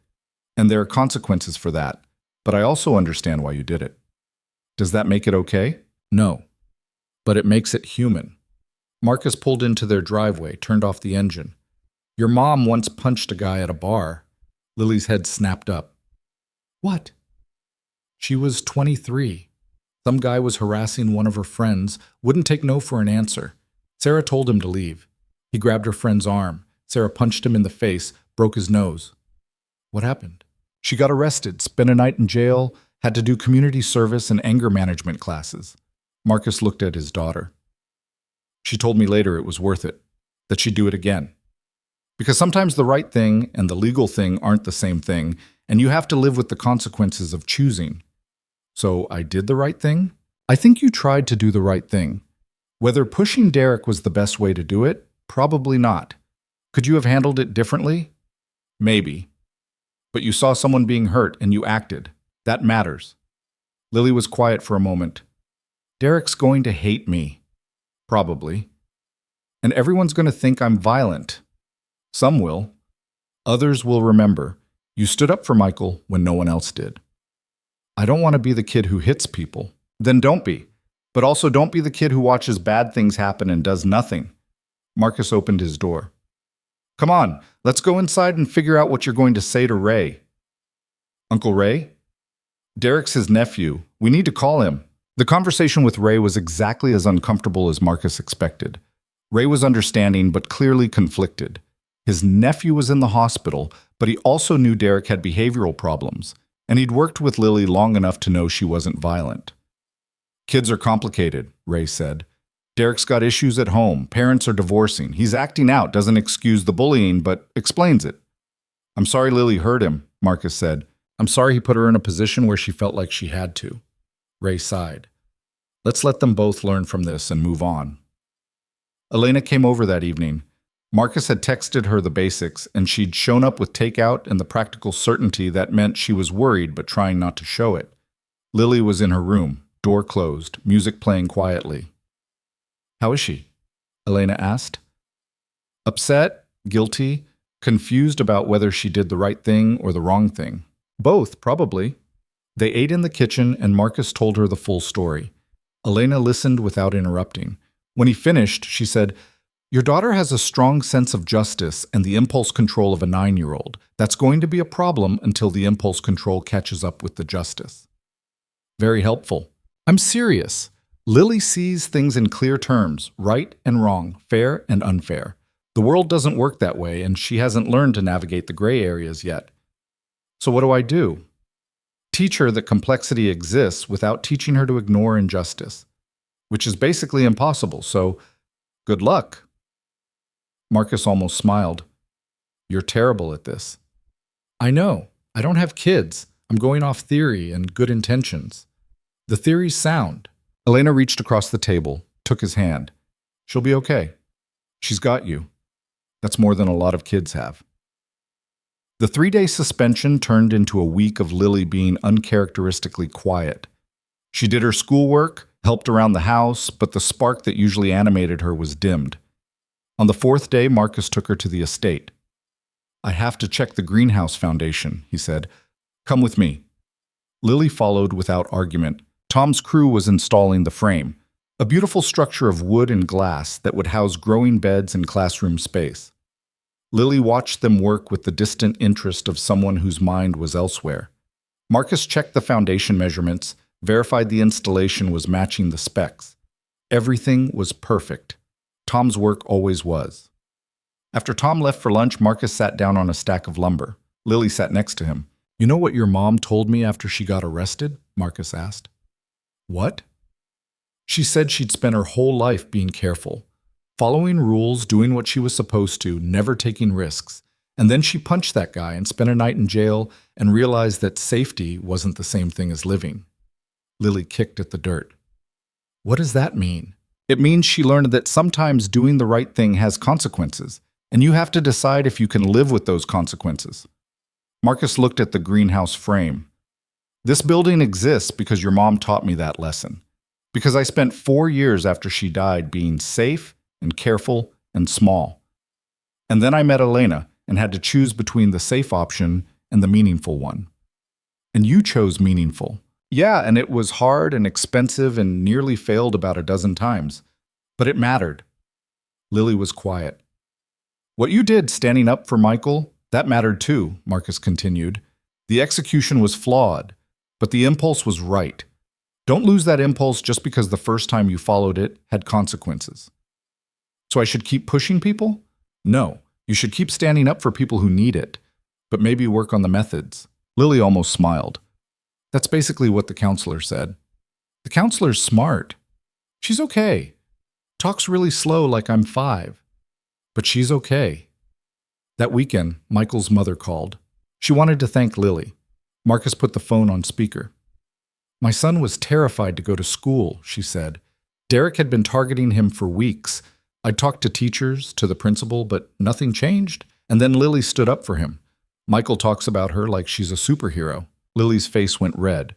and there are consequences for that, but I also understand why you did it." "Does that make it okay?" "No, but it makes it human." Marcus pulled into their driveway, turned off the engine. "Your mom once punched a guy at a bar." Lily's head snapped up. "What?" "She was 23. Some guy was harassing one of her friends, wouldn't take no for an answer. Sarah told him to leave. He grabbed her friend's arm. Sarah punched him in the face, broke his nose." "What happened?" "She got arrested, spent a night in jail, had to do community service and anger management classes." Marcus looked at his daughter. "She told me later it was worth it, that she'd do it again. Because sometimes the right thing and the legal thing aren't the same thing, and you have to live with the consequences of choosing." "So I did the right thing?" "I think you tried to do the right thing. Whether pushing Derek was the best way to do it, probably not. Could you have handled it differently? Maybe. But you saw someone being hurt and you acted. That matters." Lily was quiet for a moment. "Derek's going to hate me. Probably. And everyone's going to think I'm violent. Some will. Others will remember. You stood up for Michael when no one else did." "I don't want to be the kid who hits people." "Then don't be. But also don't be the kid who watches bad things happen and does nothing." Marcus opened his door. "Come on, let's go inside and figure out what you're going to say to Ray." "Uncle Ray?" "Derek's his nephew. We need to call him." The conversation with Ray was exactly as uncomfortable as Marcus expected. Ray was understanding but clearly conflicted. His nephew was in the hospital, but he also knew Derek had behavioral problems, and he'd worked with Lily long enough to know she wasn't violent. "Kids are complicated," Ray said. Derek's got issues at home. Parents are divorcing. He's acting out, doesn't excuse the bullying, but explains it. I'm sorry Lily hurt him, Marcus said. I'm sorry he put her in a position where she felt like she had to. Ray sighed. Let's let them both learn from this and move on. Elena came over that evening. Marcus had texted her the basics, and she'd shown up with takeout and the practical certainty that meant she was worried but trying not to show it. Lily was in her room, door closed, music playing quietly. How is she? Elena asked. Upset, guilty, confused about whether she did the right thing or the wrong thing. Both, probably. They ate in the kitchen, and Marcus told her the full story. Elena listened without interrupting. When he finished, she said, Your daughter has a strong sense of justice and the impulse control of a 9-year-old. That's going to be a problem until the impulse control catches up with the justice. Very helpful. I'm serious. Lily sees things in clear terms, right and wrong, fair and unfair. The world doesn't work that way, and she hasn't learned to navigate the gray areas yet. So what do I do? Teach her that complexity exists without teaching her to ignore injustice, which is basically impossible, so good luck. Marcus almost smiled. You're terrible at this. I know. I don't have kids. I'm going off theory and good intentions. The theory's sound. Elena reached across the table, took his hand. She'll be okay. She's got you. That's more than a lot of kids have. The 3-day suspension turned into a week of Lily being uncharacteristically quiet. She did her schoolwork, helped around the house, but the spark that usually animated her was dimmed. On the 4th day, Marcus took her to the estate. I have to check the greenhouse foundation, he said. Come with me. Lily followed without argument. Tom's crew was installing the frame, a beautiful structure of wood and glass that would house growing beds and classroom space. Lily watched them work with the distant interest of someone whose mind was elsewhere. Marcus checked the foundation measurements, verified the installation was matching the specs. Everything was perfect. Tom's work always was. After Tom left for lunch, Marcus sat down on a stack of lumber. Lily sat next to him. You know what your mom told me after she got arrested? Marcus asked. What? She said she'd spent her whole life being careful, following rules, doing what she was supposed to, never taking risks. And then she punched that guy and spent a night in jail and realized that safety wasn't the same thing as living. Lily kicked at the dirt. What does that mean? It means she learned that sometimes doing the right thing has consequences, and you have to decide if you can live with those consequences. Marcus looked at the greenhouse frame. This building exists because your mom taught me that lesson. Because I spent 4 years after she died being safe and careful and small. And then I met Elena and had to choose between the safe option and the meaningful one. And you chose meaningful. Yeah, and it was hard and expensive and nearly failed about a dozen times. But it mattered. Lily was quiet. What you did standing up for Michael, that mattered too, Marcus continued. The execution was flawed, but the impulse was right. Don't lose that impulse just because the first time you followed it had consequences. So I should keep pushing people? No, you should keep standing up for people who need it, but maybe work on the methods. Lily almost smiled. That's basically what the counselor said. The counselor's smart. She's okay. Talks really slow like I'm 5. But she's okay. That weekend, Michael's mother called. She wanted to thank Lily. Marcus put the phone on speaker. My son was terrified to go to school, she said. Derek had been targeting him for weeks. I'd talked to teachers, to the principal, but nothing changed. And then Lily stood up for him. Michael talks about her like she's a superhero. Lily's face went red.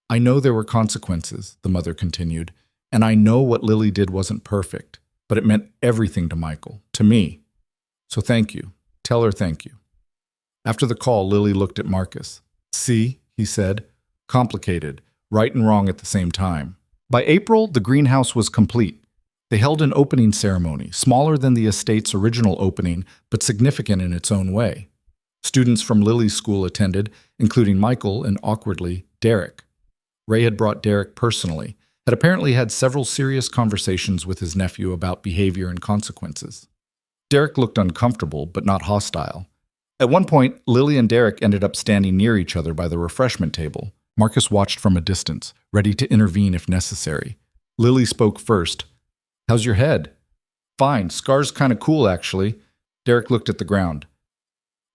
I know there were consequences, the mother continued, and I know what Lily did wasn't perfect, but it meant everything to Michael, to me. So thank you. Tell her thank you. After the call, Lily looked at Marcus. See, he said, complicated, right and wrong at the same time. By April, the greenhouse was complete. They held an opening ceremony, smaller than the estate's original opening, but significant in its own way. Students from Lily's school attended, including Michael and, awkwardly, Derek. Ray had brought Derek personally, had apparently had several serious conversations with his nephew about behavior and consequences. Derek looked uncomfortable, but not hostile. At one point, Lily and Derek ended up standing near each other by the refreshment table. Marcus watched from a distance, ready to intervene if necessary. Lily spoke first. How's your head? Fine. Scar's kind of cool, actually. Derek looked at the ground.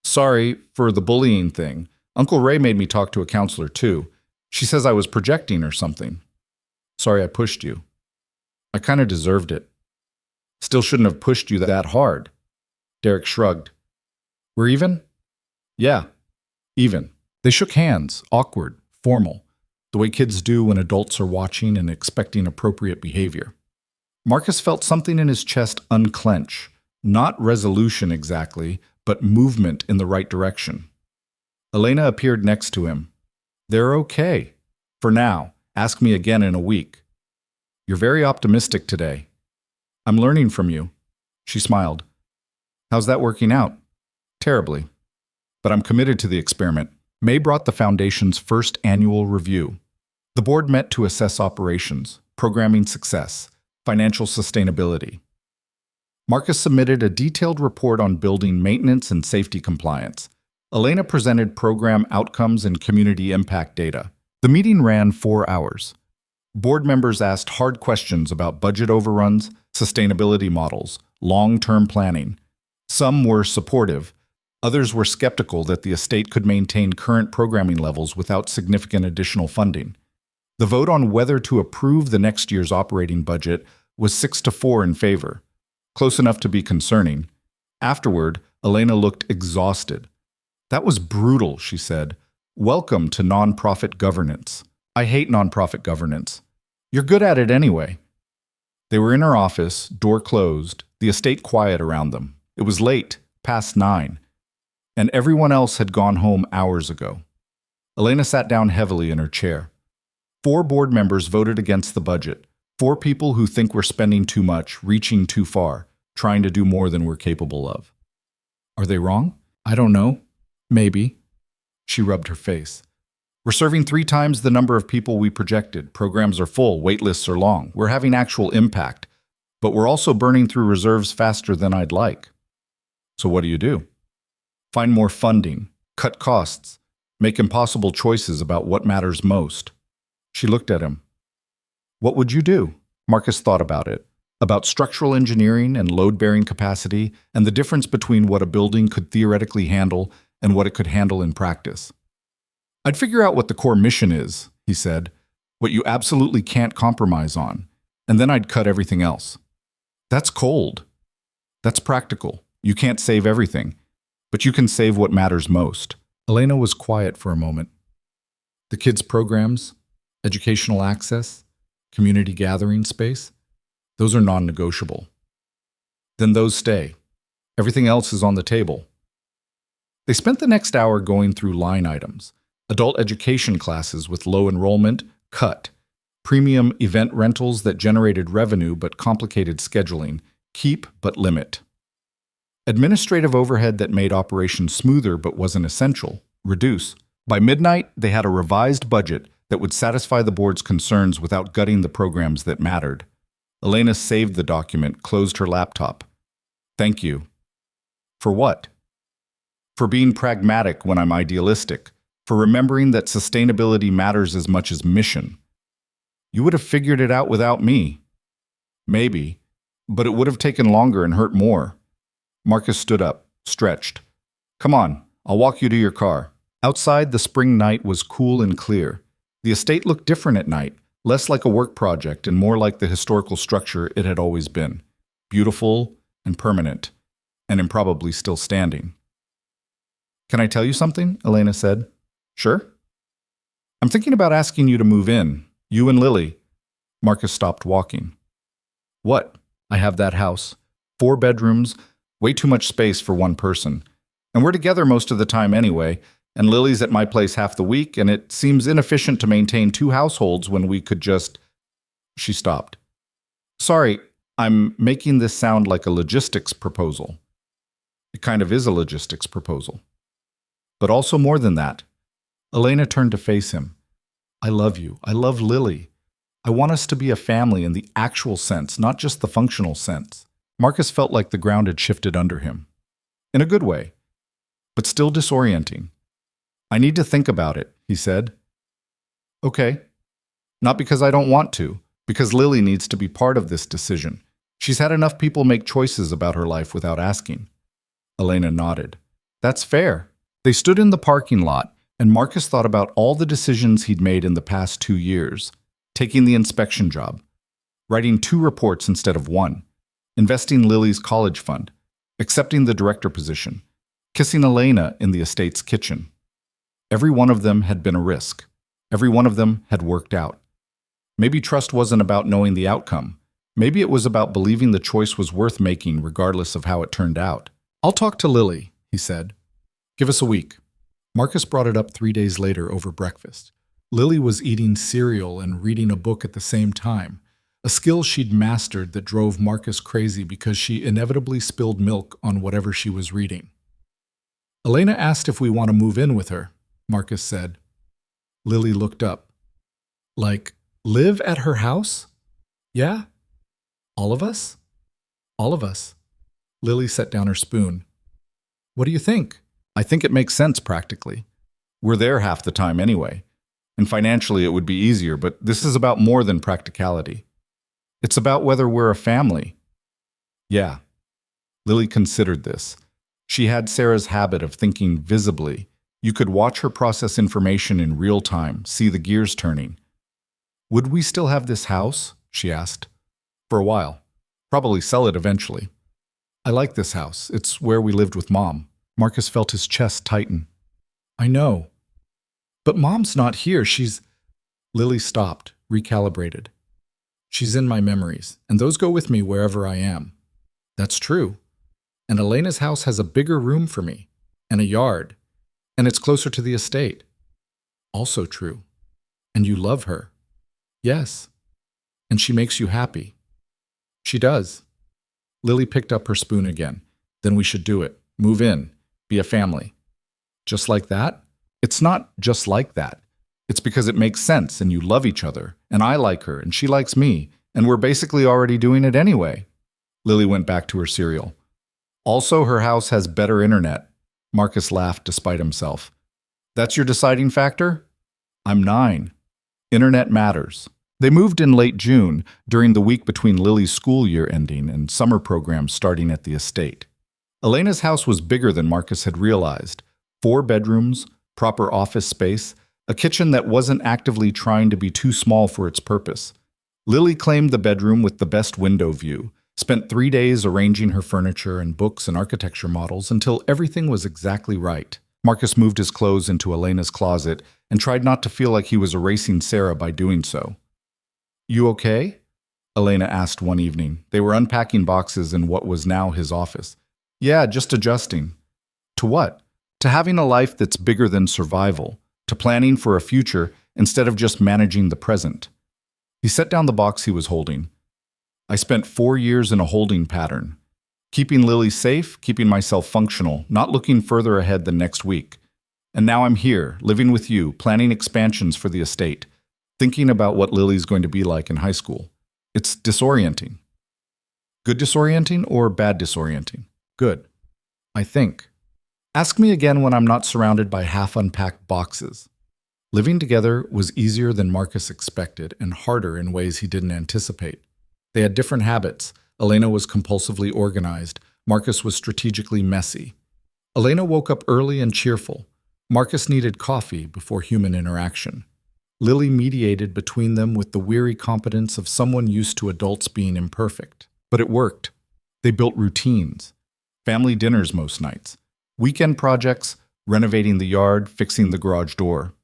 Sorry for the bullying thing. Uncle Ray made me talk to a counselor, too. She says I was projecting or something. Sorry I pushed you. I kind of deserved it. Still shouldn't have pushed you that hard. Derek shrugged. We're even? Yeah, even. They shook hands, awkward, formal, the way kids do when adults are watching and expecting appropriate behavior. Marcus felt something in his chest unclench, not resolution exactly, but movement in the right direction. Elena appeared next to him. They're okay. For now. Ask me again in a week. You're very optimistic today. I'm learning from you. She smiled. How's that working out? Terribly. But I'm committed to the experiment. May brought the Foundation's first annual review. The board met to assess operations, programming success, financial sustainability. Marcus submitted a detailed report on building maintenance and safety compliance. Elena presented program outcomes and community impact data. The meeting ran 4 hours. Board members asked hard questions about budget overruns, sustainability models, long-term planning. Some were supportive. Others were skeptical that the estate could maintain current programming levels without significant additional funding. The vote on whether to approve the next year's operating budget was 6-4 in favor, close enough to be concerning. Afterward, Elena looked exhausted. That was brutal, she said. Welcome to nonprofit governance. I hate nonprofit governance. You're good at it anyway. They were in her office, door closed, the estate quiet around them. It was late, past 9, and everyone else had gone home hours ago. Elena sat down heavily in her chair. 4 board members voted against the budget. 4 people who think we're spending too much, reaching too far, trying to do more than we're capable of. Are they wrong? I don't know. Maybe. She rubbed her face. We're serving 3 times the number of people we projected. Programs are full, wait lists are long. We're having actual impact, but we're also burning through reserves faster than I'd like. So what do? Find more funding, cut costs, make impossible choices about what matters most. She looked at him. What would you do? Marcus thought about it, about structural engineering and load-bearing capacity and the difference between what a building could theoretically handle and what it could handle in practice. I'd figure out what the core mission is, he said, what you absolutely can't compromise on, and then I'd cut everything else. That's cold. That's practical. You can't save everything, but you can save what matters most. Elena was quiet for a moment. The kids' programs, educational access, community gathering space, those are non-negotiable. Then those stay. Everything else is on the table. They spent the next hour going through line items. Adult education classes with low enrollment, cut. Premium event rentals that generated revenue but complicated scheduling, keep but limit. Administrative overhead that made operations smoother but wasn't essential, reduce. By midnight, they had a revised budget that would satisfy the board's concerns without gutting the programs that mattered. Elena saved the document, closed her laptop. Thank you. For what? For being pragmatic when I'm idealistic, for remembering that sustainability matters as much as mission. You would have figured it out without me. Maybe, but it would have taken longer and hurt more. Marcus stood up, stretched. Come on, I'll walk you to your car. Outside, the spring night was cool and clear. The estate looked different at night, less like a work project and more like the historical structure it had always been. Beautiful and permanent, and improbably still standing. Can I tell you something? Elena said. Sure. I'm thinking about asking you to move in, you and Lily. Marcus stopped walking. What? I have that house. 4 bedrooms, way too much space for one person. And we're together most of the time anyway, and Lily's at my place half the week, and it seems inefficient to maintain 2 households when we could just... She stopped. Sorry, I'm making this sound like a logistics proposal. It kind of is a logistics proposal. But also more than that. Elena turned to face him. I love you. I love Lily. I want us to be a family in the actual sense, not just the functional sense. Marcus felt like the ground had shifted under him. In a good way, but still disorienting. I need to think about it, he said. Okay. Not because I don't want to, because Lily needs to be part of this decision. She's had enough people make choices about her life without asking. Elena nodded. That's fair. They stood in the parking lot, and Marcus thought about all the decisions he'd made in the past 2 years. Taking the inspection job, writing 2 reports instead of 1, investing Lily's college fund, accepting the director position, kissing Elena in the estate's kitchen. Every one of them had been a risk. Every one of them had worked out. Maybe trust wasn't about knowing the outcome. Maybe it was about believing the choice was worth making regardless of how it turned out. I'll talk to Lily, he said. Give us a week. Marcus brought it up 3 days later over breakfast. Lily was eating cereal and reading a book at the same time, a skill she'd mastered that drove Marcus crazy because she inevitably spilled milk on whatever she was reading. Elena asked if we want to move in with her, Marcus said. Lily looked up. Like, live at her house? Yeah? All of us? All of us. Lily set down her spoon. What do you think? I think it makes sense practically. We're there half the time anyway. And financially it would be easier, but this is about more than practicality. It's about whether we're a family. Yeah. Lily considered this. She had Sarah's habit of thinking visibly. You could watch her process information in real time, see the gears turning. Would we still have this house? She asked. For a while. Probably sell it eventually. I like this house. It's where we lived with Mom. Marcus felt his chest tighten. I know. But Mom's not here. Lily stopped, recalibrated. She's in my memories, and those go with me wherever I am. That's true. And Elena's house has a bigger room for me, and a yard, and it's closer to the estate. Also true. And you love her. Yes. And she makes you happy. She does. Lily picked up her spoon again. Then we should do it. Move in. Be a family. Just like that? It's not just like that. It's because it makes sense and you love each other, and I like her and she likes me, and we're basically already doing it anyway. Lily went back to her cereal. Also, her house has better internet. Marcus laughed despite himself. That's your deciding factor? I'm 9. Internet matters. They moved in late June, during the week between Lily's school year ending and summer programs starting at the estate. Elena's house was bigger than Marcus had realized. 4 bedrooms, proper office space, a kitchen that wasn't actively trying to be too small for its purpose. Lily claimed the bedroom with the best window view, spent 3 days arranging her furniture and books and architecture models until everything was exactly right. Marcus moved his clothes into Elena's closet and tried not to feel like he was erasing Sarah by doing so. You okay? Elena asked one evening. They were unpacking boxes in what was now his office. Yeah, just adjusting. To what? To having a life that's bigger than survival, to planning for a future instead of just managing the present. He set down the box he was holding. I spent 4 years in a holding pattern, keeping Lily safe, keeping myself functional, not looking further ahead than next week. And now I'm here, living with you, planning expansions for the estate, thinking about what Lily's going to be like in high school. It's disorienting. Good disorienting or bad disorienting? Good. I think. Ask me again when I'm not surrounded by half-unpacked boxes. Living together was easier than Marcus expected and harder in ways he didn't anticipate. They had different habits. Elena was compulsively organized. Marcus was strategically messy. Elena woke up early and cheerful. Marcus needed coffee before human interaction. Lily mediated between them with the weary competence of someone used to adults being imperfect. But it worked. They built routines. Family dinners most nights. Weekend projects, renovating the yard, fixing the garage door.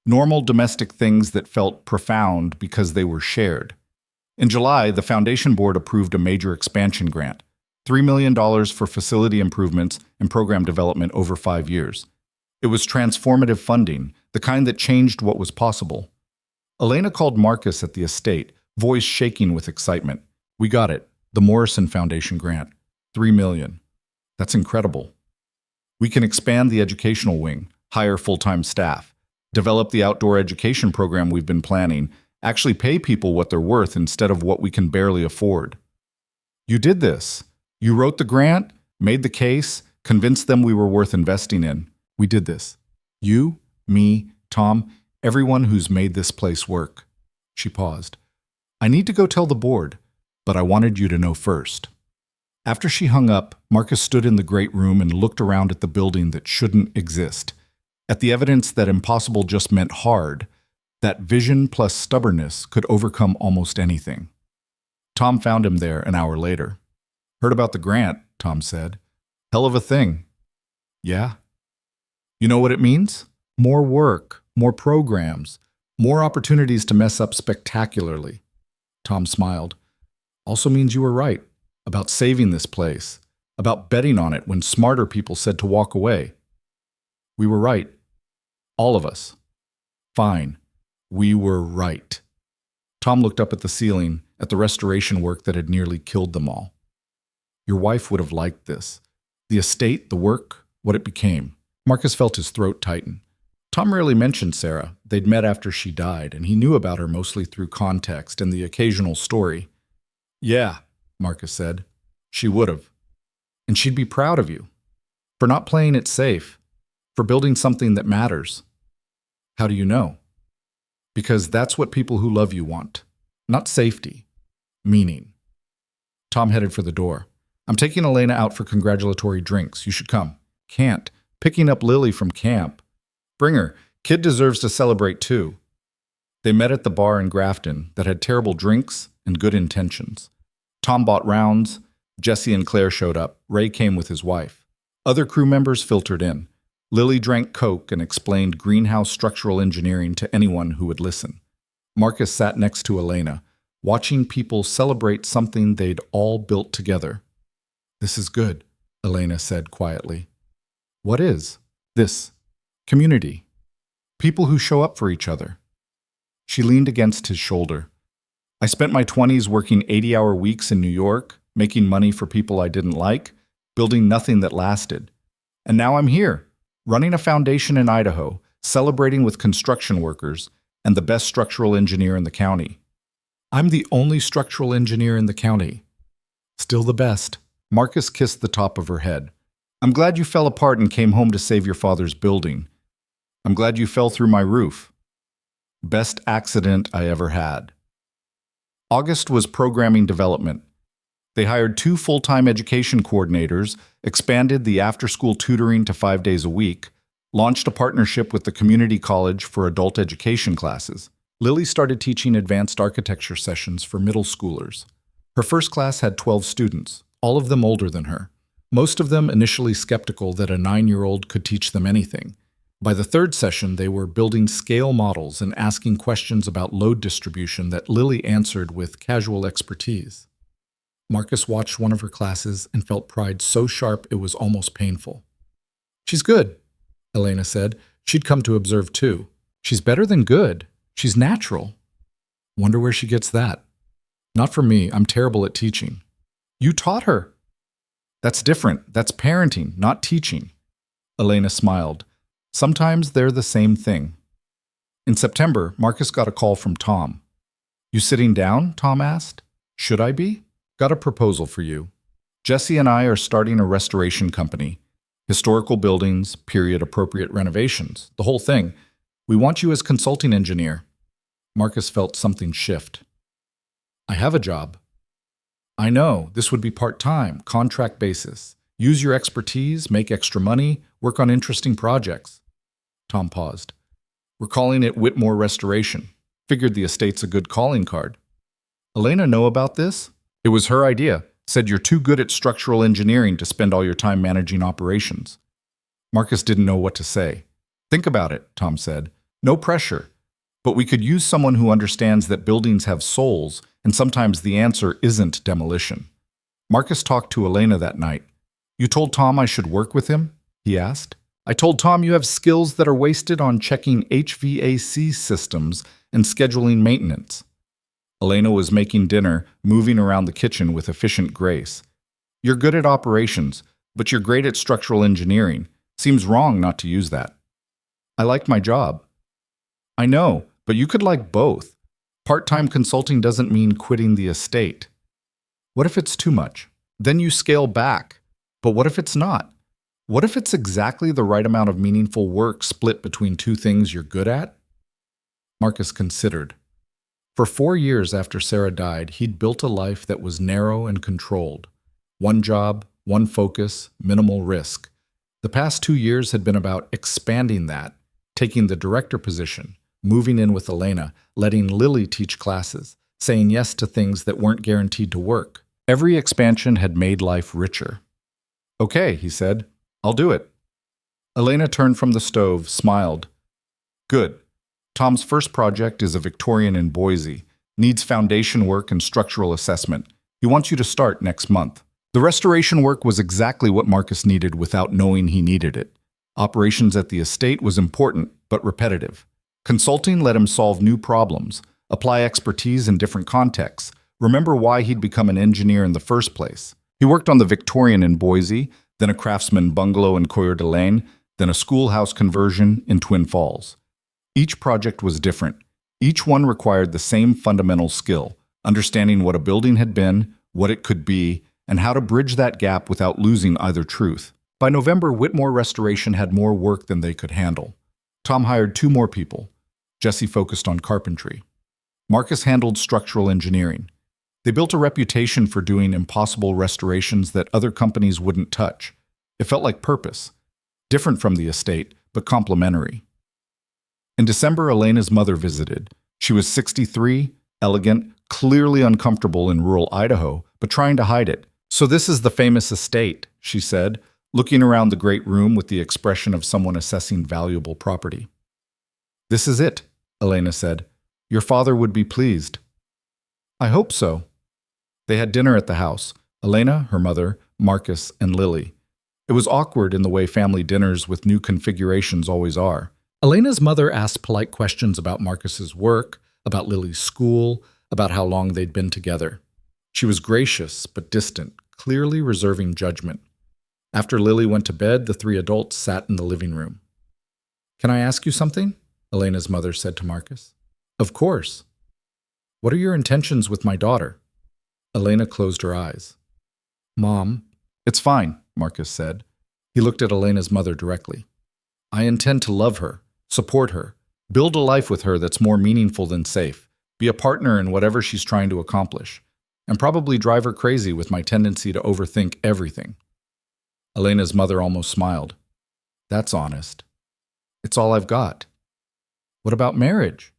Normal domestic things that felt profound because they were shared. In July, the Foundation Board approved a major expansion grant, $3 million for facility improvements and program development over 5 years. It was transformative funding, the kind that changed what was possible. Elena called Marcus at the estate, voice shaking with excitement. We got it, the Morrison Foundation grant, $3 million. That's incredible. We can expand the educational wing, hire full-time staff, develop the outdoor education program we've been planning, actually pay people what they're worth instead of what we can barely afford. You did this. You wrote the grant, made the case, convinced them we were worth investing in. We did this. You, me, Tom, everyone who's made this place work. She paused. I need to go tell the board. but I wanted you to know first." After she hung up, Marcus stood in the great room and looked around at the building that shouldn't exist, at the evidence that impossible just meant hard, that vision plus stubbornness could overcome almost anything. Tom found him there an hour later. "Heard about the grant," Tom said. "Hell of a thing." "Yeah." "You know what it means? More work, more programs, more opportunities to mess up spectacularly." Tom smiled. "Also means you were right about saving this place, about betting on it when smarter people said to walk away." "We were right. All of us." "Fine. We were right." Tom looked up at the ceiling, at the restoration work that had nearly killed them all. "Your wife would have liked this. The estate, the work, what it became." Marcus felt his throat tighten. Tom rarely mentioned Sarah. They'd met after she died, and he knew about her mostly through context and the occasional story. "Yeah," Marcus said. "She would have. And she'd be proud of you. For not playing it safe. For building something that matters." "How do you know?" "Because that's what people who love you want. Not safety. Meaning." Tom headed for the door. "I'm taking Elena out for congratulatory drinks. You should come." "Can't. Picking up Lily from camp." "Bring her. Kid deserves to celebrate too." They met at the bar in Grafton that had terrible drinks and good intentions. Tom bought rounds. Jesse and Claire showed up. Ray came with his wife. Other crew members filtered in. Lily drank Coke and explained greenhouse structural engineering to anyone who would listen. Marcus sat next to Elena, watching people celebrate something they'd all built together. "This is good," Elena said quietly. "What is?" "This. Community. People who show up for each other." She leaned against his shoulder. "I spent my 20s working 80-hour weeks in New York, making money for people I didn't like, building nothing that lasted. And now I'm here, running a foundation in Idaho, celebrating with construction workers, and the best structural engineer in the county. I'm the only structural engineer in the county. Still the best." Marcus kissed the top of her head. "I'm glad you fell apart and came home to save your father's building. I'm glad you fell through my roof. Best accident I ever had." August was programming development. They hired 2 full-time education coordinators, expanded the after-school tutoring to 5 days a week, launched a partnership with the community college for adult education classes. Lily started teaching advanced architecture sessions for middle schoolers. Her first class had 12 students, all of them older than her. Most of them initially skeptical that a 9-year-old could teach them anything. By the 3rd session, they were building scale models and asking questions about load distribution that Lily answered with casual expertise. Marcus watched one of her classes and felt pride so sharp it was almost painful. "She's good," Elena said. She'd come to observe too. "She's better than good. She's natural." "Wonder where she gets that." "Not for me. I'm terrible at teaching." "You taught her." "That's different. That's parenting, not teaching." Elena smiled. "Sometimes they're the same thing." In September, Marcus got a call from Tom. "You sitting down?" Tom asked. "Should I be?" "Got a proposal for you. Jesse and I are starting a restoration company. Historical buildings, period-appropriate renovations, the whole thing. We want you as consulting engineer." Marcus felt something shift. "I have a job." "I know. This would be part-time, contract basis. Use your expertise, make extra money, work on interesting projects." Tom paused. "We're calling it Whitmore Restoration. Figured the estate's a good calling card." "Elena know about this?" "It was her idea. Said you're too good at structural engineering to spend all your time managing operations." Marcus didn't know what to say. "Think about it," Tom said. "No pressure. But we could use someone who understands that buildings have souls, and sometimes the answer isn't demolition." Marcus talked to Elena that night. "You told Tom I should work with him?" he asked. "I told Tom you have skills that are wasted on checking HVAC systems and scheduling maintenance." Elena was making dinner, moving around the kitchen with efficient grace. "You're good at operations, but you're great at structural engineering. Seems wrong not to use that." "I like my job." "I know, but you could like both. Part-time consulting doesn't mean quitting the estate." "What if it's too much? Then you scale back. But what if it's not? What if it's exactly the right amount of meaningful work split between 2 things you're good at?" Marcus considered. For 4 years after Sarah died, he'd built a life that was narrow and controlled. One job, one focus, minimal risk. The past 2 years had been about expanding that, taking the director position, moving in with Elena, letting Lily teach classes, saying yes to things that weren't guaranteed to work. Every expansion had made life richer. "Okay," he said, "I'll do it." Elena turned from the stove, smiled. "Good. Tom's first project is a Victorian in Boise. Needs foundation work and structural assessment. He wants you to start next month." The restoration work was exactly what Marcus needed without knowing he needed it. Operations at the estate was important, but repetitive. Consulting let him solve new problems, apply expertise in different contexts, remember why he'd become an engineer in the first place. He worked on the Victorian in Boise, then a craftsman bungalow in Coeur d'Alene, then a schoolhouse conversion in Twin Falls. Each project was different. Each one required the same fundamental skill, understanding what a building had been, what it could be, and how to bridge that gap without losing either truth. By November, Whitmore Restoration had more work than they could handle. Tom hired 2 more people. Jesse focused on carpentry. Marcus handled structural engineering. They built a reputation for doing impossible restorations that other companies wouldn't touch. It felt like purpose, different from the estate, but complementary. In December, Elena's mother visited. She was 63, elegant, clearly uncomfortable in rural Idaho, but trying to hide it. "So this is the famous estate," she said, looking around the great room with the expression of someone assessing valuable property. "This is it," Elena said. "Your father would be pleased." "I hope so." They had dinner at the house. Elena, her mother, Marcus, and Lily. It was awkward in the way family dinners with new configurations always are. Elena's mother asked polite questions about Marcus's work, about Lily's school, about how long they'd been together. She was gracious but distant, clearly reserving judgment. After Lily went to bed, the 3 adults sat in the living room. "Can I ask you something?" Elena's mother said to Marcus. "Of course." "What are your intentions with my daughter?" Elena closed her eyes. "Mom." "It's fine," Marcus said. He looked at Elena's mother directly. "I intend to love her, support her, build a life with her that's more meaningful than safe, be a partner in whatever she's trying to accomplish, and probably drive her crazy with my tendency to overthink everything." Elena's mother almost smiled. "That's honest. It's all I've got." "What about marriage?"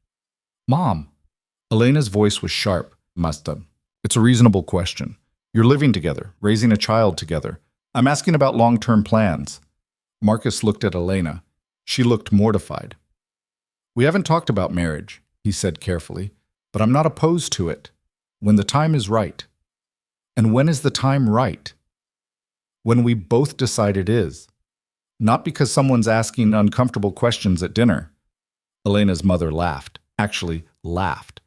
"Mom." Elena's voice was sharp. "Must've. It's a reasonable question. You're living together, raising a child together. I'm asking about long-term plans." Marcus looked at Elena. She looked mortified. "We haven't talked about marriage," he said carefully, "but I'm not opposed to it. When the time is right." "And when is the time right?" "When we both decide it is. Not because someone's asking uncomfortable questions at dinner." Elena's mother laughed. Actually, laughed.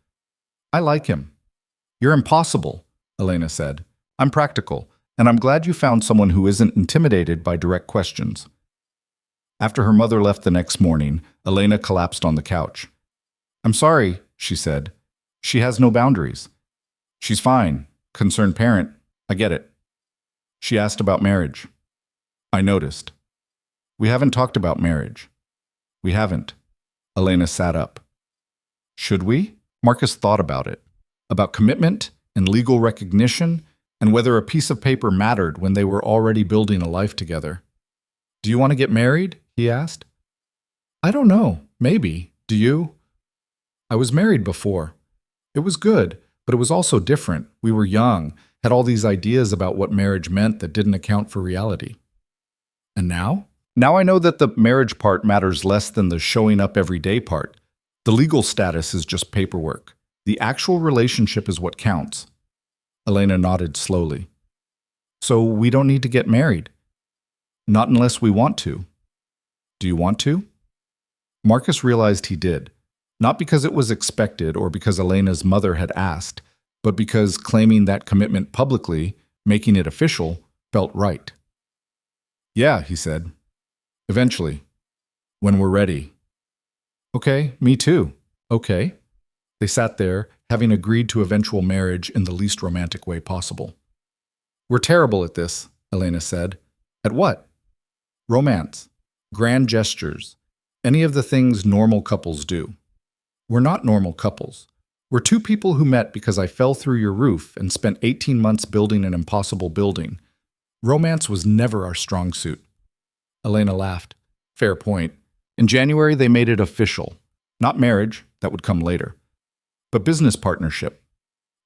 "I like him." "You're impossible," Elena said. "I'm practical, and I'm glad you found someone who isn't intimidated by direct questions." After her mother left the next morning, Elena collapsed on the couch. "I'm sorry," she said. "She has no boundaries." "She's fine. Concerned parent. I get it." She asked about marriage. "I noticed." "We haven't talked about marriage." "We haven't." Elena sat up. "Should we?" Marcus thought about it. About commitment and legal recognition, and whether a piece of paper mattered when they were already building a life together. "Do you want to get married?" he asked. "I don't know. Maybe. Do you?" "I was married before. It was good, but it was also different. We were young, had all these ideas about what marriage meant that didn't account for reality." "And now?" "Now I know that the marriage part matters less than the showing up every day part. The legal status is just paperwork. The actual relationship is what counts." Elena nodded slowly. "So we don't need to get married?" "Not unless we want to." "Do you want to?" Marcus realized he did, not because it was expected or because Elena's mother had asked, but because claiming that commitment publicly, making it official, felt right. "Yeah," he said. "Eventually. When we're ready." "Okay, me too." "Okay." They sat there, having agreed to eventual marriage in the least romantic way possible. "We're terrible at this," Elena said. "At what?" "Romance. Grand gestures. Any of the things normal couples do." "We're not normal couples. We're two people who met because I fell through your roof and spent 18 months building an impossible building. Romance was never our strong suit. Elena laughed. Fair point. In January, they made it official. Not marriage, that would come later, but business partnership.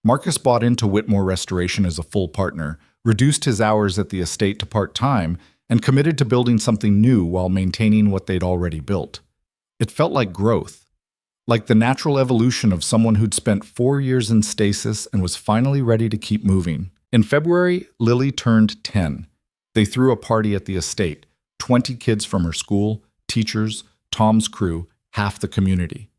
Marcus bought into Whitmore Restoration as a full partner, reduced his hours at the estate to part-time, and committed to building something new while maintaining what they'd already built. It felt like growth, like the natural evolution of someone who'd spent 4 years in stasis and was finally ready to keep moving. In February, Lily turned 10. They threw a party at the estate, 20 kids from her school, teachers, Tom's crew, half the community.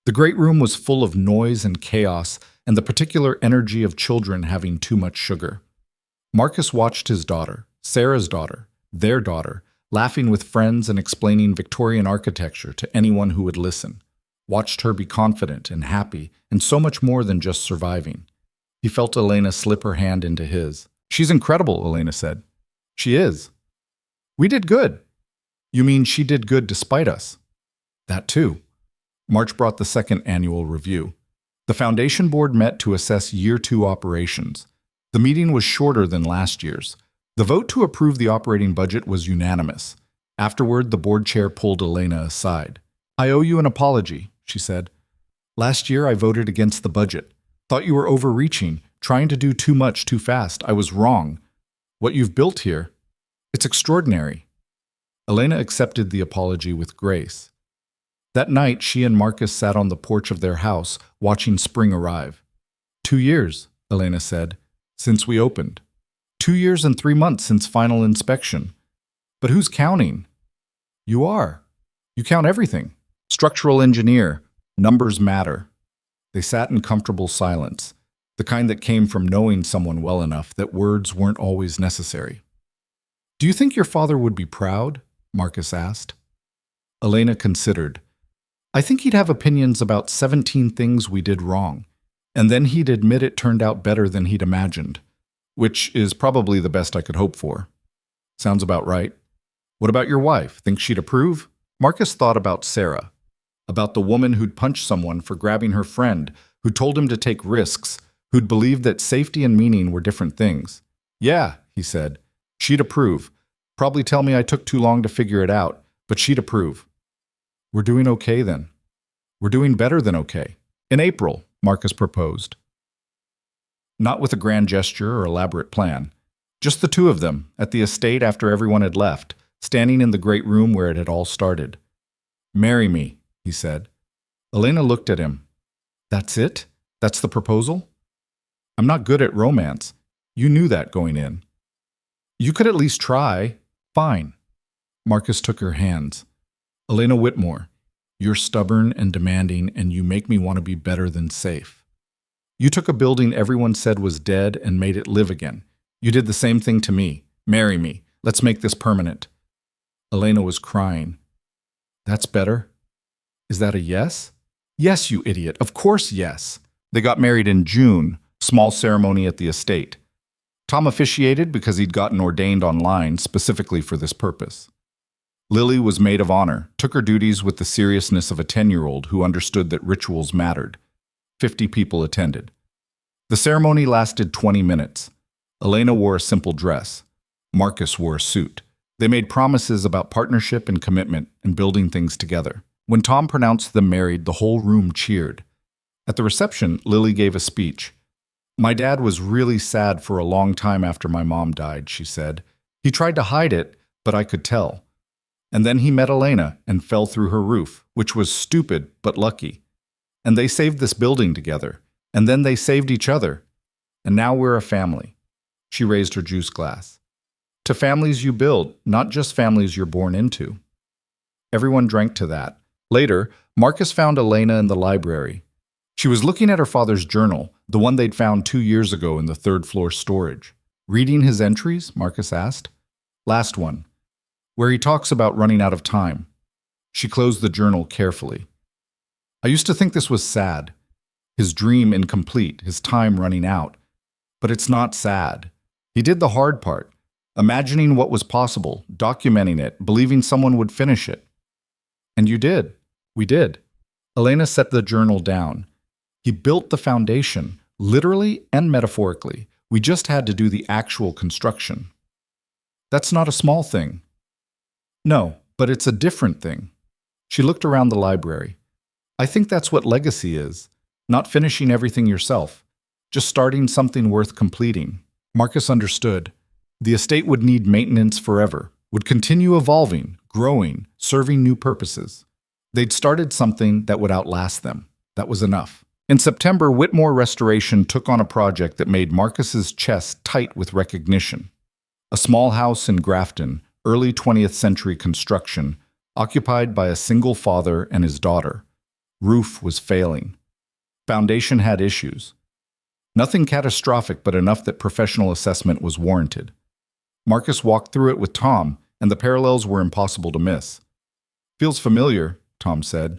The great room was full of noise and chaos and the particular energy of children having too much sugar. Marcus watched his daughter, Sarah's daughter, their daughter, laughing with friends and explaining Victorian architecture to anyone who would listen. Watched her be confident and happy and so much more than just surviving. He felt Elena slip her hand into his. She's incredible, Elena said. She is. We did good. You mean she did good despite us? That too. March brought the second annual review. The foundation board met to assess year 2 operations. The meeting was shorter than last year's. The vote to approve the operating budget was unanimous. Afterward, the board chair pulled Elena aside. I owe you an apology, she said. Last year I voted against the budget. Thought you were overreaching, trying to do too much too fast. I was wrong. What you've built here, it's extraordinary. Elena accepted the apology with grace. That night, she and Marcus sat on the porch of their house, watching spring arrive. 2 years, Elena said, since we opened. 2 years and 3 months since final inspection. But who's counting? You are. You count everything. Structural engineer. Numbers matter. They sat in comfortable silence, the kind that came from knowing someone well enough that words weren't always necessary. Do you think your father would be proud? Marcus asked. Elena considered. I think he'd have opinions about 17 things we did wrong, and then he'd admit it turned out better than he'd imagined, which is probably the best I could hope for. Sounds about right. What about your wife? Think she'd approve? Marcus thought about Sarah, about the woman who'd punched someone for grabbing her friend, who told him to take risks, who'd believed that safety and meaning were different things. Yeah, he said. She'd approve. Probably tell me I took too long to figure it out, but she'd approve. We're doing okay then. We're doing better than okay. In April, Marcus proposed. Not with a grand gesture or elaborate plan. Just the two of them, at the estate after everyone had left, standing in the great room where it had all started. Marry me, he said. Elena looked at him. That's it? That's the proposal? I'm not good at romance. You knew that going in. You could at least try. Fine. Marcus took her hands. Elena Whitmore, you're stubborn and demanding, and you make me want to be better than safe. You took a building everyone said was dead and made it live again. You did the same thing to me. Marry me. Let's make this permanent. Elena was crying. That's better. Is that a yes? Yes, you idiot. Of course, yes. They got married in June, small ceremony at the estate. Tom officiated because he'd gotten ordained online specifically for this purpose. Lily was maid of honor, took her duties with the seriousness of a 10-year-old who understood that rituals mattered. 50 people attended. The ceremony lasted 20 minutes. Elena wore a simple dress. Marcus wore a suit. They made promises about partnership and commitment and building things together. When Tom pronounced them married, the whole room cheered. At the reception, Lily gave a speech. My dad was really sad for a long time after my mom died, she said. He tried to hide it, but I could tell. And then he met Elena and fell through her roof, which was stupid but lucky. And they saved this building together. And then they saved each other. And now we're a family. She raised her juice glass. To families you build, not just families you're born into. Everyone drank to that. Later, Marcus found Elena in the library. She was looking at her father's journal, the one they'd found 2 years ago in the third-floor storage. Reading his entries? Marcus asked. Last one, where he talks about running out of time. She closed the journal carefully. I used to think this was sad. His dream incomplete, his time running out. But it's not sad. He did the hard part, imagining what was possible, documenting it, believing someone would finish it. And you did. We did. Elena set the journal down. He built the foundation, literally and metaphorically. We just had to do the actual construction. That's not a small thing. No, but it's a different thing. She looked around the library. I think that's what legacy is. Not finishing everything yourself, just starting something worth completing. Marcus understood. The estate would need maintenance forever, would continue evolving, growing, serving new purposes. They'd started something that would outlast them. That was enough. In September, Whitmore Restoration took on a project that made Marcus's chest tight with recognition. A small house in Grafton, early 20th century construction, occupied by a single father and his daughter. Roof was failing. Foundation had issues. Nothing catastrophic, but enough that professional assessment was warranted. Marcus walked through it with Tom, and the parallels were impossible to miss. Feels familiar, Tom said.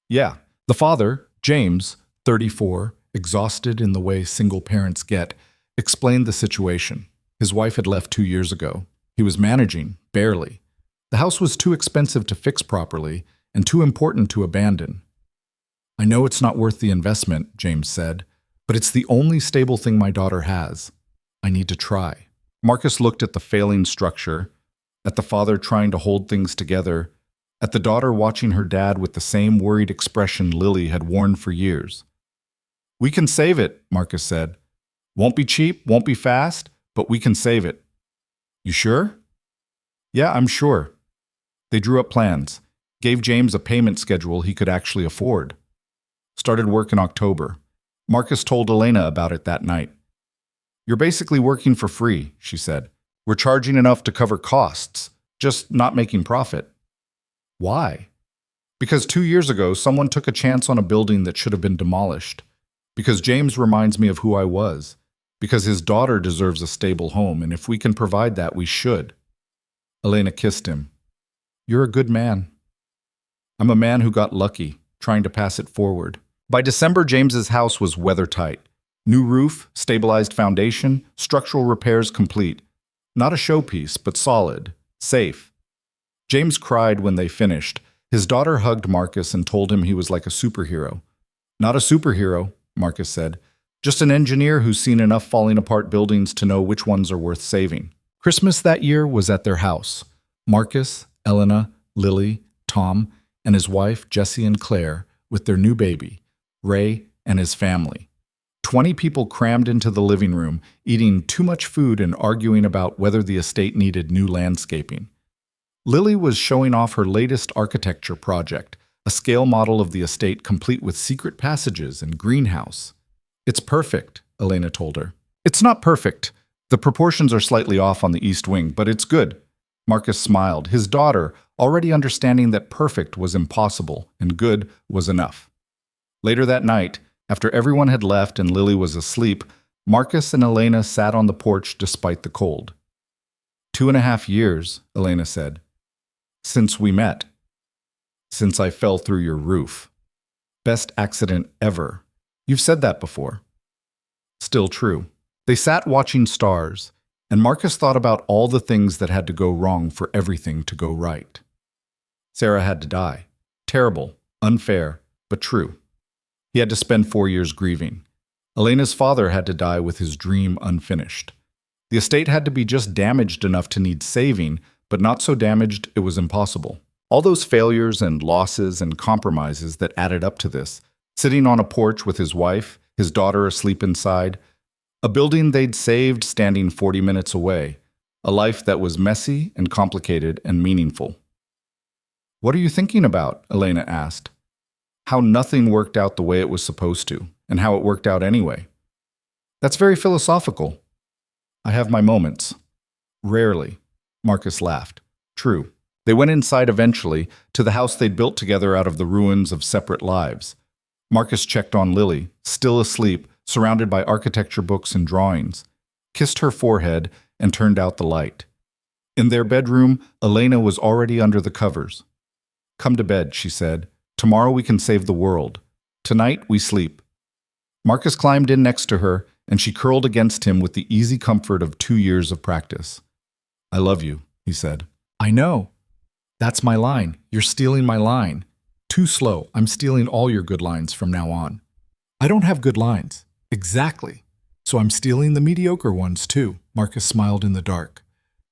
Yeah, the father, James, 34, exhausted in the way single parents get, explained the situation. His wife had left 2 years ago. He was managing, barely. The house was too expensive to fix properly and too important to abandon. I know it's not worth the investment, James said, but it's the only stable thing my daughter has. I need to try. Marcus looked at the failing structure, at the father trying to hold things together, at the daughter watching her dad with the same worried expression Lily had worn for years. We can save it, Marcus said. Won't be cheap, won't be fast, but we can save it. You sure? Yeah, I'm sure. They drew up plans, gave James a payment schedule he could actually afford. Started work in October. Marcus told Elena about it that night. You're basically working for free, she said. We're charging enough to cover costs, just not making profit. Why? Because 2 years ago, someone took a chance on a building that should have been demolished. Because James reminds me of who I was. Because his daughter deserves a stable home, and if we can provide that, we should. Elena kissed him. You're a good man. I'm a man who got lucky, trying to pass it forward. By December, James's house was weather-tight. New roof, stabilized foundation, structural repairs complete. Not a showpiece, but solid, safe. James cried when they finished. His daughter hugged Marcus and told him he was like a superhero. Not a superhero, Marcus said. Just an engineer who's seen enough falling apart buildings to know which ones are worth saving. Christmas that year was at their house. Marcus, Elena, Lily, Tom, and his wife, Jessie and Claire, with their new baby, Ray, and his family. 20 people crammed into the living room, eating too much food and arguing about whether the estate needed new landscaping. Lily was showing off her latest architecture project, a scale model of the estate complete with secret passages and greenhouse. It's perfect, Elena told her. It's not perfect. The proportions are slightly off on the east wing, but it's good. Marcus smiled, his daughter already understanding that perfect was impossible and good was enough. Later that night, after everyone had left and Lily was asleep, Marcus and Elena sat on the porch despite the cold. 2.5 years, Elena said. Since we met. Since I fell through your roof. Best accident ever. You've said that before. Still true. They sat watching stars, and Marcus thought about all the things that had to go wrong for everything to go right. Sarah had to die. Terrible, unfair, but true. He had to spend 4 years grieving. Elena's father had to die with his dream unfinished. The estate had to be just damaged enough to need saving, but not so damaged it was impossible. All those failures and losses and compromises that added up to this, sitting on a porch with his wife, his daughter asleep inside, a building they'd saved standing 40 minutes away, a life that was messy and complicated and meaningful. What are you thinking about? Elena asked. How nothing worked out the way it was supposed to, and how it worked out anyway. That's very philosophical. I have my moments. Rarely. Marcus laughed. True. They went inside eventually, to the house they'd built together out of the ruins of separate lives. Marcus checked on Lily, still asleep, surrounded by architecture books and drawings, kissed her forehead, and turned out the light. In their bedroom, Elena was already under the covers. Come to bed, she said. Tomorrow we can save the world. Tonight we sleep. Marcus climbed in next to her, and she curled against him with the easy comfort of 2 years of practice. I love you, he said. I know. That's my line. You're stealing my line. Too slow. I'm stealing all your good lines from now on. I don't have good lines. Exactly. So I'm stealing the mediocre ones too. Marcus smiled in the dark.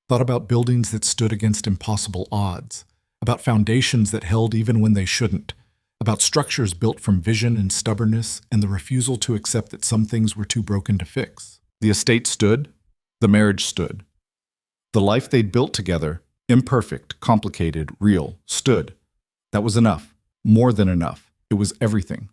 Thought about buildings that stood against impossible odds. About foundations that held even when they shouldn't. About structures built from vision and stubbornness and the refusal to accept that some things were too broken to fix. The estate stood. The marriage stood. The life they'd built together, imperfect, complicated, real, stood. That was enough. More than enough. It was everything.